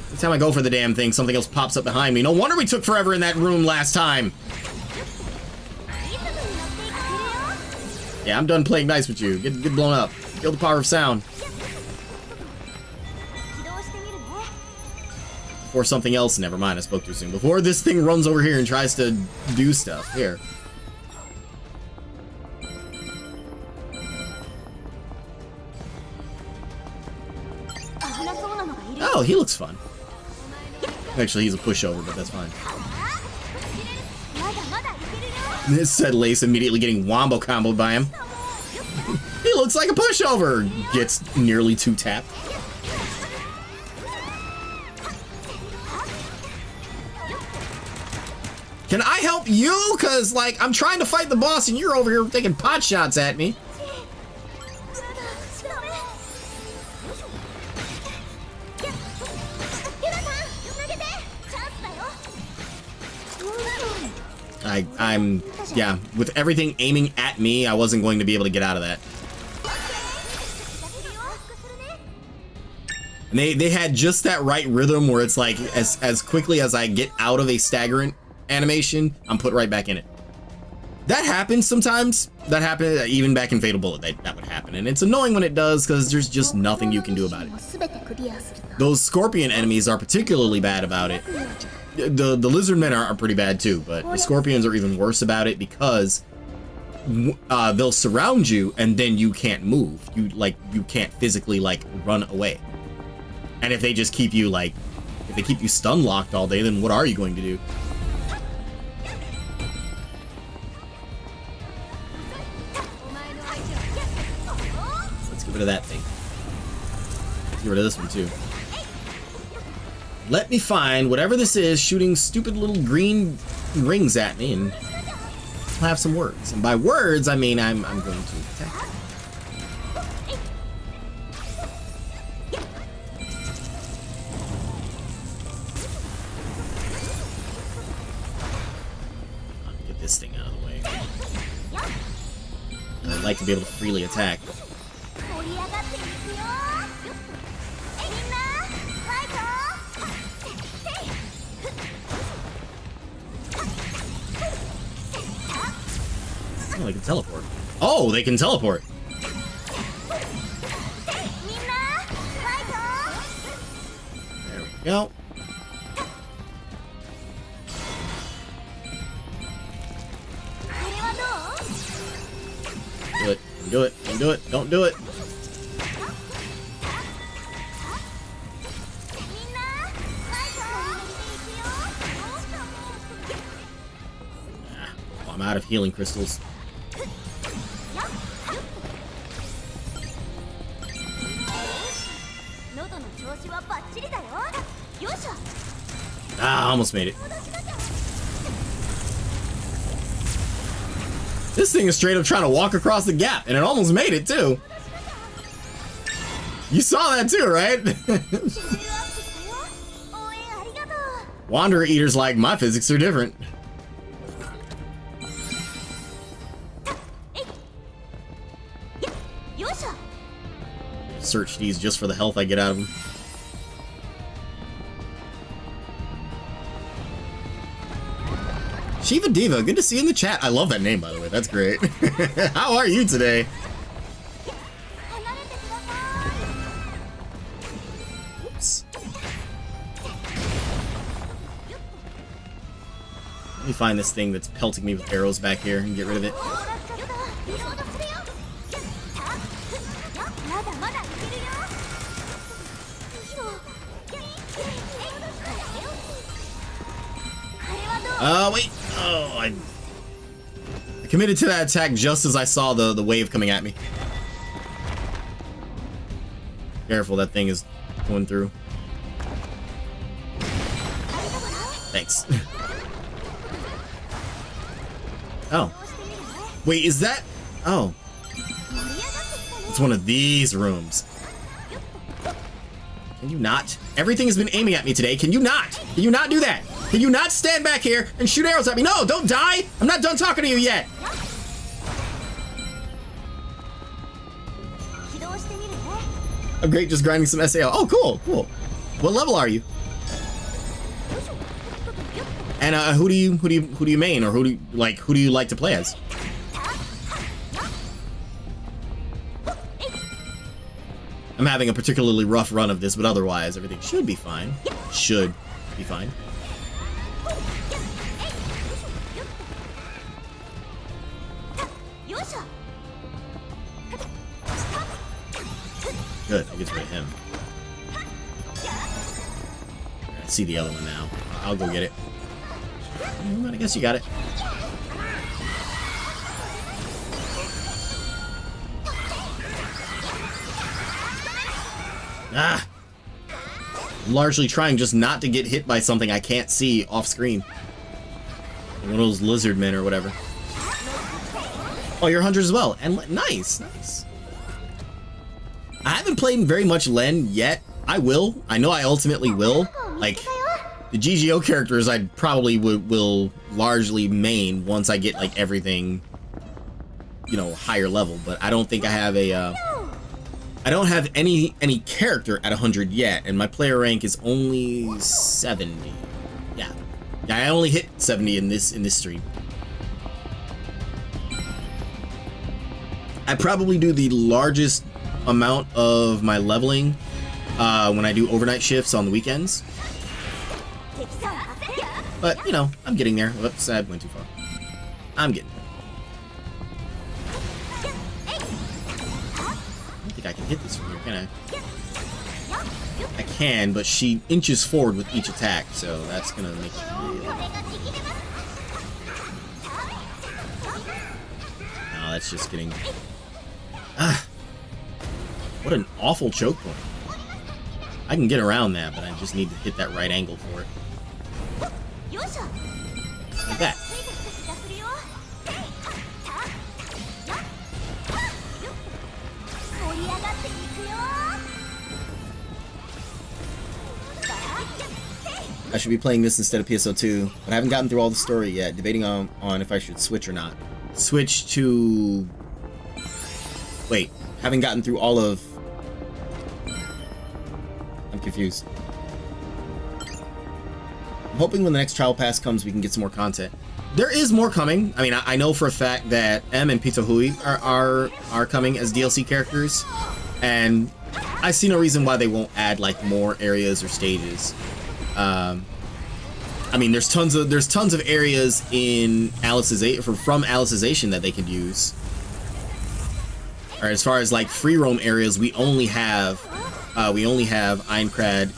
Every time I go for the damn thing, something else pops up behind me. No wonder we took forever in that room last time. Yeah, I'm done playing nice with you. Get blown up. Feel the power of sound. Before something else, never mind, I spoke too soon. Before this thing runs over here and tries to do stuff. Here. Oh, he looks fun. Actually, he's a pushover, but that's fine. This said Lace immediately getting wombo comboed by him. He looks like a pushover. Gets nearly 2 tapped. Can I help you? Cause like I'm trying to fight the boss and you're over here taking pot shots at me. Yeah, with everything aiming at me, I wasn't going to be able to get out of that. And they had just that right rhythm where it's like as quickly as I get out of a staggering animation, I'm put right back in it. That happens sometimes. That happened even back in Fatal Bullet. That would happen, and it's annoying when it does because there's just nothing you can do about it. Those scorpion enemies are particularly bad about it. The lizard men are pretty bad too, but the scorpions are even worse about it because they'll surround you and then you can't move. You can't physically like run away. And if they just keep you like, if they keep you stun locked all day, then what are you going to do? Let's get rid of that thing. Let's get rid of this one too. Let me find whatever this is shooting stupid little green rings at me, and we'll have some words. And by words, I mean I'm going to attack. Get this thing out of the way. I'd like to be able to freely attack. Oh, they can teleport. Oh, they can teleport. There we go. Do it. Do it. Don't do it. Don't do it. Oh, I'm out of healing crystals. Ah, almost made it. This thing is straight up trying to walk across the gap, and it almost made it too. You saw that too, right? Wanderer Eater's like, my physics are different. Search these just for the health I get out of them. Shiva Diva, good to see you in the chat. I love that name, by the way. That's great. How are you today? Oops. Let me find this thing that's pelting me with arrows back here and get rid of it. Wait. Oh, I committed to that attack just as I saw the wave coming at me. Careful, that thing is going through. Thanks. Oh. Wait, is that... Oh. It's one of these rooms. Can you not? Everything has been aiming at me today. Can you not? Can you not do that? Can you not stand back here and shoot arrows at me? No, don't die! I'm not done talking to you yet! I'm great, just grinding some SAO. Oh, cool, cool. What level are you? And who do you main, or who do you like to play as? I'm having a particularly rough run of this, but otherwise everything should be fine. Should be fine. Good, I get rid of him. I see the other one now. I'll go get it. But I guess you got it. Ah! Largely trying just not to get hit by something I can't see off screen. One of those lizard men or whatever. Oh, you're 100 as well. And nice, nice. I haven't played very much Len yet. I will. I know I ultimately will. Like, the GGO characters I probably will largely main once I get, like, everything, you know, higher level. But I don't think I have a, I don't have any character at 100 yet, and my player rank is only 70. Yeah. I only hit 70 in this stream. I probably do the largest amount of my leveling when I do overnight shifts on the weekends. But, you know, I'm getting there. Whoops, I went too far. I'm getting there. think I can hit this from here, can I? I can, but she inches forward with each attack, so that's gonna make it really... No, that's just getting... Ah! What an awful choke point. I can get around that, but I just need to hit that right angle for it. Like that. I should be playing this instead of PSO2, but I haven't gotten through all the story yet, debating on if I should switch or not. Switch to... Wait, haven't gotten through all of... I'm confused. I'm hoping when the next trial pass comes we can get some more content. There is more coming. I mean, I know for a fact that M and Pito Hui are coming as DLC characters, and I see no reason why they won't add like more areas or stages. I mean, there's tons of areas in from Alicization that they could use. Or as far as like free roam areas, we only have Aincrad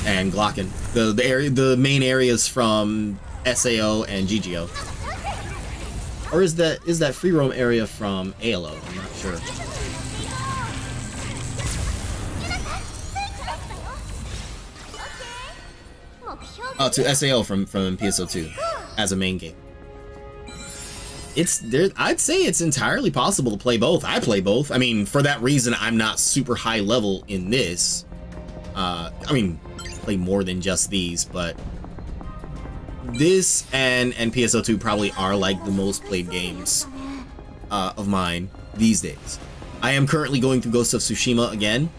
and Glocken. The main areas from SAO and GGO. Or is that free roam area from ALO? I'm not sure. Oh, to SAO from PSO2 as a main game. It's there. I'd say it's entirely possible to play both. I play both. I mean, for that reason, I'm not super high level in this. I mean, play more than just these, but this and PSO2 probably are like the most played games of mine these days. I am currently going through Ghost of Tsushima again.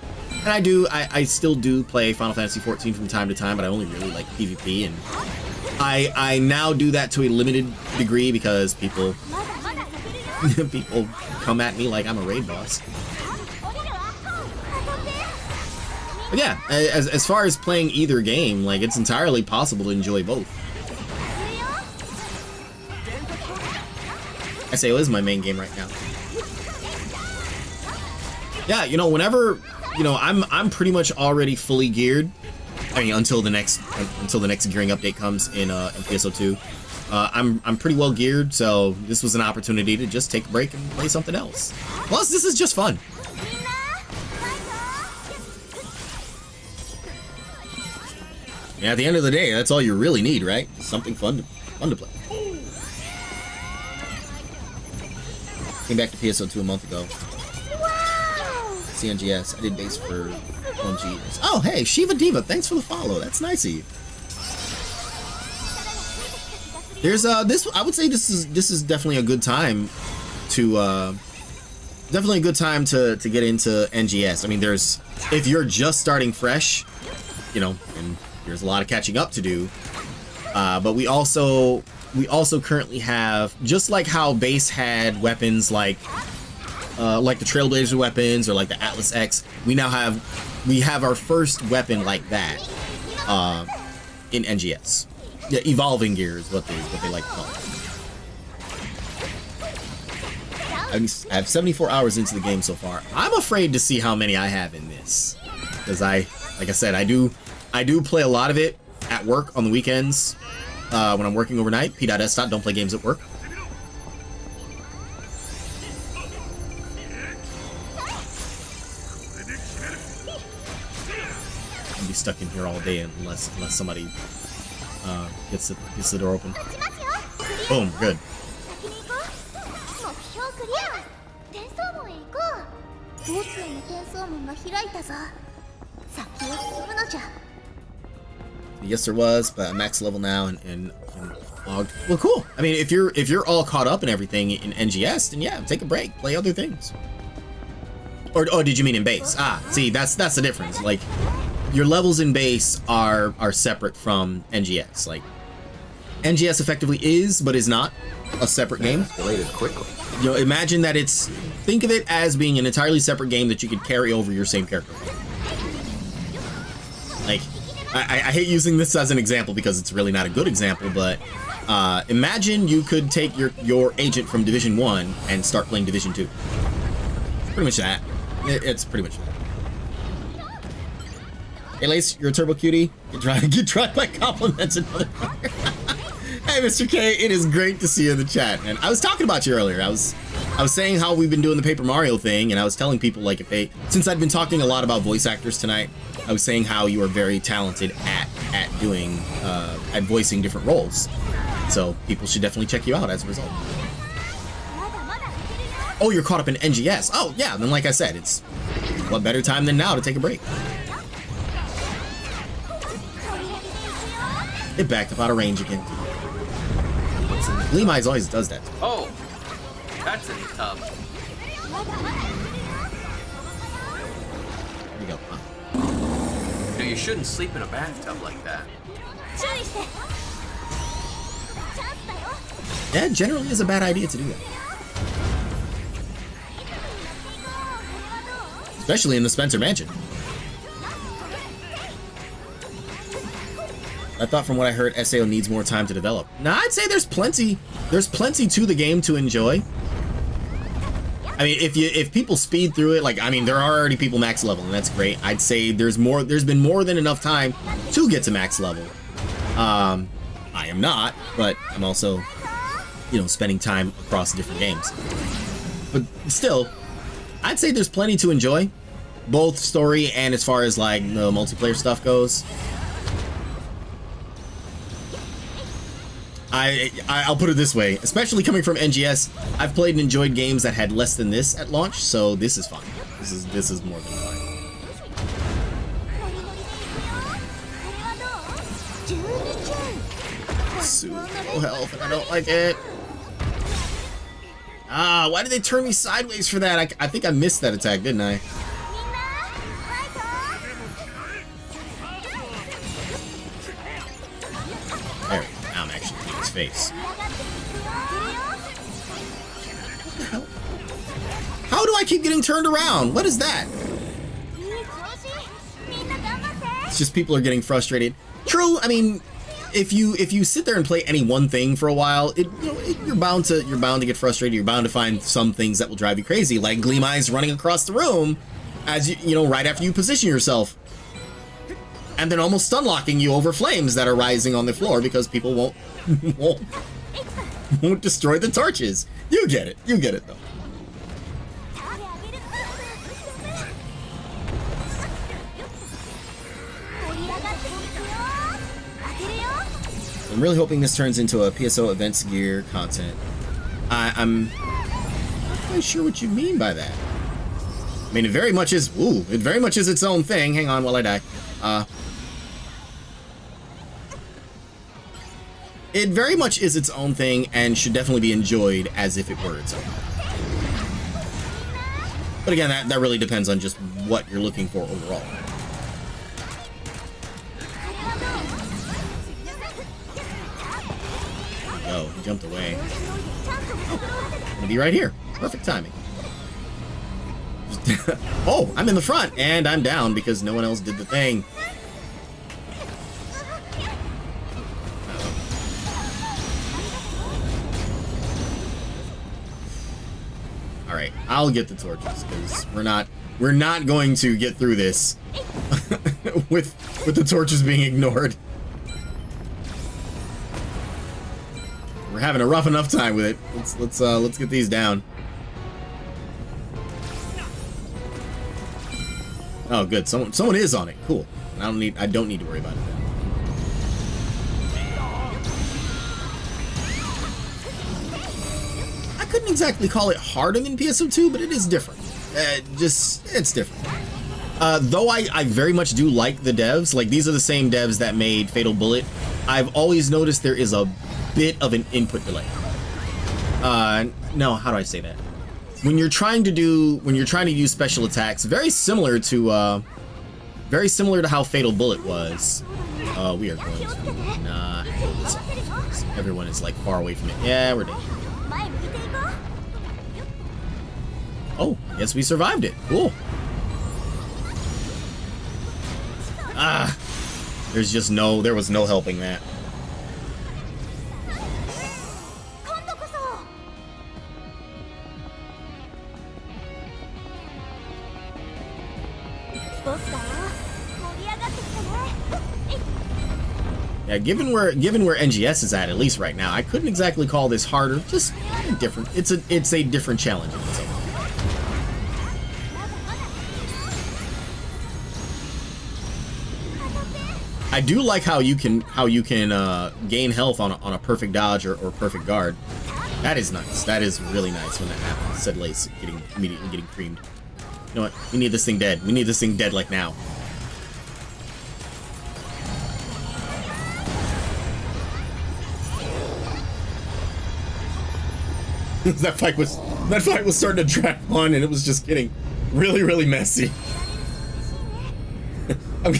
And I still do play Final Fantasy XIV from time to time, but I only really like PvP, and I now do that to a limited degree because people come at me like I'm a raid boss. But yeah, as far as playing either game, like it's entirely possible to enjoy both. SAO is my main game right now. Yeah, you know, whenever, you know, I'm pretty much already fully geared. I mean, until the next gearing update comes in PSO2. I'm pretty well geared, so this was an opportunity to just take a break and play something else. Plus, this is just fun. Yeah, at the end of the day, that's all you really need, right? Something fun to play. Came back to PSO2 a month ago. CNGS. I did base for 1G. Oh, hey, Shiva Diva, thanks for the follow. That's nice of you. There's this. I would say this is definitely a good time to get into NGS. I mean, if you're just starting fresh, you know, and there's a lot of catching up to do. But we also currently have, just like how base had weapons like the Trailblazer weapons or like the Atlas X, we have our first weapon like that in NGS. Yeah, evolving gear is what they like to call it. I have 74 hours into the game so far. I'm afraid to see how many I have in this, because like I said, I do play a lot of it at work on the weekends when I'm working overnight. P.S. Don't play games at work. I'll be stuck in here all day unless somebody gets the door open. Boom, good. Yes, there was, but I'm max level now and logged. Well, cool. I mean, if you're all caught up and everything in NGS, then yeah, take a break, play other things. Or did you mean in base? Ah, see, that's the difference. Like, your levels in base are separate from NGS. Like, NGS effectively is, but is not a separate game. Escalated quickly. You know, imagine that think of it as being an entirely separate game that you could carry over your same character. Like, I hate using this as an example because it's really not a good example, but imagine you could take your agent from Division 1 and start playing Division 2. Pretty much that. It's pretty much that. Hey, Lace, you're a turbo cutie. Get tried by compliments and motherfucker. Hey, Mr. K, it is great to see you in the chat, man. I was talking about you earlier. I was saying how we've been doing the Paper Mario thing, and I was telling people, like, since I've been talking a lot about voice actors tonight, I was saying how you are very talented at doing, at voicing different roles. So people should definitely check you out as a result. Oh, you're caught up in NGS. Oh, yeah, then like I said, it's what better time than now to take a break. It backed up out of range again. Gleam Eyes always does that. Oh, that's a tub. There we go. No, you shouldn't sleep in a bathtub like that. Yeah, it generally is a bad idea to do that. Especially in the Spencer Mansion. I thought from what I heard, SAO needs more time to develop. Now, I'd say there's plenty to the game to enjoy. I mean, if people speed through it, like, I mean, there are already people max level, and that's great. I'd say there's been more than enough time to get to max level. I am not, but I'm also, you know, spending time across different games. But still, I'd say there's plenty to enjoy, both story and as far as like the multiplayer stuff goes. I'll put it this way, especially coming from NGS, I've played and enjoyed games that had less than this at launch, so this is fine. This is more than fine. Super low health, and I don't like it. Ah, why did they turn me sideways for that? I think I missed that attack, didn't I? There we go. Now I'm actually in his face. What the hell? How do I keep getting turned around? What is that? It's just people are getting frustrated. True, I mean, if you sit there and play any one thing for a while, you're bound to get frustrated. You're bound to find some things that will drive you crazy, like Gleam Eyes running across the room as you know, right after you position yourself, and then almost stun locking you over flames that are rising on the floor because people won't destroy the torches. You get it though. I'm really hoping this turns into a PSO events gear content. I'm not quite sure what you mean by that. I mean, it very much is. Ooh, it very much is its own thing. Hang on while I die. It very much is its own thing and should definitely be enjoyed as if it were its own. But again, that really depends on just what you're looking for overall. Oh, he jumped away. Oh, I'm gonna be right here. Perfect timing. Oh, I'm in the front, and I'm down because no one else did the thing. All right, I'll get the torches because we're not going to get through this with the torches being ignored. We're having a rough enough time with it. Let's get these down. Oh, good. Someone is on it. Cool. I don't need to worry about it then. I couldn't exactly call it harder than PSO2, but it is different. It's different. Though I very much do like the devs. Like, these are the same devs that made Fatal Bullet. I've always noticed there is a bit of an input delay. No, how do I say that? When you're trying to use special attacks, very similar to how Fatal Bullet was. We are going to not hit this off. Everyone is like far away from it. Yeah, we're dead. Oh, I guess we survived it. Cool. Ah, there was no helping that. Yeah, given where NGS is at least right now, I couldn't exactly call this harder. Just different. It's a different challenge in its own. I do like how you can gain health on a perfect dodge or perfect guard. That is nice. That is really nice when that happens. Said Lace immediately getting creamed. You know what? We need this thing dead. We need this thing dead like now. that fight was starting to drag on, and it was just getting really messy. I'm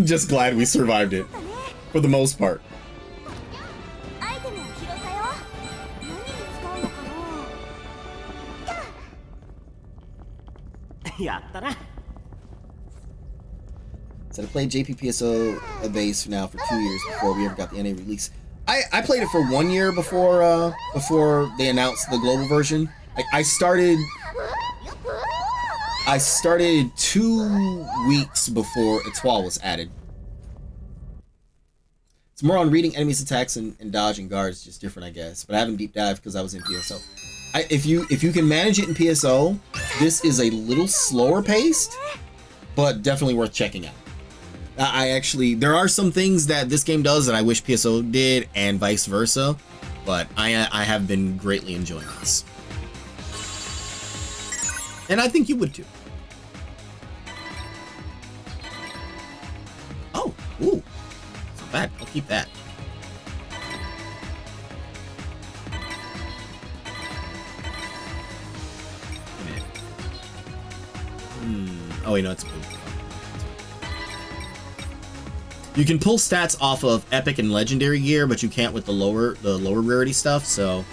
just glad we survived it for the most part. So I played JPPSO base now for 2 years before we ever got the NA release. I played it for 1 year before they announced the global version. I started 2 weeks before Etoile was added. It's more on reading enemies' attacks and dodging guards, just different, I guess. But I haven't deep dived because I was in PSO. If you can manage it in PSO, this is a little slower paced, but definitely worth checking out. There are some things that this game does that I wish PSO did, and vice versa, but I have been greatly enjoying this. And I think you would too. Oh, ooh, not bad. I'll keep that. Oh wait, no, it's blue. You can pull stats off of epic and legendary gear, but you can't with the lower rarity stuff. So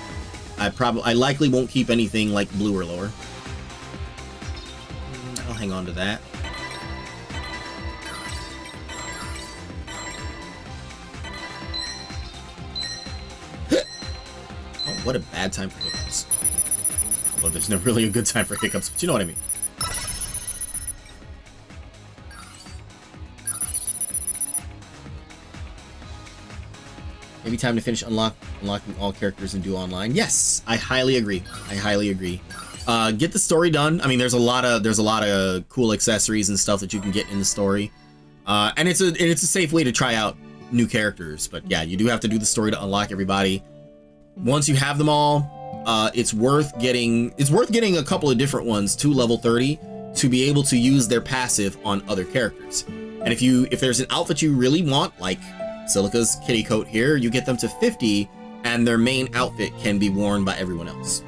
I likely won't keep anything like blue or lower. I'll hang on to that. Oh, what a bad time for hiccups. Well, there's never really a good time for hiccups, but you know what I mean. Maybe time to finish unlocking all characters and do online. Yes, I highly agree. I highly agree. Get the story done. I mean, there's a lot of cool accessories and stuff that you can get in the story, and it's a safe way to try out new characters. But yeah, you do have to do the story to unlock everybody. Once you have them all, it's worth getting a couple of different ones to level 30 to be able to use their passive on other characters. And if there's an outfit you really want, like Silica's kitty coat here, you get them to 50 and their main outfit can be worn by everyone else.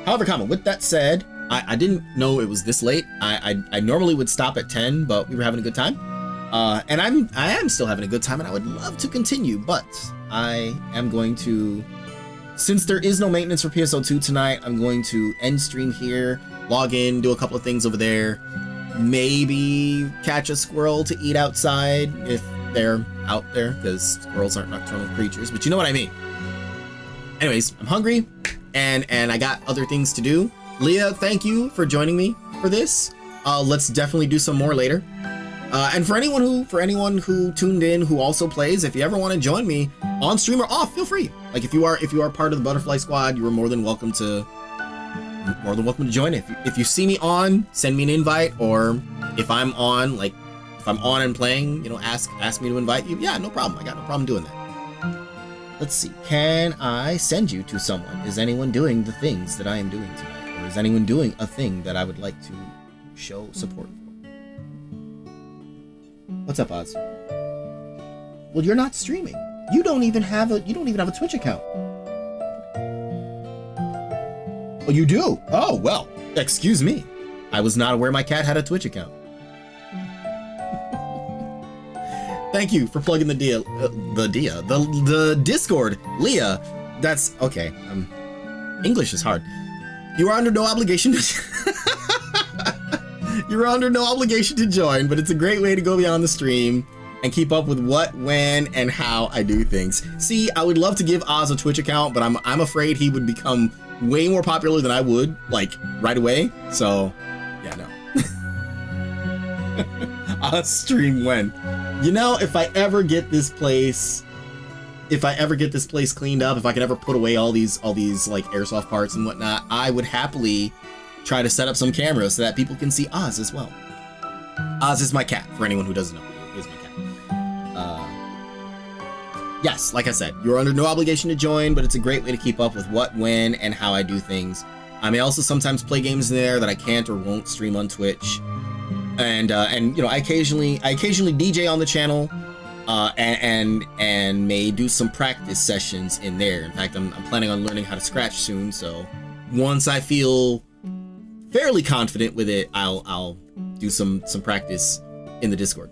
However, with that said, I didn't know it was this late. I normally would stop at 10, but we were having a good time. And I am still having a good time, and I would love to continue, but I am going to, since there is no maintenance for PSO2 tonight, I'm going to end stream here, log in, do a couple of things over there, maybe catch a squirrel to eat outside if they're out there, because squirrels aren't nocturnal creatures, but you know what I mean. Anyways, I'm hungry, and I got other things to do. Leah, thank you for joining me for this. Let's definitely do some more later. And for anyone who tuned in who also plays, if you ever want to join me on stream or off, feel free. Like if you are part of the Butterfly Squad, you are more than welcome to join. If you see me on, send me an invite, or if I'm on and playing, ask me to invite you. Yeah, no problem. I got no problem doing that. Let's see. Can I send you to someone? Is anyone doing the things that I am doing tonight? Or is anyone doing a thing that I would like to show support for? What's up, Oz? Well, you're not streaming. You don't even have a Twitch account. Oh, you do? Oh, well, excuse me. I was not aware my cat had a Twitch account. Thank you for plugging the Discord, Leah. That's okay. English is hard. You are under no obligation You're under no obligation to join, but it's a great way to go beyond the stream and keep up with what, when, and how I do things. See, I would love to give Oz a Twitch account, but I'm afraid he would become way more popular than I would, like, right away. So, yeah, no. Oz stream when? You know, if I ever get this place cleaned up, if I can ever put away all these like airsoft parts and whatnot, I would happily try to set up some cameras so that people can see Oz as well. Oz is my cat, for anyone who doesn't know. He is my cat. Yes, like I said, you're under no obligation to join, but it's a great way to keep up with what, when, and how I do things. I may also sometimes play games in there that I can't or won't stream on Twitch. And you know, I occasionally DJ on the channel, and may do some practice sessions in there. In fact, I'm planning on learning how to scratch soon, so once I feel fairly confident with it, I'll do some practice in the Discord.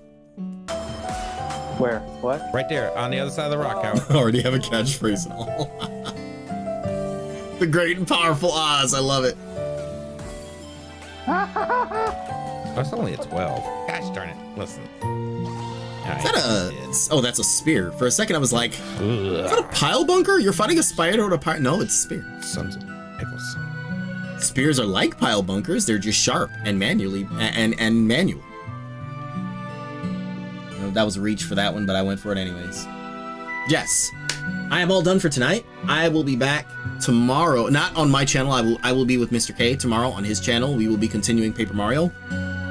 Where? What? Right there, on the other side of the rock, Howard. I already have a catchphrase and all. The great and powerful Oz, I love it. That's only a 12. Gosh darn it. Listen. Is that oh, that's a spear. For a second I was like, is that a pile bunker? You're fighting a spider or a pile? No, it's a spear. Sons of pickles. Spears are like pile bunkers. They're just sharp and manual. You know, that was a reach for that one, but I went for it anyways. Yes, I am all done for tonight. I will be back tomorrow, not on my channel. I will be with Mr. K tomorrow on his channel. We will be continuing Paper Mario.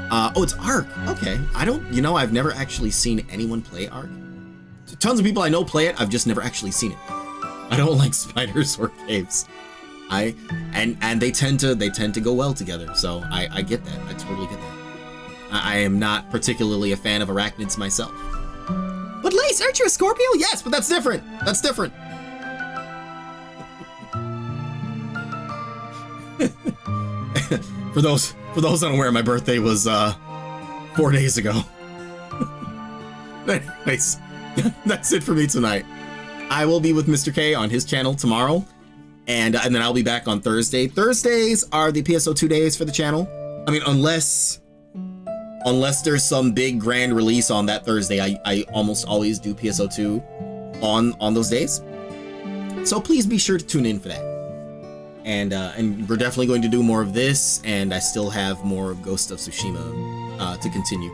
Oh, it's Ark. Okay, I've never actually seen anyone play Ark. Tons of people I know play it. I've just never actually seen it. I don't like spiders or caves. And they tend to go well together. So I get that. I totally get that. I am not particularly a fan of arachnids myself. But Lace, aren't you a Scorpio? Yes, but that's different. That's different. For those unaware, my birthday was 4 days ago. Anyways, that's it for me tonight. I will be with Mr. K on his channel tomorrow, and then I'll be back on Thursday. Thursdays are the PSO2 days for the channel. I mean, unless there's some big grand release on that Thursday, I almost always do PSO2 on those days. So please be sure to tune in for that. And we're definitely going to do more of this, and I still have more of Ghost of Tsushima to continue.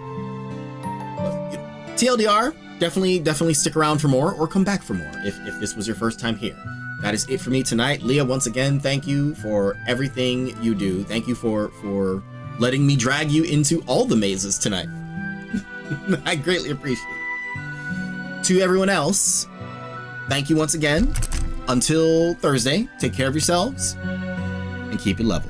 But, TLDR, definitely stick around for more, or come back for more if this was your first time here. That is it for me tonight. Leah, once again, thank you for everything you do. Thank you for letting me drag you into all the mazes tonight. I greatly appreciate it. To everyone else, thank you once again. Until Thursday, take care of yourselves and keep it level.